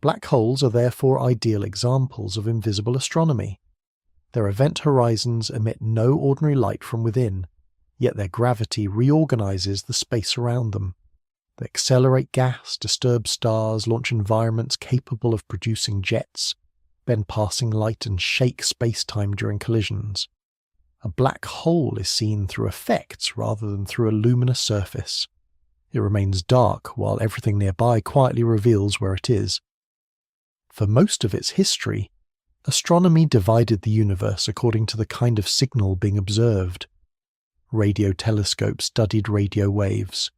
Black holes are therefore ideal examples of invisible astronomy. Their event horizons emit no ordinary light from within, yet their gravity reorganizes the space around them. They accelerate gas, disturb stars, launch environments capable of producing jets, bend passing light and shake space-time during collisions. A black hole is seen through effects rather than through a luminous surface. It remains dark while everything nearby quietly reveals where it is. For most of its history, astronomy divided the universe according to the kind of signal being observed. Radio telescopes studied radio waves.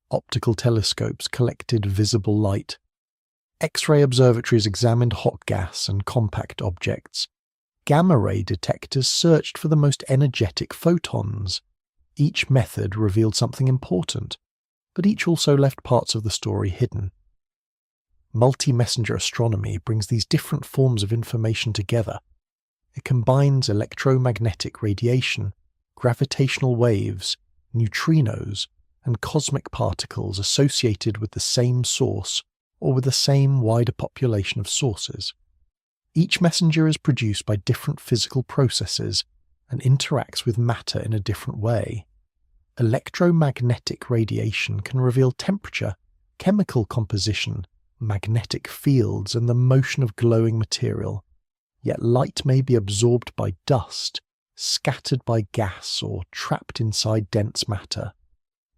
Optical telescopes collected visible light. X-ray observatories examined hot gas and compact objects. Gamma-ray detectors searched for the most energetic photons. Each method revealed something important, but each also left parts of the story hidden. Multi-messenger astronomy brings these different forms of information together. It combines electromagnetic radiation, gravitational waves, neutrinos, and cosmic particles associated with the same source or with the same wider population of sources. Each messenger is produced by different physical processes and interacts with matter in a different way. Electromagnetic radiation can reveal temperature, chemical composition, magnetic fields, and the motion of glowing material. Yet light may be absorbed by dust, scattered by gas, or trapped inside dense matter.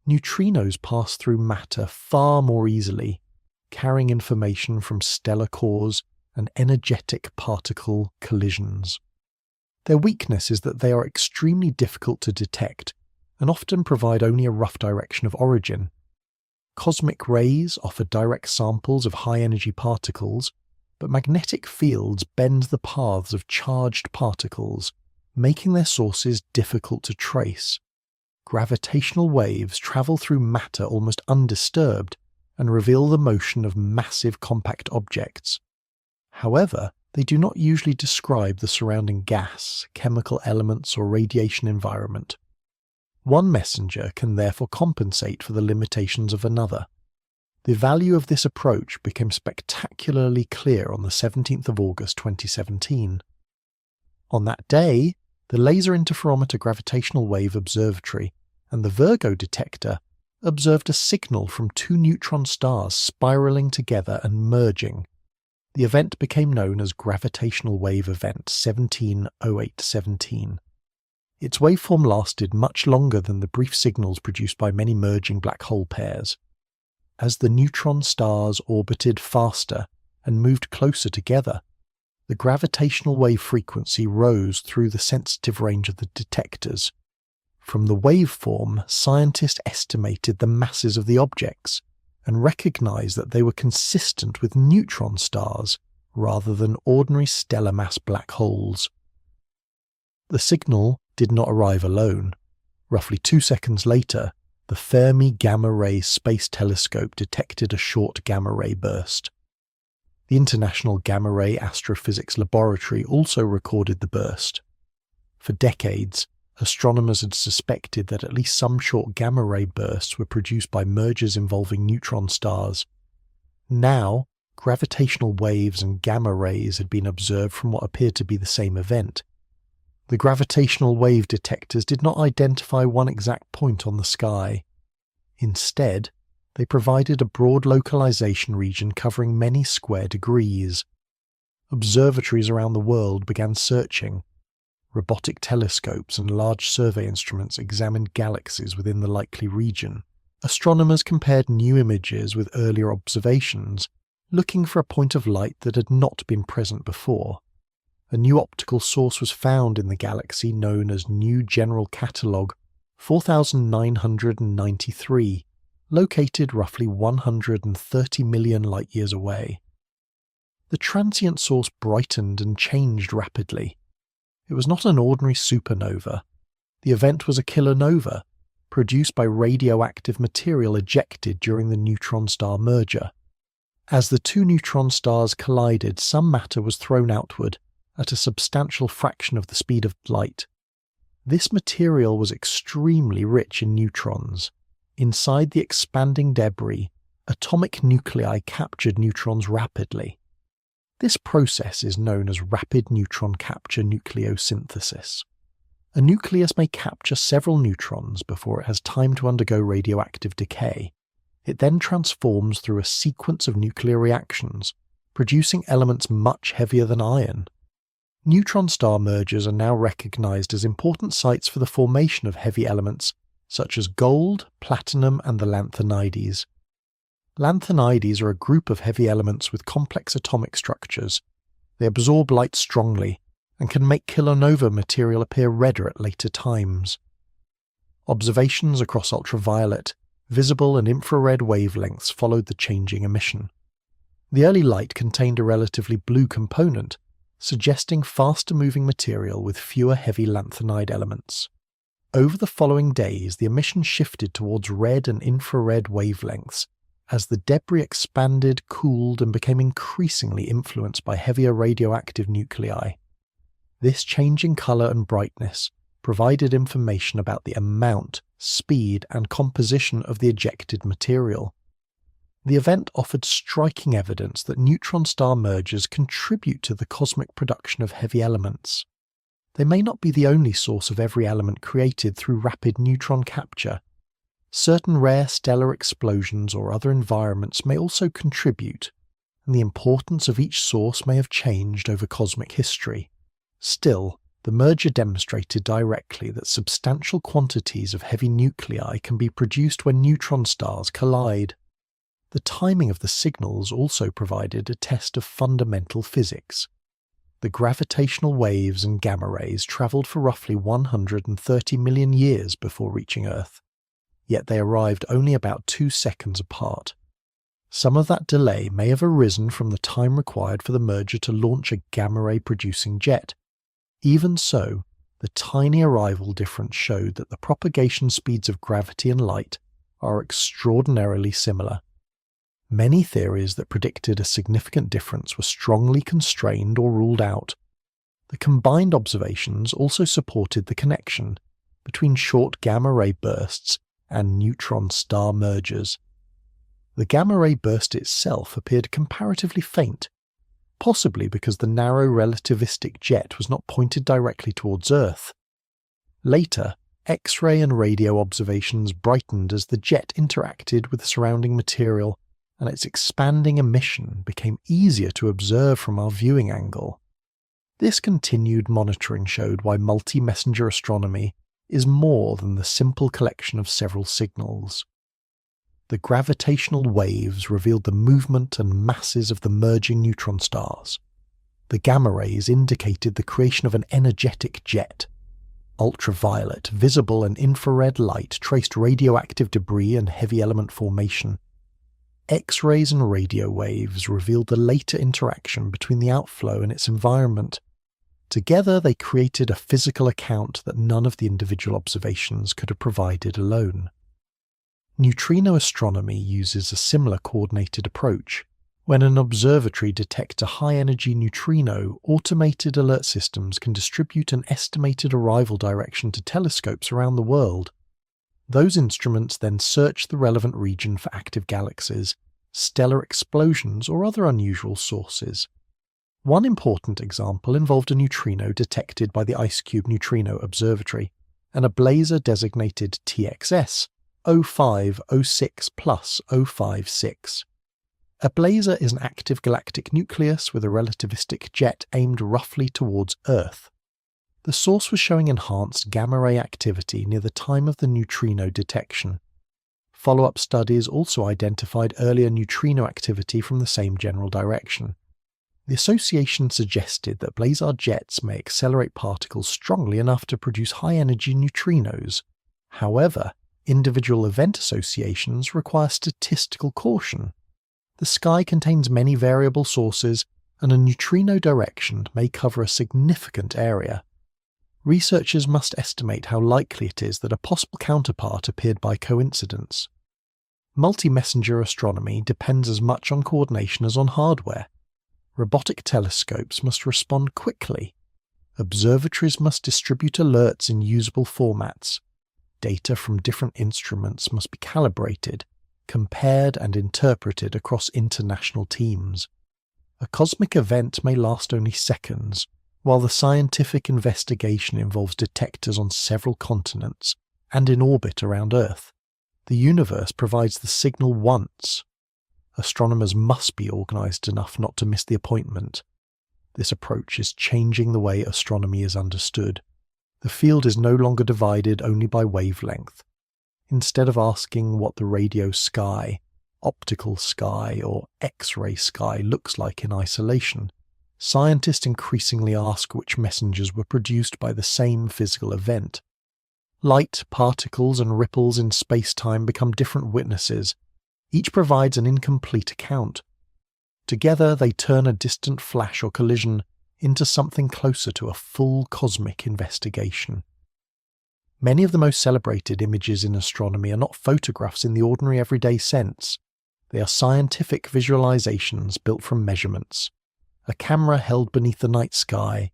Neutrinos pass through matter far more easily, carrying information from stellar cores and energetic particle collisions. Their weakness is that they are extremely difficult to detect and often provide only a rough direction of origin. Cosmic rays offer direct samples of high-energy particles, but magnetic fields bend the paths of charged particles, making their sources difficult to trace. Gravitational waves travel through matter almost undisturbed and reveal the motion of massive compact objects. However, they do not usually describe the surrounding gas, chemical elements, or radiation environment. One messenger can therefore compensate for the limitations of another. The value of this approach became spectacularly clear on the 17th of August 2017. On that day, the Laser Interferometer Gravitational Wave Observatory and the Virgo detector observed a signal from two neutron stars spiraling together and merging. The event became known as Gravitational Wave Event 170817. Its waveform lasted much longer than the brief signals produced by many merging black hole pairs. As the neutron stars orbited faster and moved closer together, the gravitational wave frequency rose through the sensitive range of the detectors. From the waveform, scientists estimated the masses of the objects and recognized that they were consistent with neutron stars rather than ordinary stellar mass black holes. The signal did not arrive alone. Roughly 2 seconds later, the Fermi Gamma Ray Space Telescope detected a short gamma-ray burst. The International Gamma Ray Astrophysics Laboratory also recorded the burst. For decades, astronomers had suspected that at least some short gamma-ray bursts were produced by mergers involving neutron stars. Now, gravitational waves and gamma rays had been observed from what appeared to be the same event. The gravitational wave detectors did not identify one exact point on the sky. Instead, they provided a broad localization region covering many square degrees. Observatories around the world began searching. Robotic telescopes and large survey instruments examined galaxies within the likely region. Astronomers compared new images with earlier observations, looking for a point of light that had not been present before. A new optical source was found in the galaxy known as New General Catalogue 4993, located roughly 130 million light-years away. The transient source brightened and changed rapidly. It was not an ordinary supernova. The event was a kilonova, produced by radioactive material ejected during the neutron-star merger. As the two neutron stars collided, some matter was thrown outward at a substantial fraction of the speed of light. This material was extremely rich in neutrons. Inside the expanding debris, atomic nuclei captured neutrons rapidly. This process is known as rapid neutron capture nucleosynthesis. A nucleus may capture several neutrons before it has time to undergo radioactive decay. It then transforms through a sequence of nuclear reactions, producing elements much heavier than iron. Neutron star mergers are now recognized as important sites for the formation of heavy elements such as gold, platinum, and the lanthanides. Lanthanides are a group of heavy elements with complex atomic structures. They absorb light strongly and can make kilonova material appear redder at later times. Observations across ultraviolet, visible and infrared wavelengths followed the changing emission. The early light contained a relatively blue component, suggesting faster-moving material with fewer heavy lanthanide elements. Over the following days, the emission shifted towards red and infrared wavelengths as the debris expanded, cooled, and became increasingly influenced by heavier radioactive nuclei. This change in colour and brightness provided information about the amount, speed, and composition of the ejected material. The event offered striking evidence that neutron star mergers contribute to the cosmic production of heavy elements. They may not be the only source of every element created through rapid neutron capture. Certain rare stellar explosions or other environments may also contribute, and the importance of each source may have changed over cosmic history. Still, the merger demonstrated directly that substantial quantities of heavy nuclei can be produced when neutron stars collide. The timing of the signals also provided a test of fundamental physics. The gravitational waves and gamma rays travelled for roughly 130 million years before reaching Earth, yet they arrived only about 2 seconds apart. Some of that delay may have arisen from the time required for the merger to launch a gamma ray producing jet. Even so, the tiny arrival difference showed that the propagation speeds of gravity and light are extraordinarily similar. Many theories that predicted a significant difference were strongly constrained or ruled out. The combined observations also supported the connection between short gamma-ray bursts and neutron star mergers. The gamma-ray burst itself appeared comparatively faint, possibly because the narrow relativistic jet was not pointed directly towards Earth. Later, X-ray and radio observations brightened as the jet interacted with the surrounding material, and its expanding emission became easier to observe from our viewing angle. This continued monitoring showed why multi-messenger astronomy is more than the simple collection of several signals. The gravitational waves revealed the movement and masses of the merging neutron stars. The gamma rays indicated the creation of an energetic jet. Ultraviolet, visible and infrared light traced radioactive debris and heavy element formation. X-rays and radio waves revealed the later interaction between the outflow and its environment. Together they created a physical account that none of the individual observations could have provided alone. Neutrino astronomy uses a similar coordinated approach. When an observatory detects a high-energy neutrino, automated alert systems can distribute an estimated arrival direction to telescopes around the world. Those instruments then search the relevant region for active galaxies, stellar explosions, or other unusual sources. One important example involved a neutrino detected by the IceCube Neutrino Observatory, and a blazar designated TXS 0506+056. A blazar is an active galactic nucleus with a relativistic jet aimed roughly towards Earth. The source was showing enhanced gamma-ray activity near the time of the neutrino detection. Follow-up studies also identified earlier neutrino activity from the same general direction. The association suggested that blazar jets may accelerate particles strongly enough to produce high-energy neutrinos. However, individual event associations require statistical caution. The sky contains many variable sources, and a neutrino direction may cover a significant area. researchers must estimate how likely it is that a possible counterpart appeared by coincidence. Multi-messenger astronomy depends as much on coordination as on hardware. Robotic telescopes must respond quickly. Observatories must distribute alerts in usable formats. Data from different instruments must be calibrated, compared and interpreted across international teams. A cosmic event may last only seconds, while the scientific investigation involves detectors on several continents and in orbit around Earth. The universe provides the signal once. Astronomers must be organized enough not to miss the appointment. This approach is changing the way astronomy is understood. The field is no longer divided only by wavelength. Instead of asking what the radio sky, optical sky, or X-ray sky looks like in isolation, scientists increasingly ask which messengers were produced by the same physical event. Light, particles, and ripples in space-time become different witnesses. Each provides an incomplete account. Together they turn a distant flash or collision into something closer to a full cosmic investigation. Many of the most celebrated images in astronomy are not photographs in the ordinary everyday sense. They are scientific visualizations built from measurements. A camera held beneath the night sky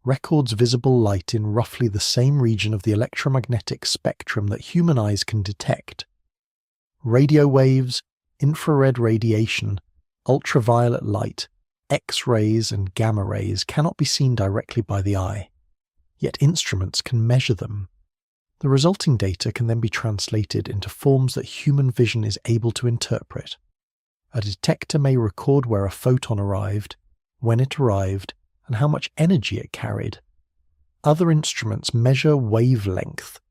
records visible light in roughly the same region of the electromagnetic spectrum that human eyes can detect. Radio waves, infrared radiation, ultraviolet light, X-rays and gamma rays cannot be seen directly by the eye, yet instruments can measure them. The resulting data can then be translated into forms that human vision is able to interpret. A detector may record where a photon arrived, when it arrived, and how much energy it carried. Other instruments measure wavelength,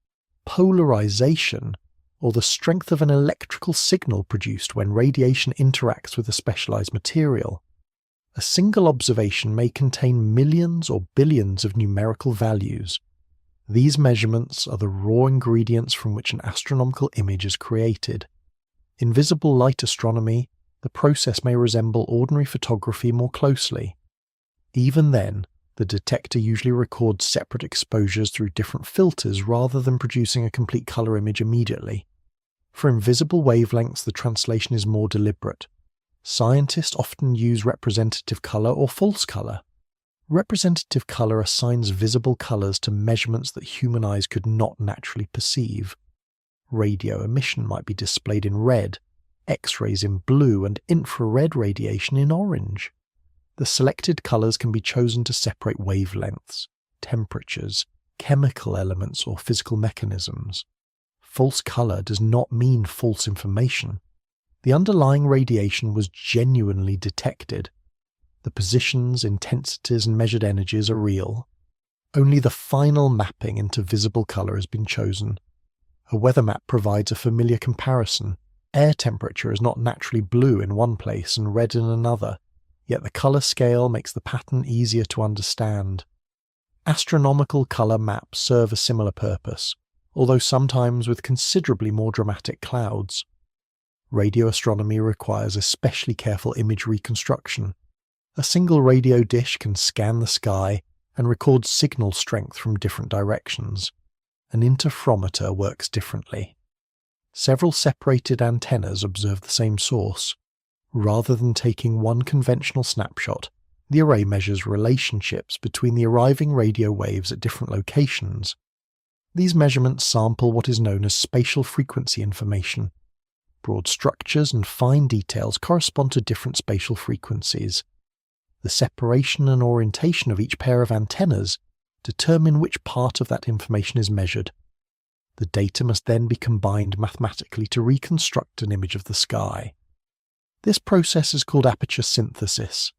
polarization, or the strength of an electrical signal produced when radiation interacts with a specialized material. A single observation may contain millions or billions of numerical values. These measurements are the raw ingredients from which an astronomical image is created. In visible light astronomy, the process may resemble ordinary photography more closely. Even then, the detector usually records separate exposures through different filters rather than producing a complete color image immediately. For invisible wavelengths, the translation is more deliberate. Scientists often use representative color or false color. Representative color assigns visible colors to measurements that human eyes could not naturally perceive. Radio emission might be displayed in red, X-rays in blue, and infrared radiation in orange. The selected colors can be chosen to separate wavelengths, temperatures, chemical elements, or physical mechanisms. False color does not mean false information. The underlying radiation was genuinely detected. The positions, intensities, and measured energies are real. Only the final mapping into visible color has been chosen. A weather map provides a familiar comparison. Air temperature is not naturally blue in one place and red in another, yet the color scale makes the pattern easier to understand. Astronomical color maps serve a similar purpose, although sometimes with considerably more dramatic clouds. Radio astronomy requires especially careful image reconstruction. A single radio dish can scan the sky and record signal strength from different directions. An interferometer works differently. Several separated antennas observe the same source. Rather than taking one conventional snapshot, the array measures relationships between the arriving radio waves at different locations. These measurements sample what is known as spatial frequency information. Broad structures and fine details correspond to different spatial frequencies. The separation and orientation of each pair of antennas determine which part of that information is measured. The data must then be combined mathematically to reconstruct an image of the sky. This process is called aperture synthesis.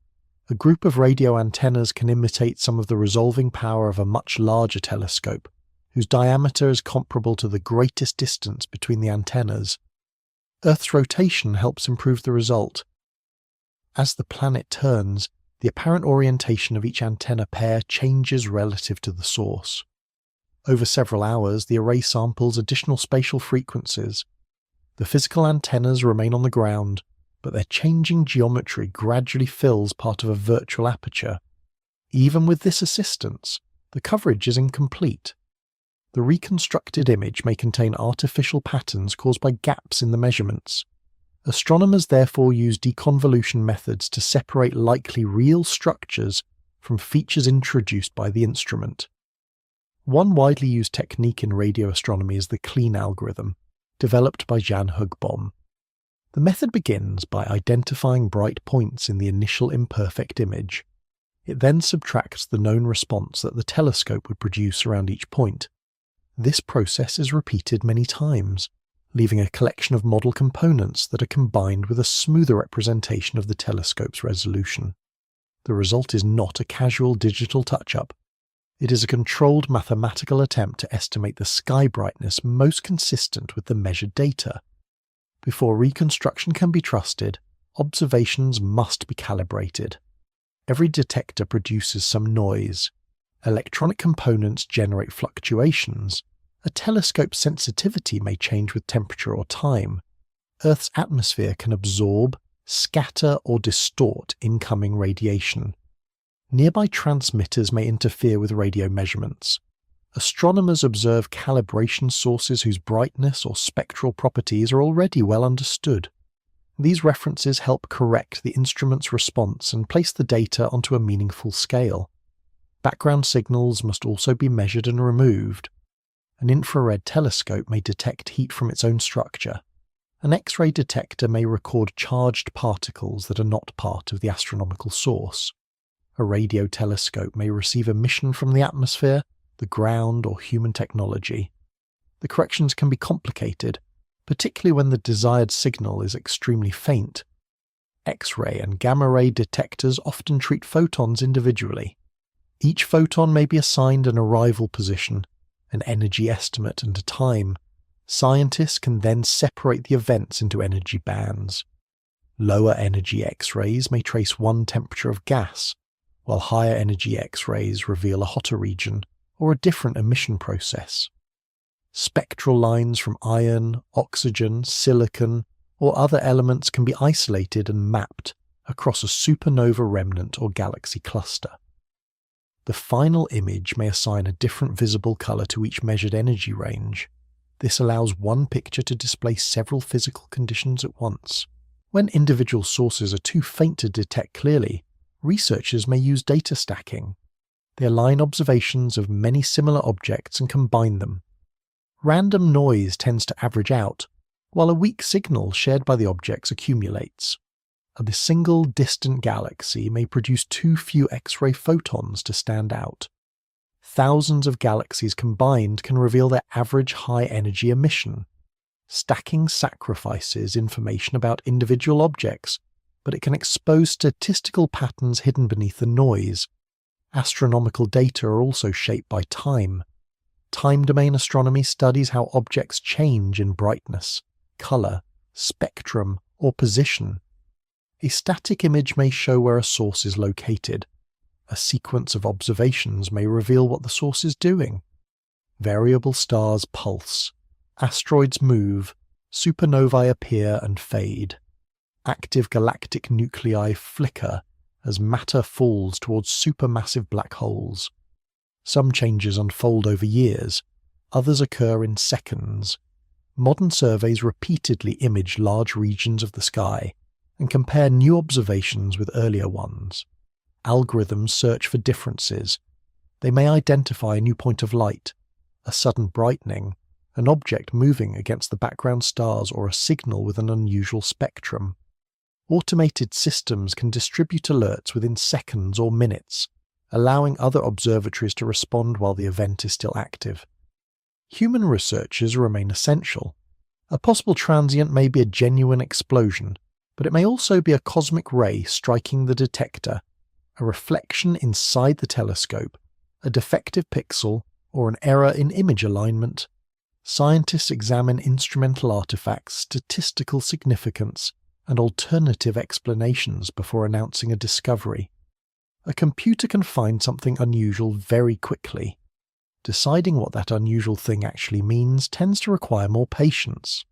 A group of radio antennas can imitate some of the resolving power of a much larger telescope, whose diameter is comparable to the greatest distance between the antennas. Earth's rotation helps improve the result. As the planet turns, the apparent orientation of each antenna pair changes relative to the source. Over several hours, the array samples additional spatial frequencies. The physical antennas remain on the ground, but their changing geometry gradually fills part of a virtual aperture. Even with this assistance, the coverage is incomplete. The reconstructed image may contain artificial patterns caused by gaps in the measurements. Astronomers therefore use deconvolution methods to separate likely real structures from features introduced by the instrument. One widely used technique in radio astronomy is the clean algorithm, developed by Jan Hugbaum. The method begins by identifying bright points in the initial imperfect image. It then subtracts the known response that the telescope would produce around each point. This process is repeated many times, leaving a collection of model components that are combined with a smoother representation of the telescope's resolution. The result is not a casual digital touch-up. It is a controlled mathematical attempt to estimate the sky brightness most consistent with the measured data. Before reconstruction can be trusted, observations must be calibrated. Every detector produces some noise. Electronic components generate fluctuations. A telescope's sensitivity may change with temperature or time. Earth's atmosphere can absorb, scatter, or distort incoming radiation. Nearby transmitters may interfere with radio measurements. Astronomers observe calibration sources whose brightness or spectral properties are already well understood. These references help correct the instrument's response and place the data onto a meaningful scale. Background signals must also be measured and removed. An infrared telescope may detect heat from its own structure. An X-ray detector may record charged particles that are not part of the astronomical source. A radio telescope may receive emission from the atmosphere, the ground, or human technology. The corrections can be complicated, particularly when the desired signal is extremely faint. X-ray and gamma-ray detectors often treat photons individually. Each photon may be assigned an arrival position, an energy estimate, and a time. Scientists can then separate the events into energy bands. Lower energy X-rays may trace one temperature of gas, while higher energy X-rays reveal a hotter region or a different emission process. Spectral lines from iron, oxygen, silicon, or other elements can be isolated and mapped across a supernova remnant or galaxy cluster. The final image may assign a different visible color to each measured energy range. This allows one picture to display several physical conditions at once. When individual sources are too faint to detect clearly, researchers may use data stacking. They align observations of many similar objects and combine them. Random noise tends to average out, while a weak signal shared by the objects accumulates. A single distant galaxy may produce too few X-ray photons to stand out. Thousands of galaxies combined can reveal their average high-energy emission. Stacking sacrifices information about individual objects, but it can expose statistical patterns hidden beneath the noise. Astronomical data are also shaped by time. Time domain astronomy studies how objects change in brightness, color, spectrum, or position. A static image may show where a source is located. A sequence of observations may reveal what the source is doing. Variable stars pulse. Asteroids move. Supernovae appear and fade. Active galactic nuclei flicker as matter falls towards supermassive black holes. Some changes unfold over years. Others occur in seconds. Modern surveys repeatedly image large regions of the sky and compare new observations with earlier ones. Algorithms search for differences. They may identify a new point of light, a sudden brightening, an object moving against the background stars, or a signal with an unusual spectrum. Automated systems can distribute alerts within seconds or minutes, allowing other observatories to respond while the event is still active. Human researchers remain essential. A possible transient may be a genuine explosion, but it may also be a cosmic ray striking the detector, a reflection inside the telescope, a defective pixel, or an error in image alignment. Scientists examine instrumental artifacts, statistical significance, and alternative explanations before announcing a discovery. A computer can find something unusual very quickly. Deciding what that unusual thing actually means tends to require more patience.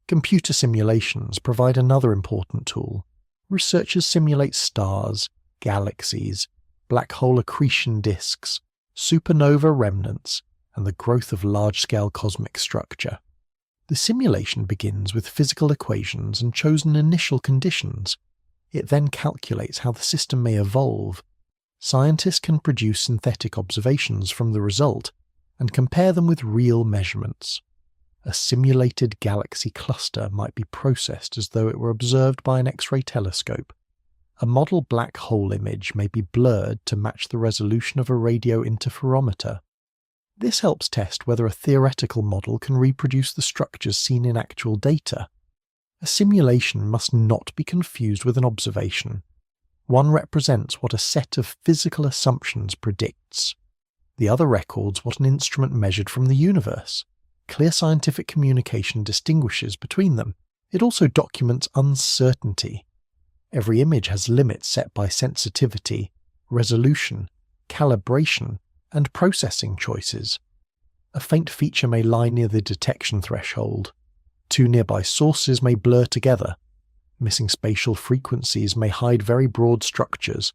Computer simulations provide another important tool. Researchers simulate stars, galaxies, black hole accretion disks, supernova remnants, and the growth of large-scale cosmic structure. The simulation begins with physical equations and chosen initial conditions. It then calculates how the system may evolve. Scientists can produce synthetic observations from the result and compare them with real measurements. A simulated galaxy cluster might be processed as though it were observed by an X-ray telescope. A model black hole image may be blurred to match the resolution of a radio interferometer. This helps test whether a theoretical model can reproduce the structures seen in actual data. A simulation must not be confused with an observation. One represents what a set of physical assumptions predicts. The other records what an instrument measured from the universe. Clear scientific communication distinguishes between them. It also documents uncertainty. Every image has limits set by sensitivity, resolution, calibration, and processing choices. A faint feature may lie near the detection threshold. Two nearby sources may blur together. Missing spatial frequencies may hide very broad structures.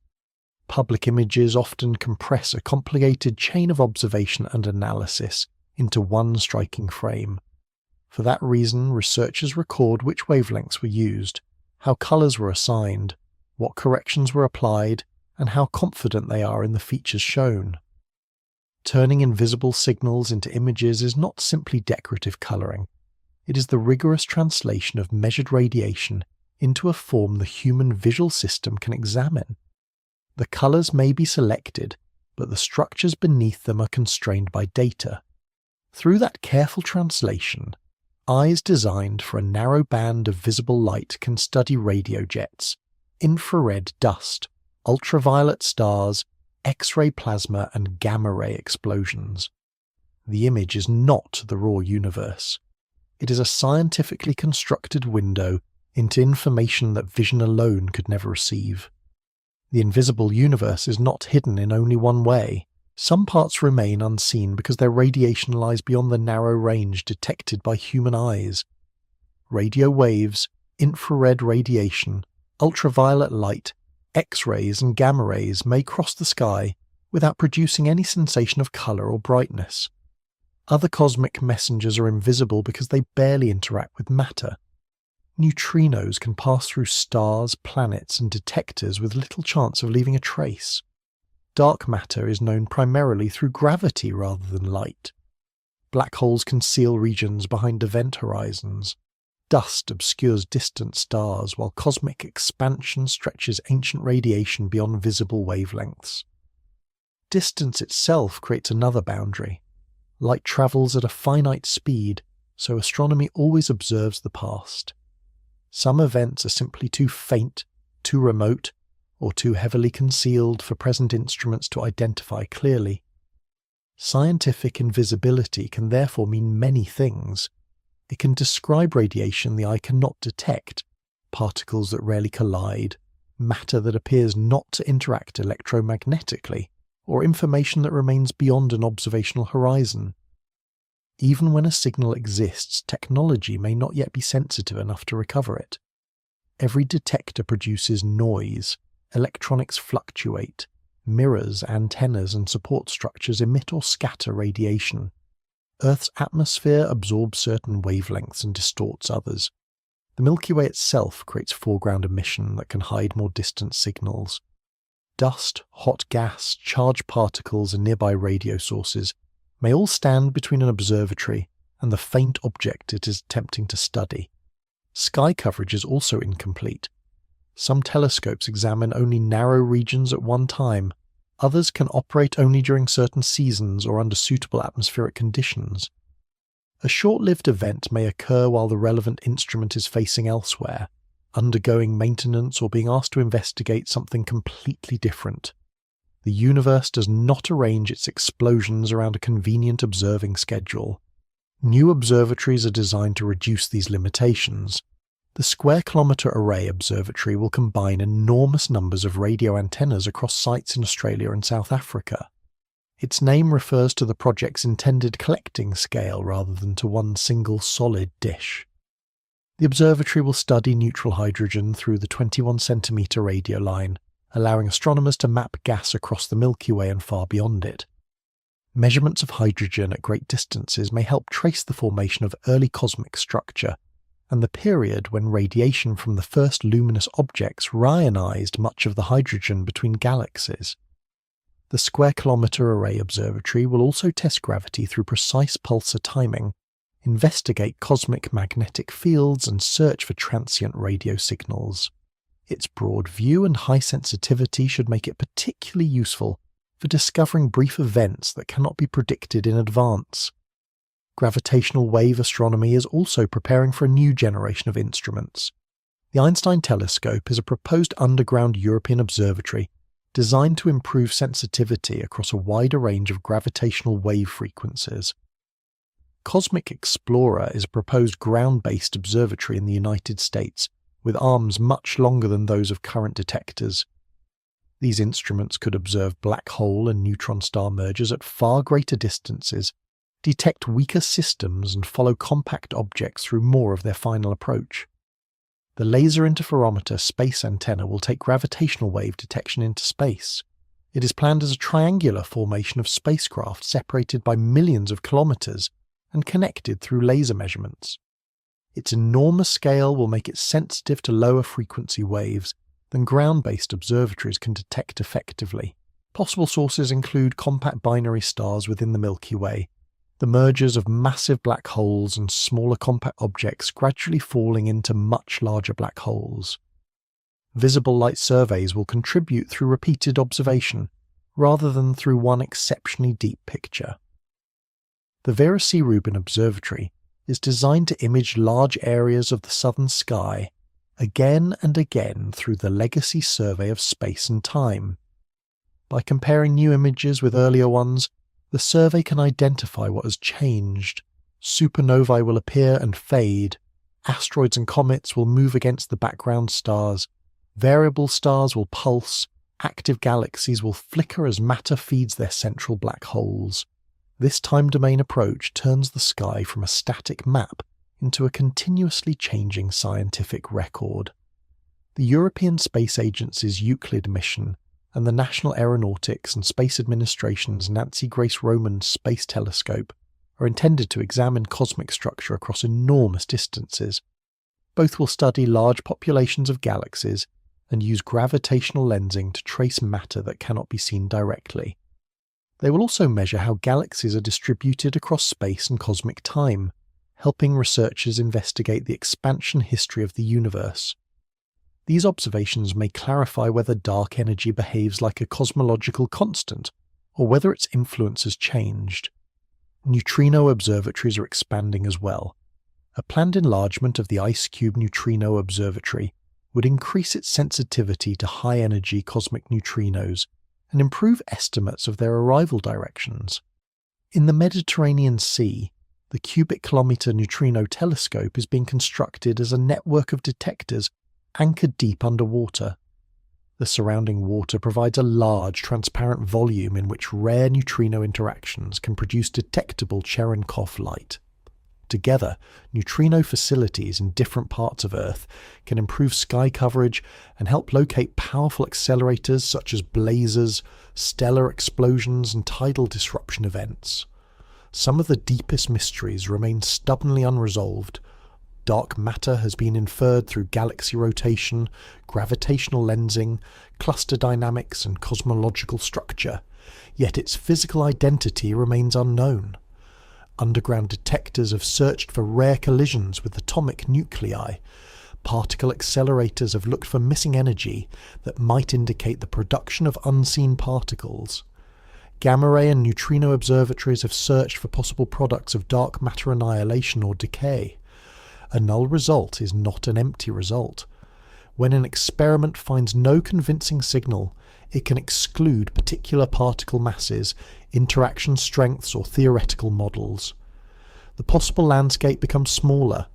Public images often compress a complicated chain of observation and analysis into one striking frame. For that reason, researchers record which wavelengths were used, how colours were assigned, what corrections were applied, and how confident they are in the features shown. Turning invisible signals into images is not simply decorative colouring. It is the rigorous translation of measured radiation into a form the human visual system can examine. The colours may be selected, but the structures beneath them are constrained by data. Through that careful translation, eyes designed for a narrow band of visible light can study radio jets, infrared dust, ultraviolet stars, X-ray plasma and gamma-ray explosions. The image is not the raw universe. It is a scientifically constructed window into information that vision alone could never receive. The invisible universe is not hidden in only one way. Some parts remain unseen because their radiation lies beyond the narrow range detected by human eyes. Radio waves, infrared radiation, ultraviolet light, X-rays and gamma rays may cross the sky without producing any sensation of colour or brightness. Other cosmic messengers are invisible because they barely interact with matter. Neutrinos can pass through stars, planets and detectors with little chance of leaving a trace. Dark matter is known primarily through gravity rather than light. Black holes conceal regions behind event horizons. Dust obscures distant stars, while cosmic expansion stretches ancient radiation beyond visible wavelengths. Distance itself creates another boundary. Light travels at a finite speed, so astronomy always observes the past. Some events are simply too faint, too remote, or too heavily concealed for present instruments to identify clearly. Scientific invisibility can therefore mean many things. It can describe radiation the eye cannot detect, particles that rarely collide, matter that appears not to interact electromagnetically, or information that remains beyond an observational horizon. Even when a signal exists, technology may not yet be sensitive enough to recover it. Every detector produces noise, electronics fluctuate, mirrors, antennas and support structures emit or scatter radiation. Earth's atmosphere absorbs certain wavelengths and distorts others. The Milky Way itself creates foreground emission that can hide more distant signals. Dust, hot gas, charged particles and nearby radio sources may all stand between an observatory and the faint object it is attempting to study. Sky coverage is also incomplete. Some telescopes examine only narrow regions at one time. Others can operate only during certain seasons or under suitable atmospheric conditions. A short-lived event may occur while the relevant instrument is facing elsewhere, undergoing maintenance or being asked to investigate something completely different. The universe does not arrange its explosions around a convenient observing schedule. New observatories are designed to reduce these limitations. The Square-Kilometre Array Observatory will combine enormous numbers of radio antennas across sites in Australia and South Africa. Its name refers to the project's intended collecting scale rather than to one single solid dish. The observatory will study neutral hydrogen through the 21-centimetre radio line, allowing astronomers to map gas across the Milky Way and far beyond it. Measurements of hydrogen at great distances may help trace the formation of early cosmic structure and the period when radiation from the first luminous objects rionized much of the hydrogen between galaxies. The Square Kilometre Array Observatory will also test gravity through precise pulsar timing, investigate cosmic magnetic fields, and search for transient radio signals. Its broad view and high sensitivity should make it particularly useful for discovering brief events that cannot be predicted in advance. Gravitational wave astronomy is also preparing for a new generation of instruments. The Einstein Telescope is a proposed underground European observatory designed to improve sensitivity across a wider range of gravitational wave frequencies. Cosmic Explorer is a proposed ground-based observatory in the United States, with arms much longer than those of current detectors. These instruments could observe black hole and neutron star mergers at far greater distances, detect weaker systems, and follow compact objects through more of their final approach. The Laser Interferometer space antenna will take gravitational wave detection into space. It is planned as a triangular formation of spacecraft separated by millions of kilometers and connected through laser measurements. Its enormous scale will make it sensitive to lower frequency waves than ground-based observatories can detect effectively. Possible sources include compact binary stars within the Milky Way, the mergers of massive black holes and smaller compact objects gradually falling into much larger black holes. Visible light surveys will contribute through repeated observation, rather than through one exceptionally deep picture. The Vera C. Rubin Observatory is designed to image large areas of the southern sky again and again through the legacy survey of space and time. By comparing new images with earlier ones, the survey can identify what has changed. Supernovae will appear and fade, asteroids and comets will move against the background stars, variable stars will pulse, active galaxies will flicker as matter feeds their central black holes. This time domain approach turns the sky from a static map into a continuously changing scientific record. The European Space Agency's Euclid mission and the National Aeronautics and Space Administration's Nancy Grace Roman Space Telescope are intended to examine cosmic structure across enormous distances. Both will study large populations of galaxies and use gravitational lensing to trace matter that cannot be seen directly. They will also measure how galaxies are distributed across space and cosmic time, helping researchers investigate the expansion history of the universe. These observations may clarify whether dark energy behaves like a cosmological constant, or whether its influence has changed. Neutrino observatories are expanding as well. A planned enlargement of the IceCube Neutrino Observatory would increase its sensitivity to high-energy cosmic neutrinos and improve estimates of their arrival directions. In the Mediterranean Sea, the cubic kilometre neutrino telescope is being constructed as a network of detectors anchored deep underwater. The surrounding water provides a large, transparent volume in which rare neutrino interactions can produce detectable Cherenkov light. Together, neutrino facilities in different parts of Earth can improve sky coverage and help locate powerful accelerators such as blazars, stellar explosions, and tidal disruption events. Some of the deepest mysteries remain stubbornly unresolved. Dark matter has been inferred through galaxy rotation, gravitational lensing, cluster dynamics, and cosmological structure, yet its physical identity remains unknown. Underground detectors have searched for rare collisions with atomic nuclei. Particle accelerators have looked for missing energy that might indicate the production of unseen particles. Gamma ray and neutrino observatories have searched for possible products of dark matter annihilation or decay. A null result is not an empty result. When an experiment finds no convincing signal, it can exclude particular particle masses, interaction strengths, or theoretical models. The possible landscape becomes smaller.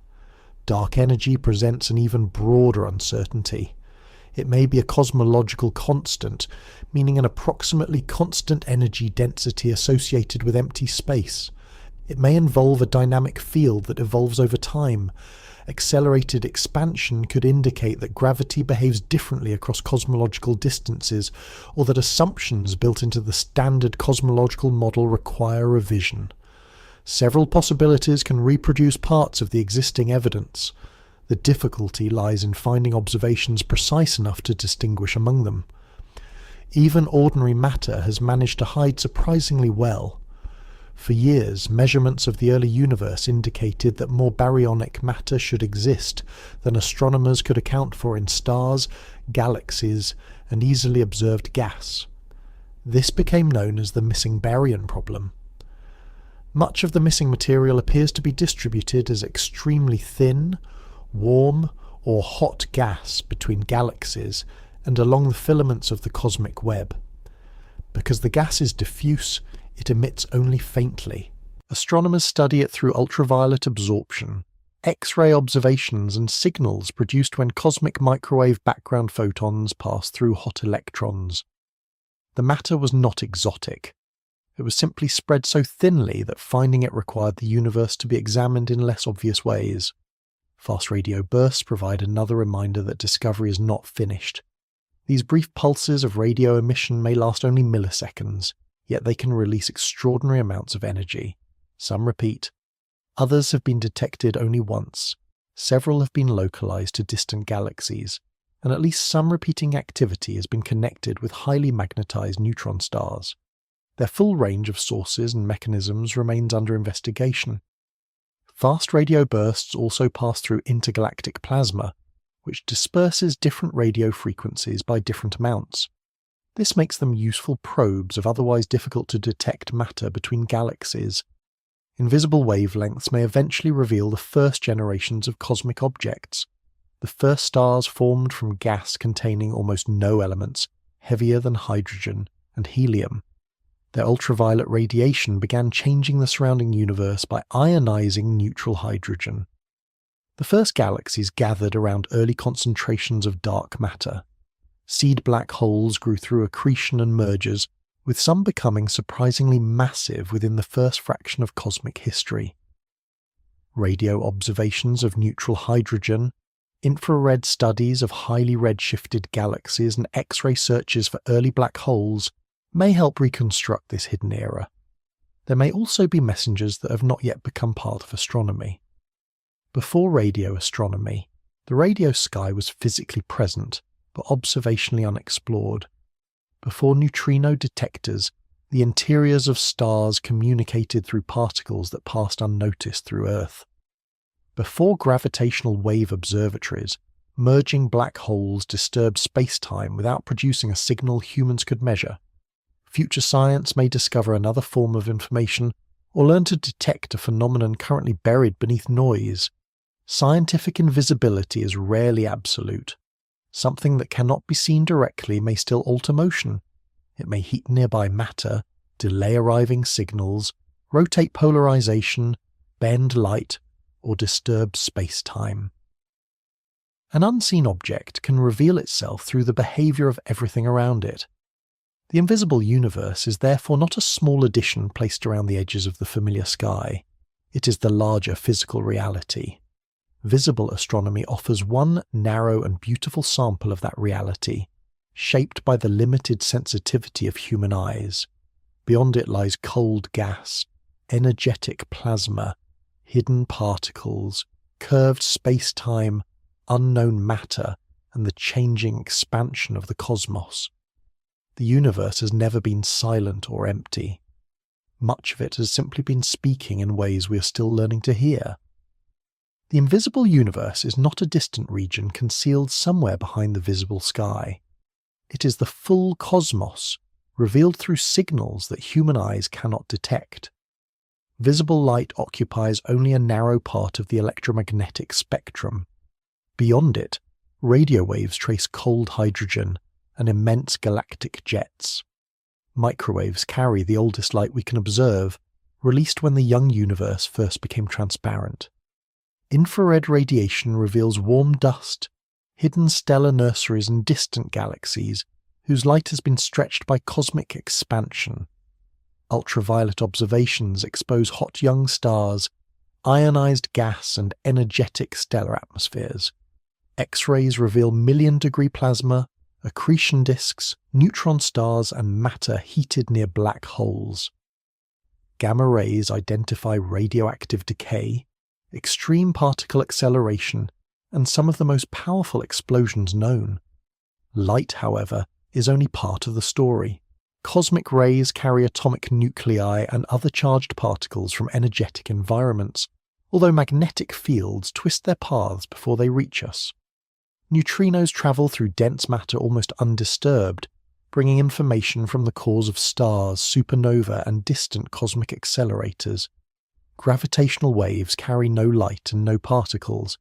Dark energy presents an even broader uncertainty. It may be a cosmological constant, meaning an approximately constant energy density associated with empty space. It may involve a dynamic field that evolves over time. Accelerated expansion could indicate that gravity behaves differently across cosmological distances, or that assumptions built into the standard cosmological model require revision. Several possibilities can reproduce parts of the existing evidence. The difficulty lies in finding observations precise enough to distinguish among them. Even ordinary matter has managed to hide surprisingly well. For years, measurements of the early universe indicated that more baryonic matter should exist than astronomers could account for in stars, galaxies, and easily observed gas. This became known as the missing baryon problem. Much of the missing material appears to be distributed as extremely thin, warm, or hot gas between galaxies and along the filaments of the cosmic web. Because the gas is diffuse, it emits only faintly. Astronomers study it through ultraviolet absorption, X-ray observations, and signals produced when cosmic microwave background photons pass through hot electrons. The matter was not exotic. It was simply spread so thinly that finding it required the universe to be examined in less obvious ways. Fast radio bursts provide another reminder that discovery is not finished. These brief pulses of radio emission may last only milliseconds, yet they can release extraordinary amounts of energy. Some repeat. Others have been detected only once. Several have been localized to distant galaxies, and at least some repeating activity has been connected with highly magnetized neutron stars. Their full range of sources and mechanisms remains under investigation. Fast radio bursts also pass through intergalactic plasma, which disperses different radio frequencies by different amounts. This makes them useful probes of otherwise difficult to detect matter between galaxies. Invisible wavelengths may eventually reveal the first generations of cosmic objects, the first stars formed from gas containing almost no elements, heavier than hydrogen and helium. Their ultraviolet radiation began changing the surrounding universe by ionizing neutral hydrogen. The first galaxies gathered around early concentrations of dark matter. Seed black holes grew through accretion and mergers, with some becoming surprisingly massive within the first fraction of cosmic history. Radio observations of neutral hydrogen, infrared studies of highly redshifted galaxies, and X-ray searches for early black holes may help reconstruct this hidden era. There may also be messengers that have not yet become part of astronomy. Before radio astronomy, the radio sky was physically present, but observationally unexplored. Before neutrino detectors, the interiors of stars communicated through particles that passed unnoticed through Earth. Before gravitational wave observatories, merging black holes disturbed space-time without producing a signal humans could measure. Future science may discover another form of information or learn to detect a phenomenon currently buried beneath noise. Scientific invisibility is rarely absolute. Something that cannot be seen directly may still alter motion. It may heat nearby matter, delay arriving signals, rotate polarization, bend light, or disturb space-time. An unseen object can reveal itself through the behavior of everything around it. The invisible universe is therefore not a small addition placed around the edges of the familiar sky. It is the larger physical reality. Visible astronomy offers one narrow and beautiful sample of that reality, shaped by the limited sensitivity of human eyes. Beyond it lies cold gas, energetic plasma, hidden particles, curved space-time, unknown matter, and the changing expansion of the cosmos. The universe has never been silent or empty. Much of it has simply been speaking in ways we are still learning to hear. The invisible universe is not a distant region concealed somewhere behind the visible sky. It is the full cosmos, revealed through signals that human eyes cannot detect. Visible light occupies only a narrow part of the electromagnetic spectrum. Beyond it, radio waves trace cold hydrogen and immense galactic jets. Microwaves carry the oldest light we can observe, released when the young universe first became transparent. Infrared radiation reveals warm dust, hidden stellar nurseries and distant galaxies, whose light has been stretched by cosmic expansion. Ultraviolet observations expose hot young stars, ionized gas and energetic stellar atmospheres. X-rays reveal million-degree plasma, accretion disks, neutron stars and matter heated near black holes. Gamma rays identify radioactive decay, extreme particle acceleration, and some of the most powerful explosions known. Light, however, is only part of the story. Cosmic rays carry atomic nuclei and other charged particles from energetic environments, although magnetic fields twist their paths before they reach us. Neutrinos travel through dense matter almost undisturbed, bringing information from the cores of stars, supernova, and distant cosmic accelerators. Gravitational waves carry no light and no particles.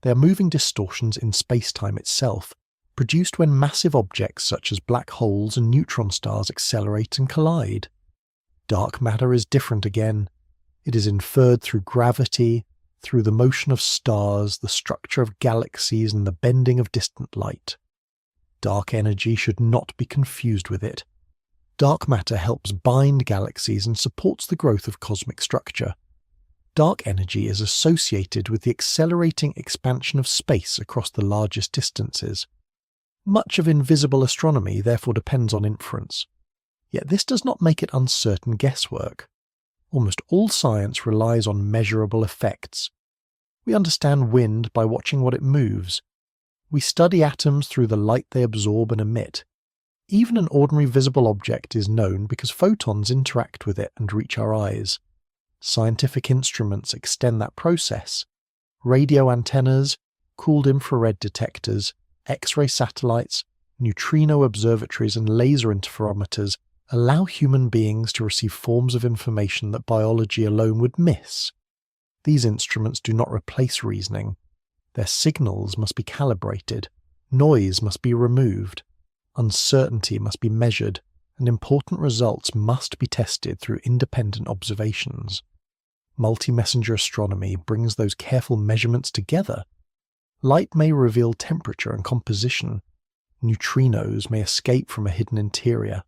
They are moving distortions in space-time itself, produced when massive objects such as black holes and neutron stars accelerate and collide. Dark matter is different again. It is inferred through gravity, through the motion of stars, the structure of galaxies, and the bending of distant light. Dark energy should not be confused with it. Dark matter helps bind galaxies and supports the growth of cosmic structure. Dark energy is associated with the accelerating expansion of space across the largest distances. Much of invisible astronomy therefore depends on inference. Yet this does not make it uncertain guesswork. Almost all science relies on measurable effects. We understand wind by watching what it moves. We study atoms through the light they absorb and emit. Even an ordinary visible object is known because photons interact with it and reach our eyes. Scientific instruments extend that process. Radio antennas, cooled infrared detectors, X-ray satellites, neutrino observatories and laser interferometers allow human beings to receive forms of information that biology alone would miss. These instruments do not replace reasoning. Their signals must be calibrated, noise must be removed, uncertainty must be measured, and important results must be tested through independent observations. Multi-messenger astronomy brings those careful measurements together. Light may reveal temperature and composition. Neutrinos may escape from a hidden interior.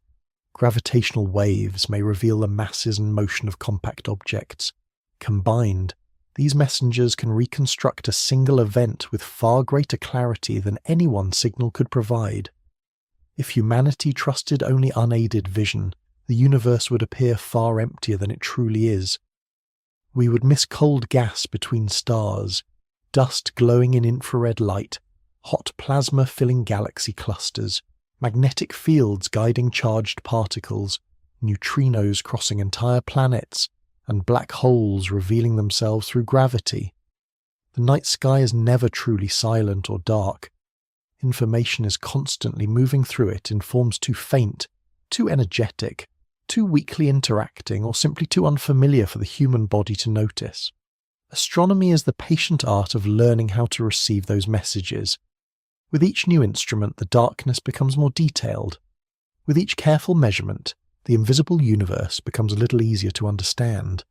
Gravitational waves may reveal the masses and motion of compact objects. Combined, these messengers can reconstruct a single event with far greater clarity than any one signal could provide. If humanity trusted only unaided vision, the universe would appear far emptier than it truly is. We would miss cold gas between stars, dust glowing in infrared light, hot plasma filling galaxy clusters, magnetic fields guiding charged particles, neutrinos crossing entire planets, and black holes revealing themselves through gravity. The night sky is never truly silent or dark. Information is constantly moving through it in forms too faint, too energetic, too weakly interacting, or simply too unfamiliar for the human body to notice. Astronomy is the patient art of learning how to receive those messages. With each new instrument, the darkness becomes more detailed. With each careful measurement, the invisible universe becomes a little easier to understand.